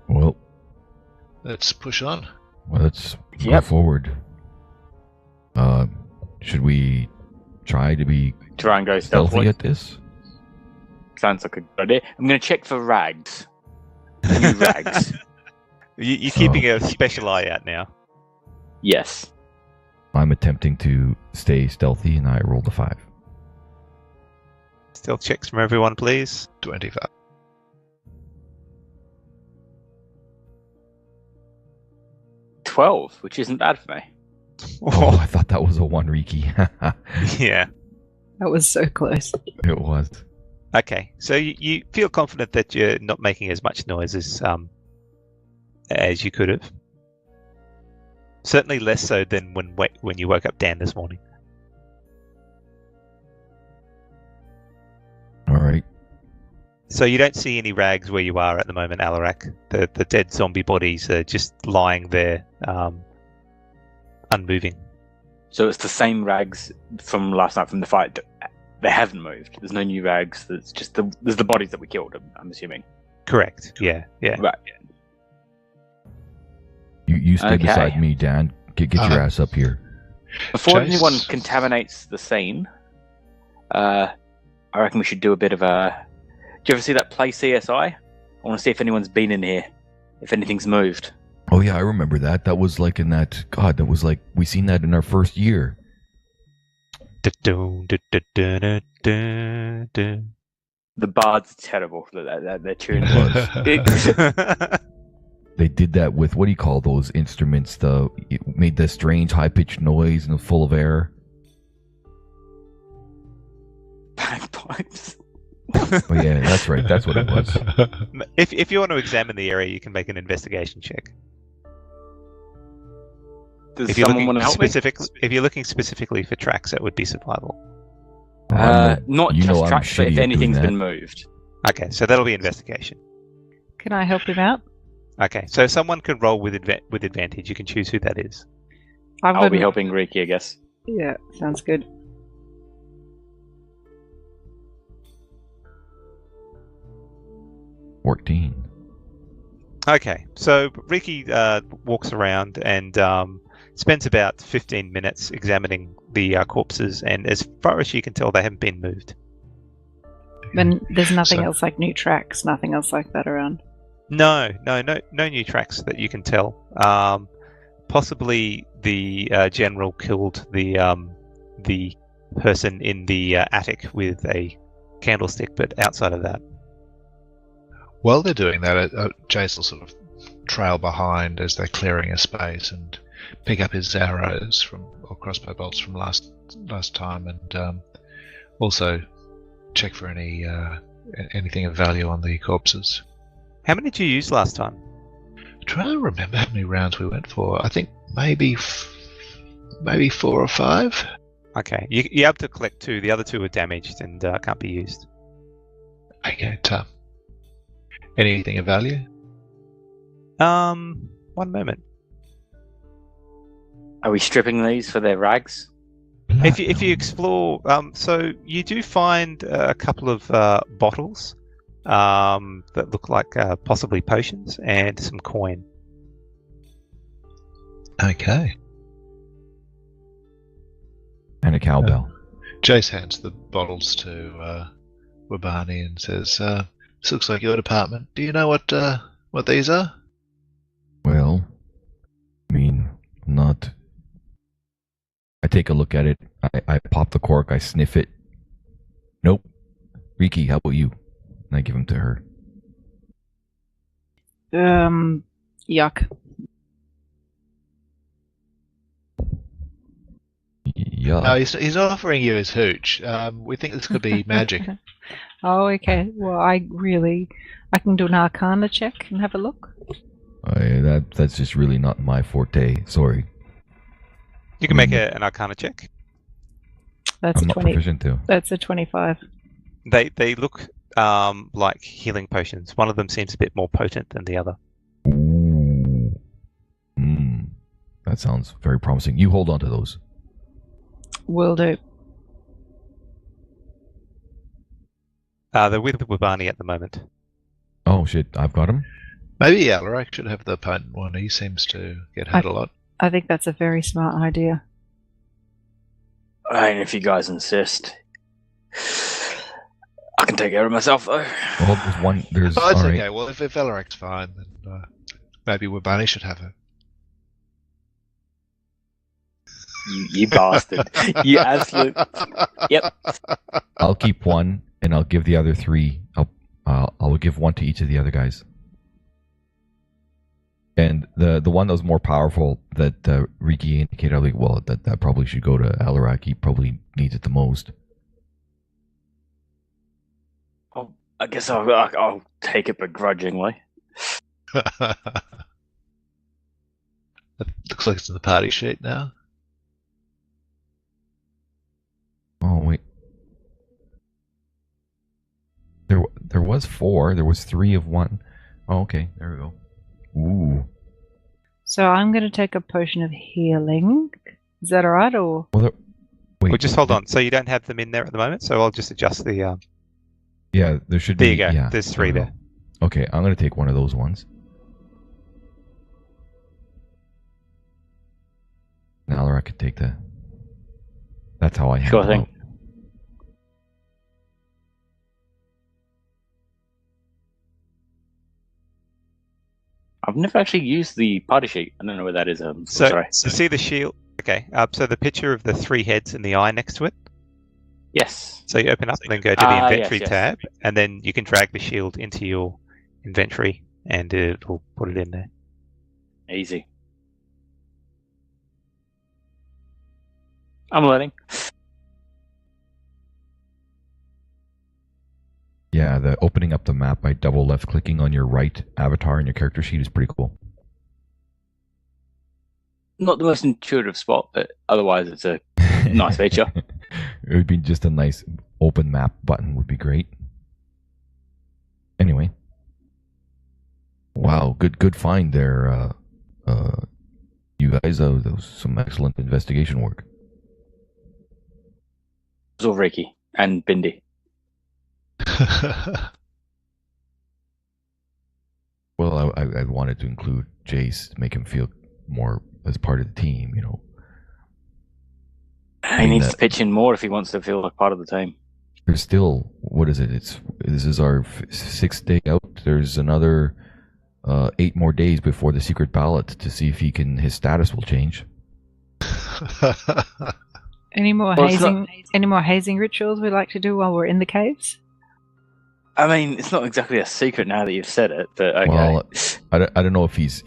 Well, Let's push on. let's go Yep. forward. Should we try to be Try and go stealthy stealthily. at this? Sounds like a good idea. I'm going to check for rags. New rags. You're keeping a special eye out now. Yes. I'm attempting to stay stealthy, and I rolled a 5. Stealth checks from everyone, please. 25. $12, which isn't bad for me. Oh, I thought that was a 1, Riki. Yeah. That was so close. It was. Okay, so you feel confident that you're not making as much noise as you could have. Certainly less so than when you woke up Dan this morning. All right. So you don't see any rags where you are at the moment, Alarak. The dead zombie bodies are just lying there, unmoving. So it's the same rags from last night from the fight. They haven't moved. There's no new rags. There's just there's the bodies that we killed, I'm assuming. Correct. Yeah. Right. You stay Okay. beside me, Dan. Get your ass up here. Before Chase. anyone contaminates the scene, I reckon we should do a bit of a... Do you ever see that play CSI? I want to see if anyone's been in here, if anything's moved. Oh yeah, I remember that. That was like in that. God, that was like we seen that in our first year. Du-dun, du-du-dun-dun-dun-dun. The bards are terrible. Their tune. They did that with what do you call those instruments? It made the strange high pitched noise and full of air. Bagpipes. Oh yeah, that's right. That's what it was. If you want to examine the area, you can make an investigation check. Does If you're someone looking want to help me? if you're looking specifically for tracks, that would be survival. Not you know just I'm tracks, but shitty if at anything's doing been moved. Okay, so that'll be investigation. Can I help him out? Okay, so someone can roll with advantage. You can choose who that is. I'll be helping Riki, I guess. Yeah, sounds good. that. 14. Okay, so Riki walks around and spends about 15 minutes examining the corpses, and as far as she can tell, they haven't been moved. But there's nothing So- else like new tracks, nothing else like that around. No new tracks that you can tell. Possibly the general killed the person in the attic with a candlestick, but outside of that, While they're doing that, Jace will sort of trail behind as they're clearing a space and pick up his arrows or crossbow bolts from last time, and also check for anything of value on the corpses. how many did you use last time? I'm trying to remember how many rounds we went for. I think maybe 4 or 5. Okay, you're able to collect 2. The other 2 are damaged and can't be used. Okay, anything of value? One moment. Are we stripping these for their rags? If you explore, so you do find a couple of bottles that look like possibly potions and some coin. Okay. And a cowbell. Jace hands the bottles to Wabani and says, "This looks like your department. Do you know what these are?" Well, I mean, not. I take a look at it. I pop the cork. I sniff it. Nope. Riki, how about you? And I give them to her. Yuck. Yeah. No, he's not offering you his hooch. We think this could be magic. Oh, okay. Well, I can do an Arcana check and have a look. That's just really not my forte. Sorry. You can make an Arcana check. That's I'm a not 20. proficient too. That's a 25. They look like healing potions. One of them seems a bit more potent than the other. Ooh. That sounds very promising. You hold on to those. Will do. They're with Wabani at the moment. Oh shit, I've got him. Maybe Alarak should have the potent one. He seems to get hurt a lot. I think that's a very smart idea. And if you guys insist, I can take care of myself though. Well, there's one. There's. Oh, it's all right. okay. Well, if Alarak's fine, then maybe Wabani should have her. You bastard. You absolute. Yep. I'll keep one, and I'll give the other three. I'll give one to each of the other guys. And the one that was more powerful that Riki indicated, like, well, that probably should go to Alarak. He probably needs it the most. I guess I'll take it begrudgingly. It looks like it's in the party sheet now. Oh wait, there was 4. There was 3 of one. Oh, okay, there we go. Ooh. So I'm going to take a potion of healing. Is that alright, or? Well, wait. Well, just hold on. So you don't have them in there at the moment, so I'll just adjust the... Yeah, there should There be. you go. Yeah, There's 3 we go. there. Okay, I'm gonna take one of those ones. Now I can take the. That's how I have Sure it thing. out. I've never actually used the party sheet. I don't know where that is. So sorry. you see the shield? Okay, so the picture of the 3 heads and the eye next to it? Yes. So you open up and then go to the inventory yes. tab, and then you can drag the shield into your inventory, and it'll put it in there. Easy. I'm learning. Yeah, the opening up the map by double left clicking on your right avatar in your character sheet is pretty cool. Not the most intuitive spot, but otherwise it's a nice feature. It would be just a nice open map button would be great. Anyway. Wow, good find there, you guys. That was some excellent investigation work. It's all Ricky and Bindi. Well, I wanted to include Jace to make him feel more as part of the team, you know. He needs to pitch in more if he wants to feel like part of the team. There's still, what is it? This is our 6th day out. There's another 8 more days before the secret ballot to see if his status will change. Any more hazing rituals we like to do while we're in the caves? I mean, it's not exactly a secret now that you've said it, but okay. Well, I don't know if he's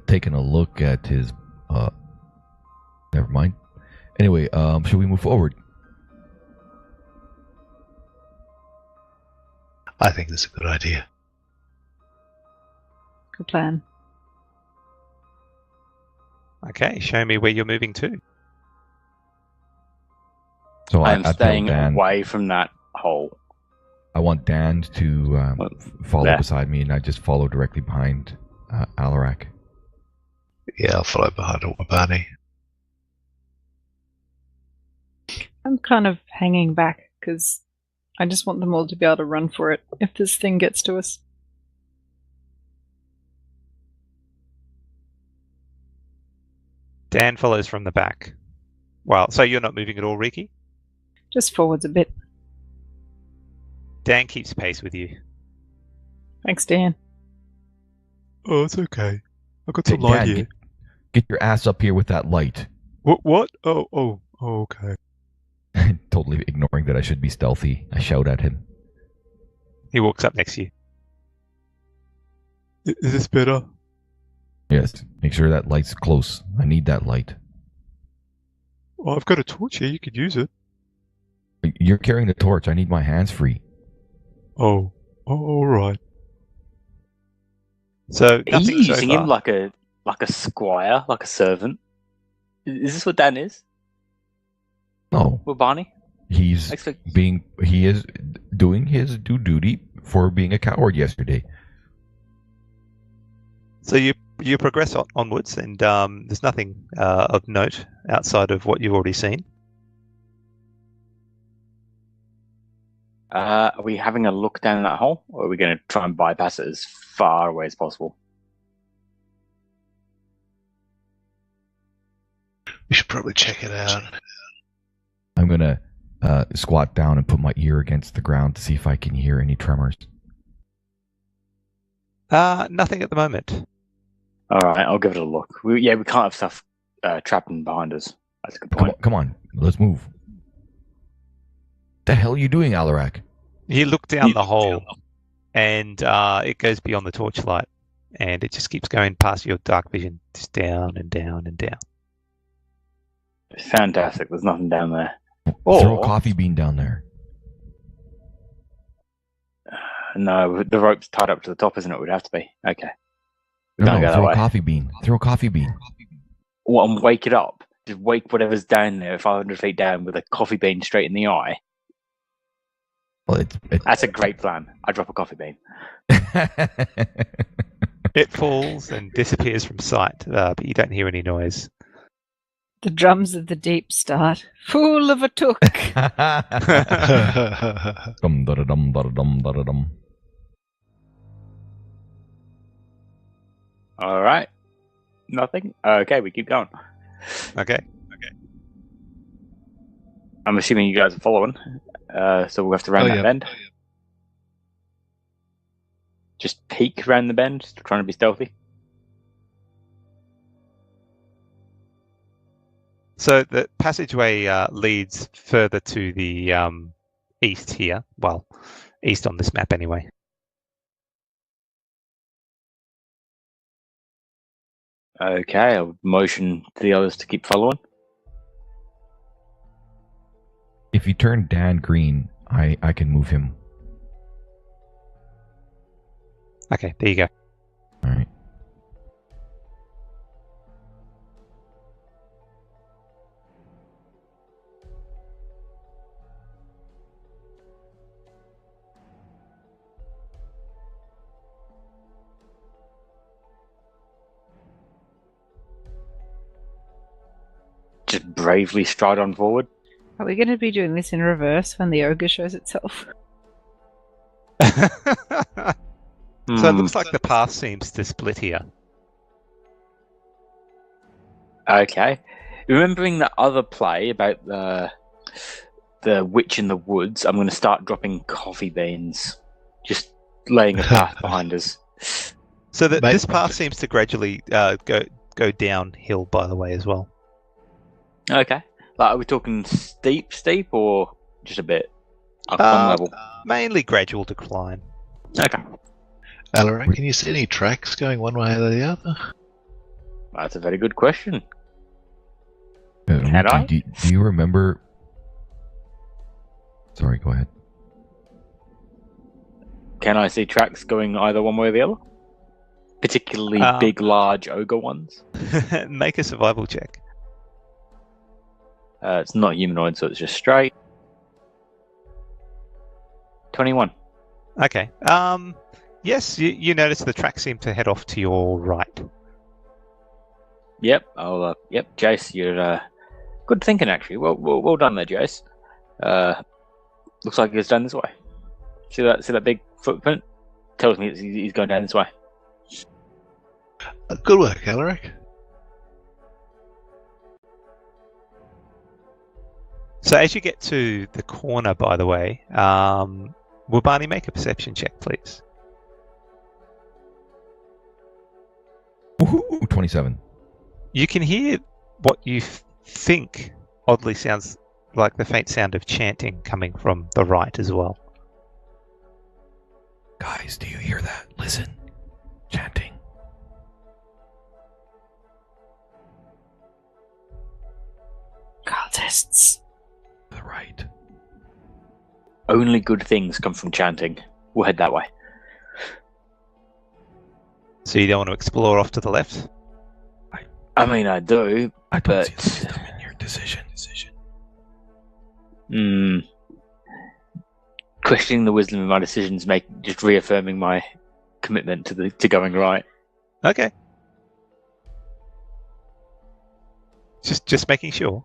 taken a look at his. Never mind. Anyway, should we move forward? I think that's a good idea. Good plan. Okay, show me where you're moving to. So I'm I staying tell Dan, away from that hole. I want Dan to follow there. beside me, and I just follow directly behind Alarak. Yeah, I'll follow behind Wabani. I'm kind of hanging back because I just want them all to be able to run for it if this thing gets to us. Dan follows from the back. Well, so you're not moving at all, Riki? Just forwards a bit. Dan keeps pace with you. Thanks, Dan. Oh, it's okay. I've got Hey, Dan, get your ass up here with that light. What? Oh, okay. Totally ignoring that I should be stealthy. I shout at him. He walks up next to you. Is this better? Yes, make sure that light's close. I need that light. Oh, I've got a torch here. You could use it. You're carrying the torch. I need my hands free. Oh, all right. So Are you nothing so using far. him like a squire, like a servant? Is this what Dan is? No, With Barney? he is doing his due duty for being a coward yesterday. So you progress onwards, and there's nothing of note outside of what you've already seen. Are we having a look down that hole, or are we going to try and bypass it as far away as possible? We should probably check it out. I'm gonna squat down and put my ear against the ground to see if I can hear any tremors. Nothing at the moment. All right, I'll give it a look. We can't have stuff trapped in behind us. That's a good point. Come on, let's move. The hell are you doing, Alarak? You look down the hole, and it goes beyond the torchlight, and it just keeps going past your dark vision, just down and down and down. Fantastic. There's nothing down there. Throw a coffee bean down there. No, the rope's tied up to the top, isn't it? Would have to be. Okay. No, go that throw way. a coffee bean. Throw a coffee bean. What, and wake it up? Just wake whatever's down there 500 feet down with a coffee bean straight in the eye? Well, That's a great plan. I drop a coffee bean. It falls and disappears from sight, but you don't hear any noise. The drums of the deep start. Fool of a took. Dum da dum da dum da dum. All right. Nothing? Okay, we keep going. Okay. I'm assuming you guys are following. So we'll have to round that bend. Just peek around the bend, just trying to be stealthy. So the passageway leads further to the east here. Well, east on this map anyway. Okay, I'll motion to the others to keep following. If you turn Dan green, I can move him. Okay, there you go. All right. Just bravely stride on forward. Are we going to be doing this in reverse when the ogre shows itself? So it looks like the path seems to split here. Okay. Remembering that other play about the witch in the woods, I'm going to start dropping coffee beans. Just laying a path behind us. So that this path seems to gradually go downhill, by the way, as well. Okay. Like, are we talking steep, or just a bit up one level? Mainly gradual decline. Okay. Alarak, can you see any tracks going one way or the other? That's a very good question. Can I? Do you remember? Sorry, go ahead. Can I see tracks going either one way or the other? Particularly big, large ogre ones? Make a survival check. It's not humanoid, so it's just straight. 21. Okay. Yes, you notice the tracks seem to head off to your right. Yep. Yep. Jace, you're good thinking, actually. Well done there, Jace. Looks like it's down this way. See that big footprint? Tells me he's going down this way. Good work, Alarak. So as you get to the corner, by the way, will Barney make a perception check, please? Woohoo! 27. You can hear what you think oddly sounds like the faint sound of chanting coming from the right as well. Guys, do you hear that? Listen. Chanting. Cultists. To the right. Only good things come from chanting. We'll head that way. So you don't want to explore off to the left? I mean, I do, I don't see decision. Questioning the wisdom of my decisions, just reaffirming my commitment to going right. Okay. Just making sure.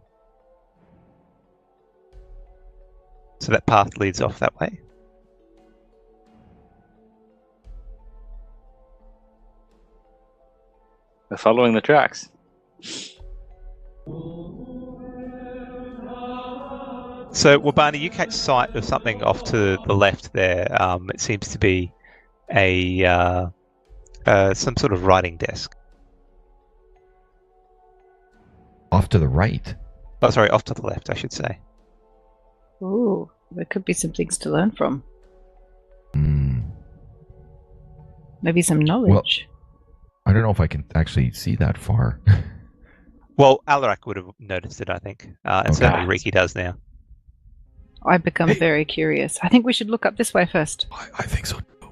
So that path leads off that way. We're following the tracks. So, Wabani, you catch sight of something off to the left there. It seems to be some sort of writing desk. Off to the right. Oh, sorry, off to the left, I should say. Ooh, there could be some things to learn from. Maybe some knowledge. I don't know if I can actually see that far. Well, Alarak would have noticed it, I think. And Okay. certainly Riki does now. I become very curious. I think we should look up this way first. I think so too.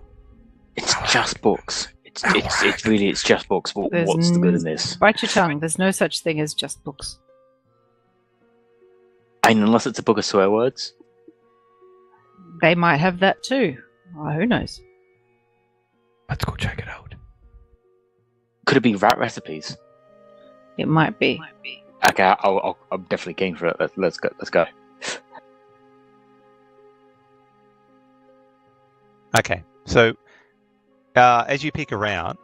It's just books. It's just books. What's the good in this? Bite your tongue. There's no such thing as just books. And unless it's a book of swear words. They might have that too. Oh, who knows? Let's go check it out. Could it be rat recipes? It might be. Okay, I'm definitely keen for it. Let's go. Okay, so as you peek around,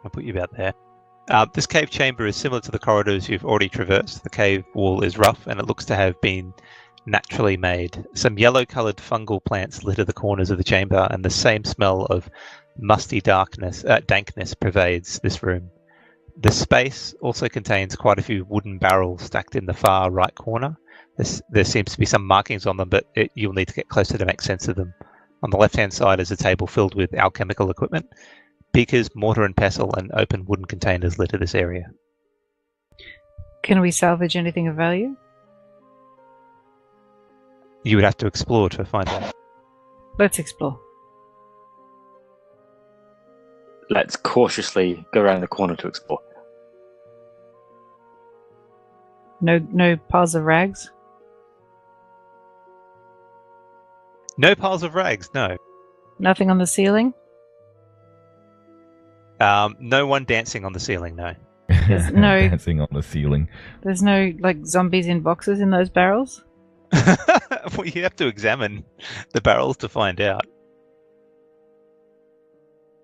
I'll put you about there. This cave chamber is similar to the corridors you've already traversed. The cave wall is rough and it looks to have been naturally made. Some yellow-coloured fungal plants litter the corners of the chamber, and the same smell of musty dankness pervades this room. The space also contains quite a few wooden barrels stacked in the far right corner. There seems to be some markings on them, but you'll need to get closer to make sense of them. On the left-hand side is a table filled with alchemical equipment. Beakers, mortar and pestle, and open wooden containers litter this area. Can we salvage anything of value? You would have to explore to find out. Let's explore. Let's cautiously go around the corner to explore. No piles of rags? No piles of rags, no. Nothing on the ceiling? No one dancing on the ceiling, no. There's no- dancing on the ceiling. There's no, zombies in boxes in those barrels? Well, you have to examine the barrels to find out.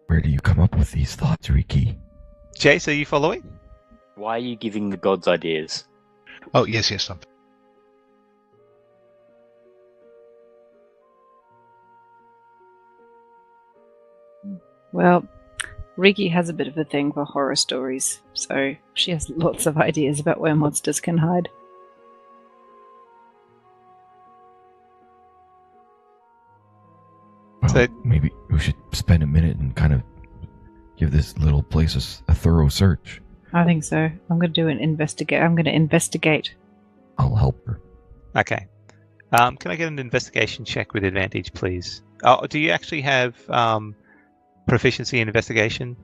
Where do you come up with these thoughts, Riki? Jace, are you following? Why are you giving the gods ideas? Oh, yes. Well, Riki has a bit of a thing for horror stories, so she has lots of ideas about where monsters can hide. Well, So- maybe we should spend a minute and kind of give this little place a thorough search. I think so. I'm going to investigate. I'll help her. Okay. Can I get an investigation check with advantage, please? Oh, do you actually have proficiency in investigation?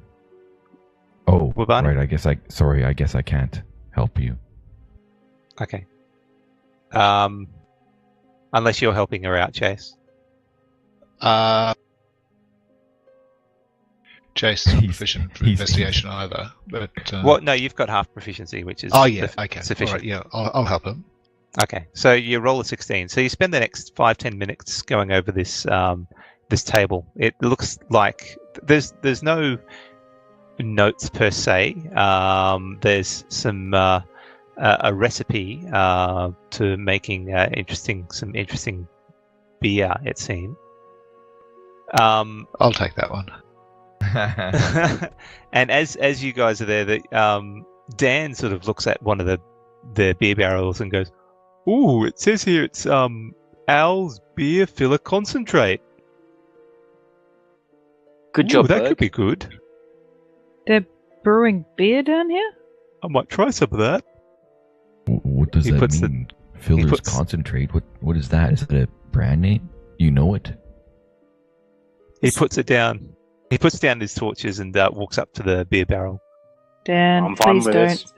Oh, Wabani? right. I guess I can't help you. Okay. Unless you're helping her out, Chase. Jason's not He's- proficient for he's- investigation either. But Well, no, you've got half proficiency, which is okay. sufficient. All right, yeah, I'll help him. Okay, so you roll a 16. So you spend the next 5-10 minutes going over this this table. It looks like there's no notes per se. There's some a recipe to making some interesting beer. It seems. I'll take that one. And as you guys are there, Dan sort of looks at one of the beer barrels and goes, "Ooh, it says here it's Al's beer filler concentrate. Good Ooh, job, that Berg. could be good. They're brewing beer down here? I might try some of that." What does He that puts the- mean? Filler's puts- concentrate. What is that? Is it a brand name? You know it? He puts it down. He puts down his torches and walks up to the beer barrel. Dan, I'm fine please with don't. this.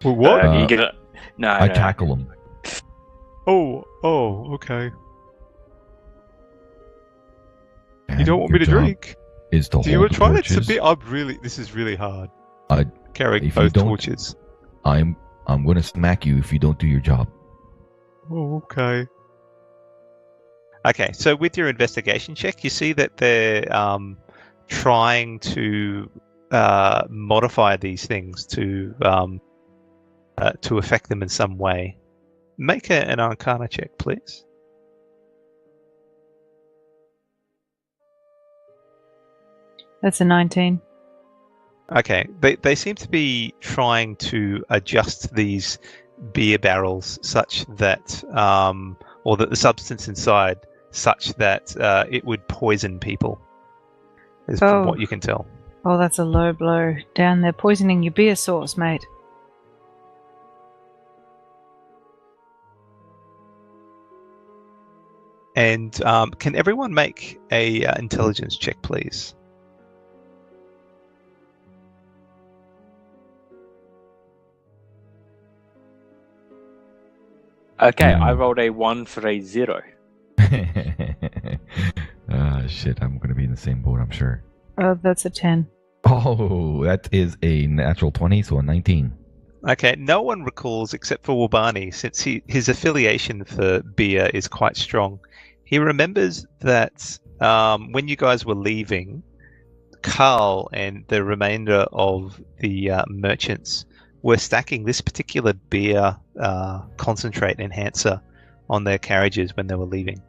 Well, what? You gonna... No, I no. tackle him. Oh, okay. You And don't want your me to job drink? Is to Do you hold want to try it? torches. This is really hard. I- Carrying if you both don't- torches. I'm gonna smack you if you don't do your job. Oh, okay. Okay, so with your investigation check, you see that they're trying to modify these things to affect them in some way. Make an Arcana check, please. That's a 19. Okay, they seem to be trying to adjust these beer barrels such that, or that the substance inside, such that it would poison people. Is from what you can tell. Oh, that's a low blow. Down there poisoning your beer source, mate. And can everyone make a intelligence check, please? Okay, I rolled a 1 for a 0. Shit, I'm gonna be in the same boat, I'm sure. Oh, that's a 10. Oh, that is a natural 20, so a 19. Okay, no one recalls except for Wabani, since his affiliation for beer is quite strong. He remembers that when you guys were leaving, Carl and the remainder of the merchants were stacking this particular beer concentrate enhancer on their carriages when they were leaving.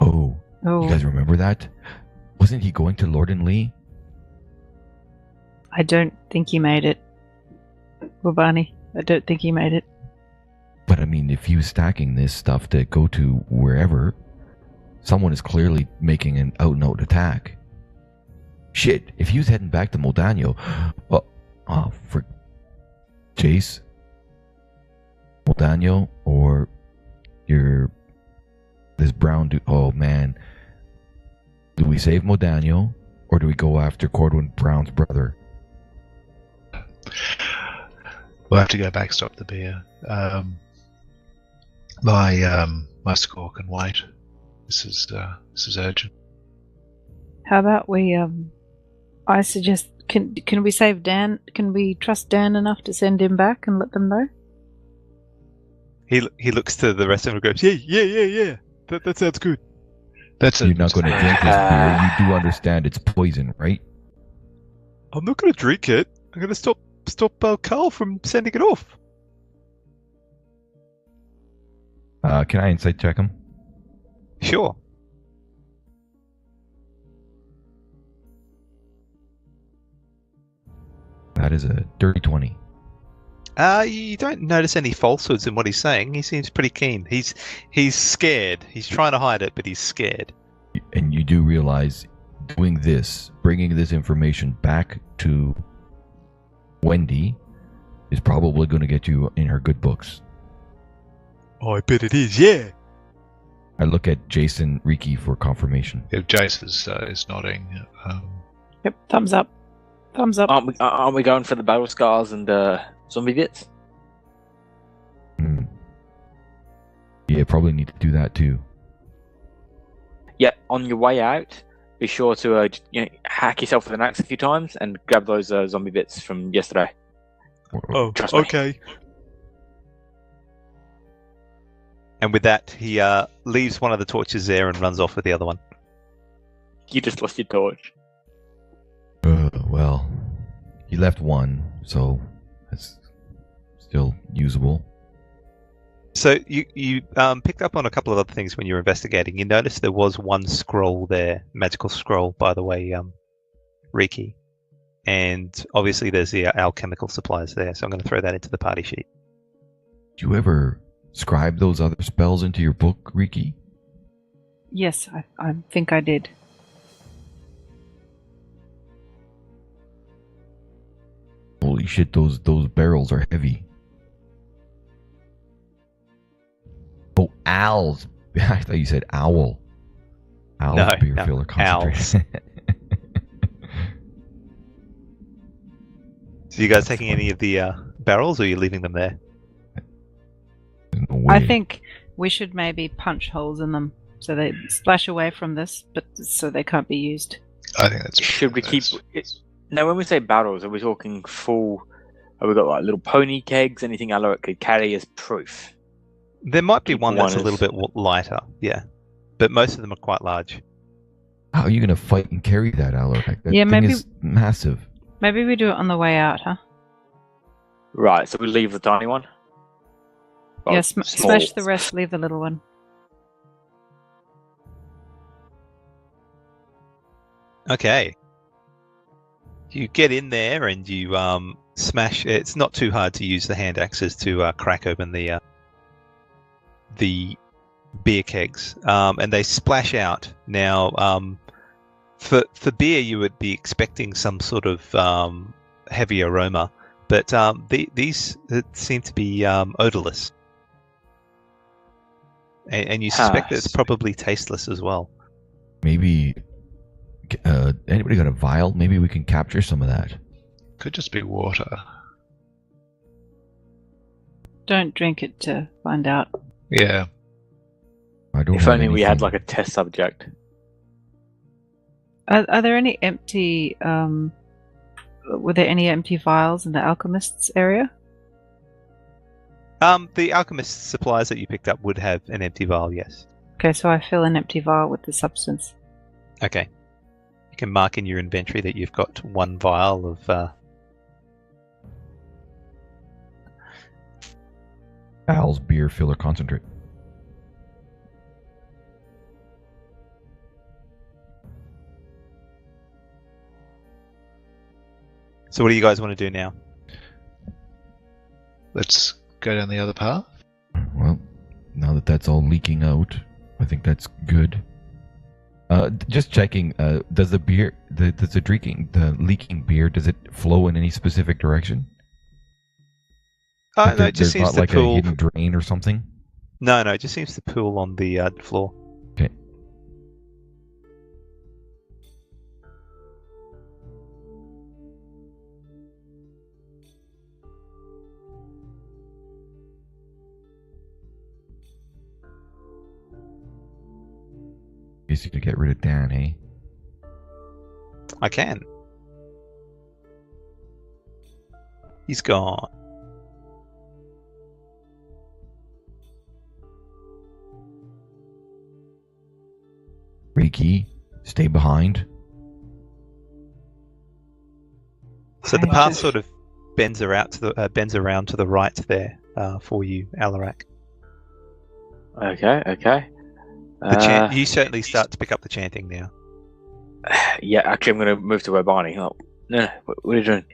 Oh, you guys remember that? Wasn't he going to Lord and Lee? I don't think he made it. Wabani, I don't think he made it. But I mean, if he was stacking this stuff to go to wherever, someone is clearly making an out-and-out attack. Shit, if he was heading back to Moldano, for Chase, Moldano, or this brown dude. Oh man, do we save Moldano or do we go after Corwin Brown's brother? We'll have to go backstop the beer. My score can wait. This is urgent. How about we I suggest can we save Dan? Can we trust Dan enough to send him back and let them know? He looks to the rest of them and goes, yeah. That sounds good. You're not going to drink this beer. You do understand it's poison, right? I'm not going to drink it. I'm going to stop Carl from sending it off. Can I insight check him? Sure. That is a dirty 20. You don't notice any falsehoods in what he's saying. He seems pretty keen. He's scared. He's trying to hide it, but he's scared. And you do realize doing this, bringing this information back to Wendy, is probably going to get you in her good books. Oh, I bet it is, yeah. I look at Jason Riki for confirmation. If Jace is nodding, Yep, thumbs up. Thumbs up. Aren't we going for the battle scars and zombie bits? Yeah, probably need to do that too. Yeah, on your way out, be sure to hack yourself with an axe a few times and grab those zombie bits from yesterday. Oh, Trust me. okay. And with that, he leaves one of the torches there and runs off with the other one. You just lost your torch. Well, he left one, so that's still usable. So you picked up on a couple of other things when you were investigating. You noticed there was one scroll there, magical scroll, by the way, Riki. And obviously there's the alchemical supplies there, so I'm going to throw that into the party sheet. Did you ever scribe those other spells into your book, Riki? Yes, I think I did. Holy shit, those barrels are heavy. Oh, owls. I thought you said owl. Owls, No, beer filler owls. concentrate. So you guys taking any of the barrels, or are you leaving them there? No way. I think we should maybe punch holes in them so they splash away from this, but so they can't be used. I think that's. Should we keep it? Now, when we say barrels, are we talking full? Have we got like little pony kegs? Anything Alaric could carry as proof? There might be Keep one that's a one little bit lighter, yeah, but most of them are quite large. How are you going to fight and carry that, Alaric? That Yeah, thing maybe- is massive. Maybe we do it on the way out, huh? Right. So we leave the tiny one. Well, Yeah, small. smash the rest, leave the little one. Okay. You get in there and you smash. It's not too hard to use the hand axes to crack open the beer kegs, and they splash out. Now, for beer, you would be expecting some sort of heavy aroma, but these seem to be odorless, and you suspect that it's probably tasteless as well. Maybe anybody got a vial? Maybe we can capture some of that. Could just be water. Don't drink it to find out. Yeah. I don't. If have only we had anything. like a test subject. Are there any empty? Were there any empty vials in the alchemist's area? The alchemist supplies that you picked up would have an empty vial, yes. Okay, so I fill an empty vial with the substance. Okay. You can mark in your inventory that you've got one vial of Al's beer filler concentrate. So what do you guys want to do now? Let's go down the other path. Well, now that that's all leaking out, I think that's good. Just checking. Does the beer, the leaking beer, does it flow in any specific direction? No, it just There's seems not to like a pool. hidden drain or something. No, it just seems to pool on the floor. Okay. Guess you could get rid of Dan, hey? I can. He's gone. Reiki, stay behind. So the I path just- sort of bends around to the right there for you, Alarak. Okay. The chant. You certainly start to pick up the chanting now. Yeah, actually, I'm going to move to where Barney. Oh, no, what are you doing?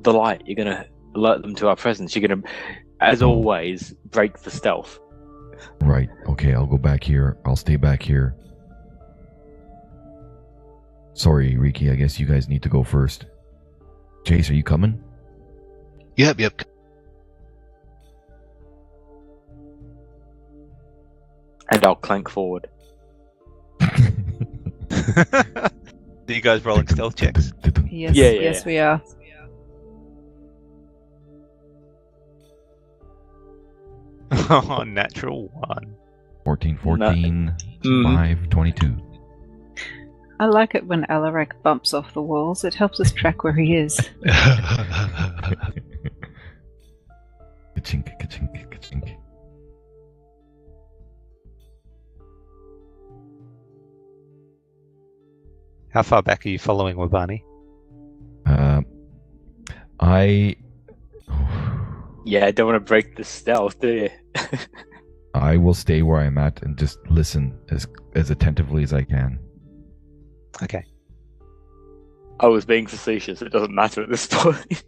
The light. You're going to alert them to our presence. You're going to, as always, break the stealth. Right. Okay, I'll go back here. I'll stay back here. Sorry, Riki, I guess you guys need to go first. Jace, are you coming? Yep. And I'll clank forward. Do you guys rolling stealth checks? Yes, Yeah. yes, we are. Oh, natural one. 14, Mm. 5, 22. I like it when Alarak bumps off the walls. It helps us track where he is. Ka-chink, ka-chink, ka-chink. How far back are you following Wabani? I Yeah, I don't want to break the stealth, do you? I will stay where I'm at and just listen as attentively as I can. Okay. I was being facetious. It doesn't matter at this point.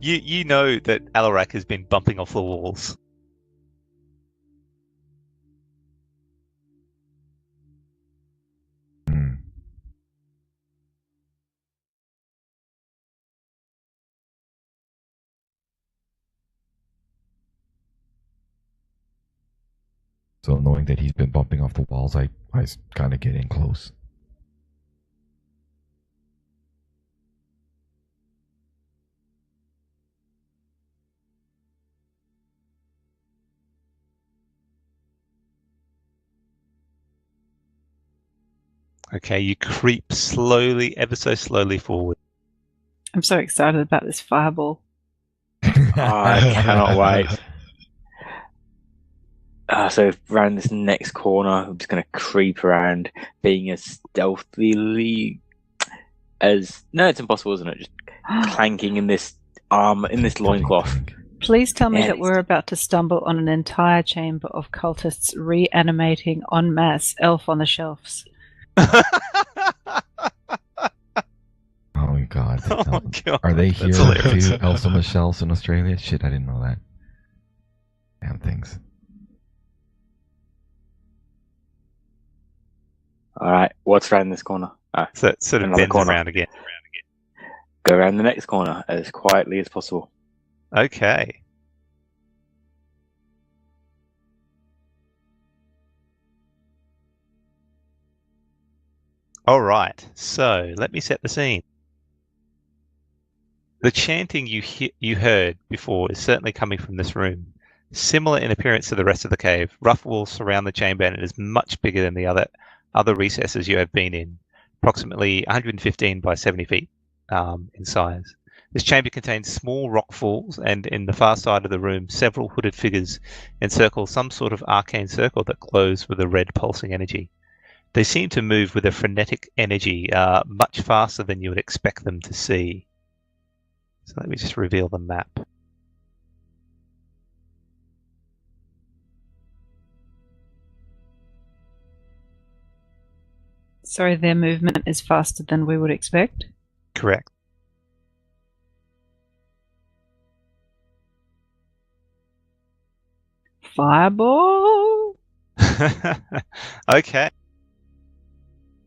You know that Alarak has been bumping off the walls. Hmm. So knowing that he's been bumping off the walls, I kind of get in close. Okay, you creep slowly, ever so slowly forward. I'm so excited about this fireball. I cannot wait. So around this next corner, I'm just going to creep around, being as stealthily as... No, it's impossible, isn't it? Just clanking in this loincloth. Please tell me Yeah, that we're about to stumble on an entire chamber of cultists reanimating en masse Elf on the Shelves. Oh God. Oh, God. Are they here That's hilarious. too? Elves on the Shelves in Australia? Shit, I didn't know that. Damn things. Alright, what's around this corner? So it sort of Another bends corner. around again. Go around the next corner as quietly as possible. Okay. All right. So let me set the scene. The chanting you heard before is certainly coming from this room. Similar in appearance to the rest of the cave, rough walls surround the chamber and it is much bigger than the other recesses you have been in, approximately 115 by 70 feet in size. This chamber contains small rock falls, and in the far side of the room, several hooded figures encircle some sort of arcane circle that glows with a red pulsing energy. They seem to move with a frenetic energy, much faster than you would expect them to see. So let me just reveal the map. Sorry, their movement is faster than we would expect. Correct. Fireball! Okay.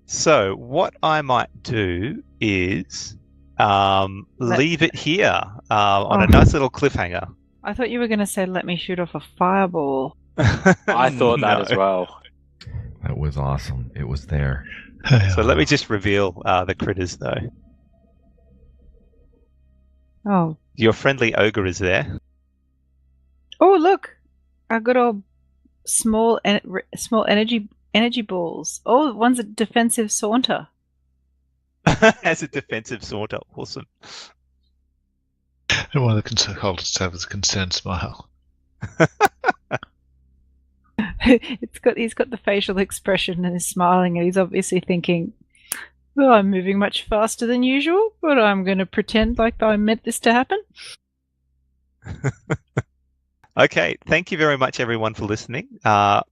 So what I might do is leave it here on a nice little cliffhanger. I thought you were going to say, let me shoot off a fireball. I thought that No. as well. That was awesome. It was there. So let me just reveal the critters, though. Oh. Your friendly ogre is there. Oh, look! Our good old small energy balls. Oh, one's a defensive saunter. As a defensive saunter. Awesome. And one of the cultists have a concerned smile. He's got the facial expression and is smiling, and he's obviously thinking, "Oh, I'm moving much faster than usual, but I'm going to pretend like I meant this to happen." Okay, thank you very much, everyone, for listening.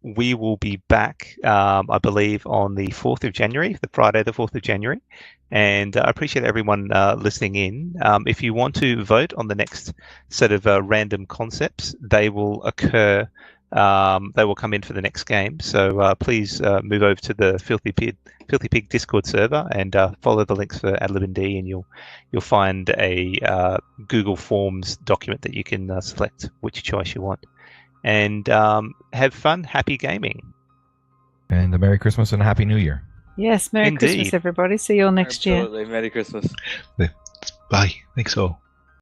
We will be back, I believe, on the 4th of January, the Friday, the 4th of January. And I appreciate everyone listening in. If you want to vote on the next set of random concepts, they will occur. They will come in for the next game. So please move over to the Filthy Pig Discord server and follow the links for ADlibnd, and you'll find a Google Forms document that you can select which choice you want. And have fun, happy gaming. And a Merry Christmas and a Happy New Year. Yes, Merry Indeed. Christmas, everybody. See you all next year. Absolutely. Merry Christmas. Bye. Thanks all.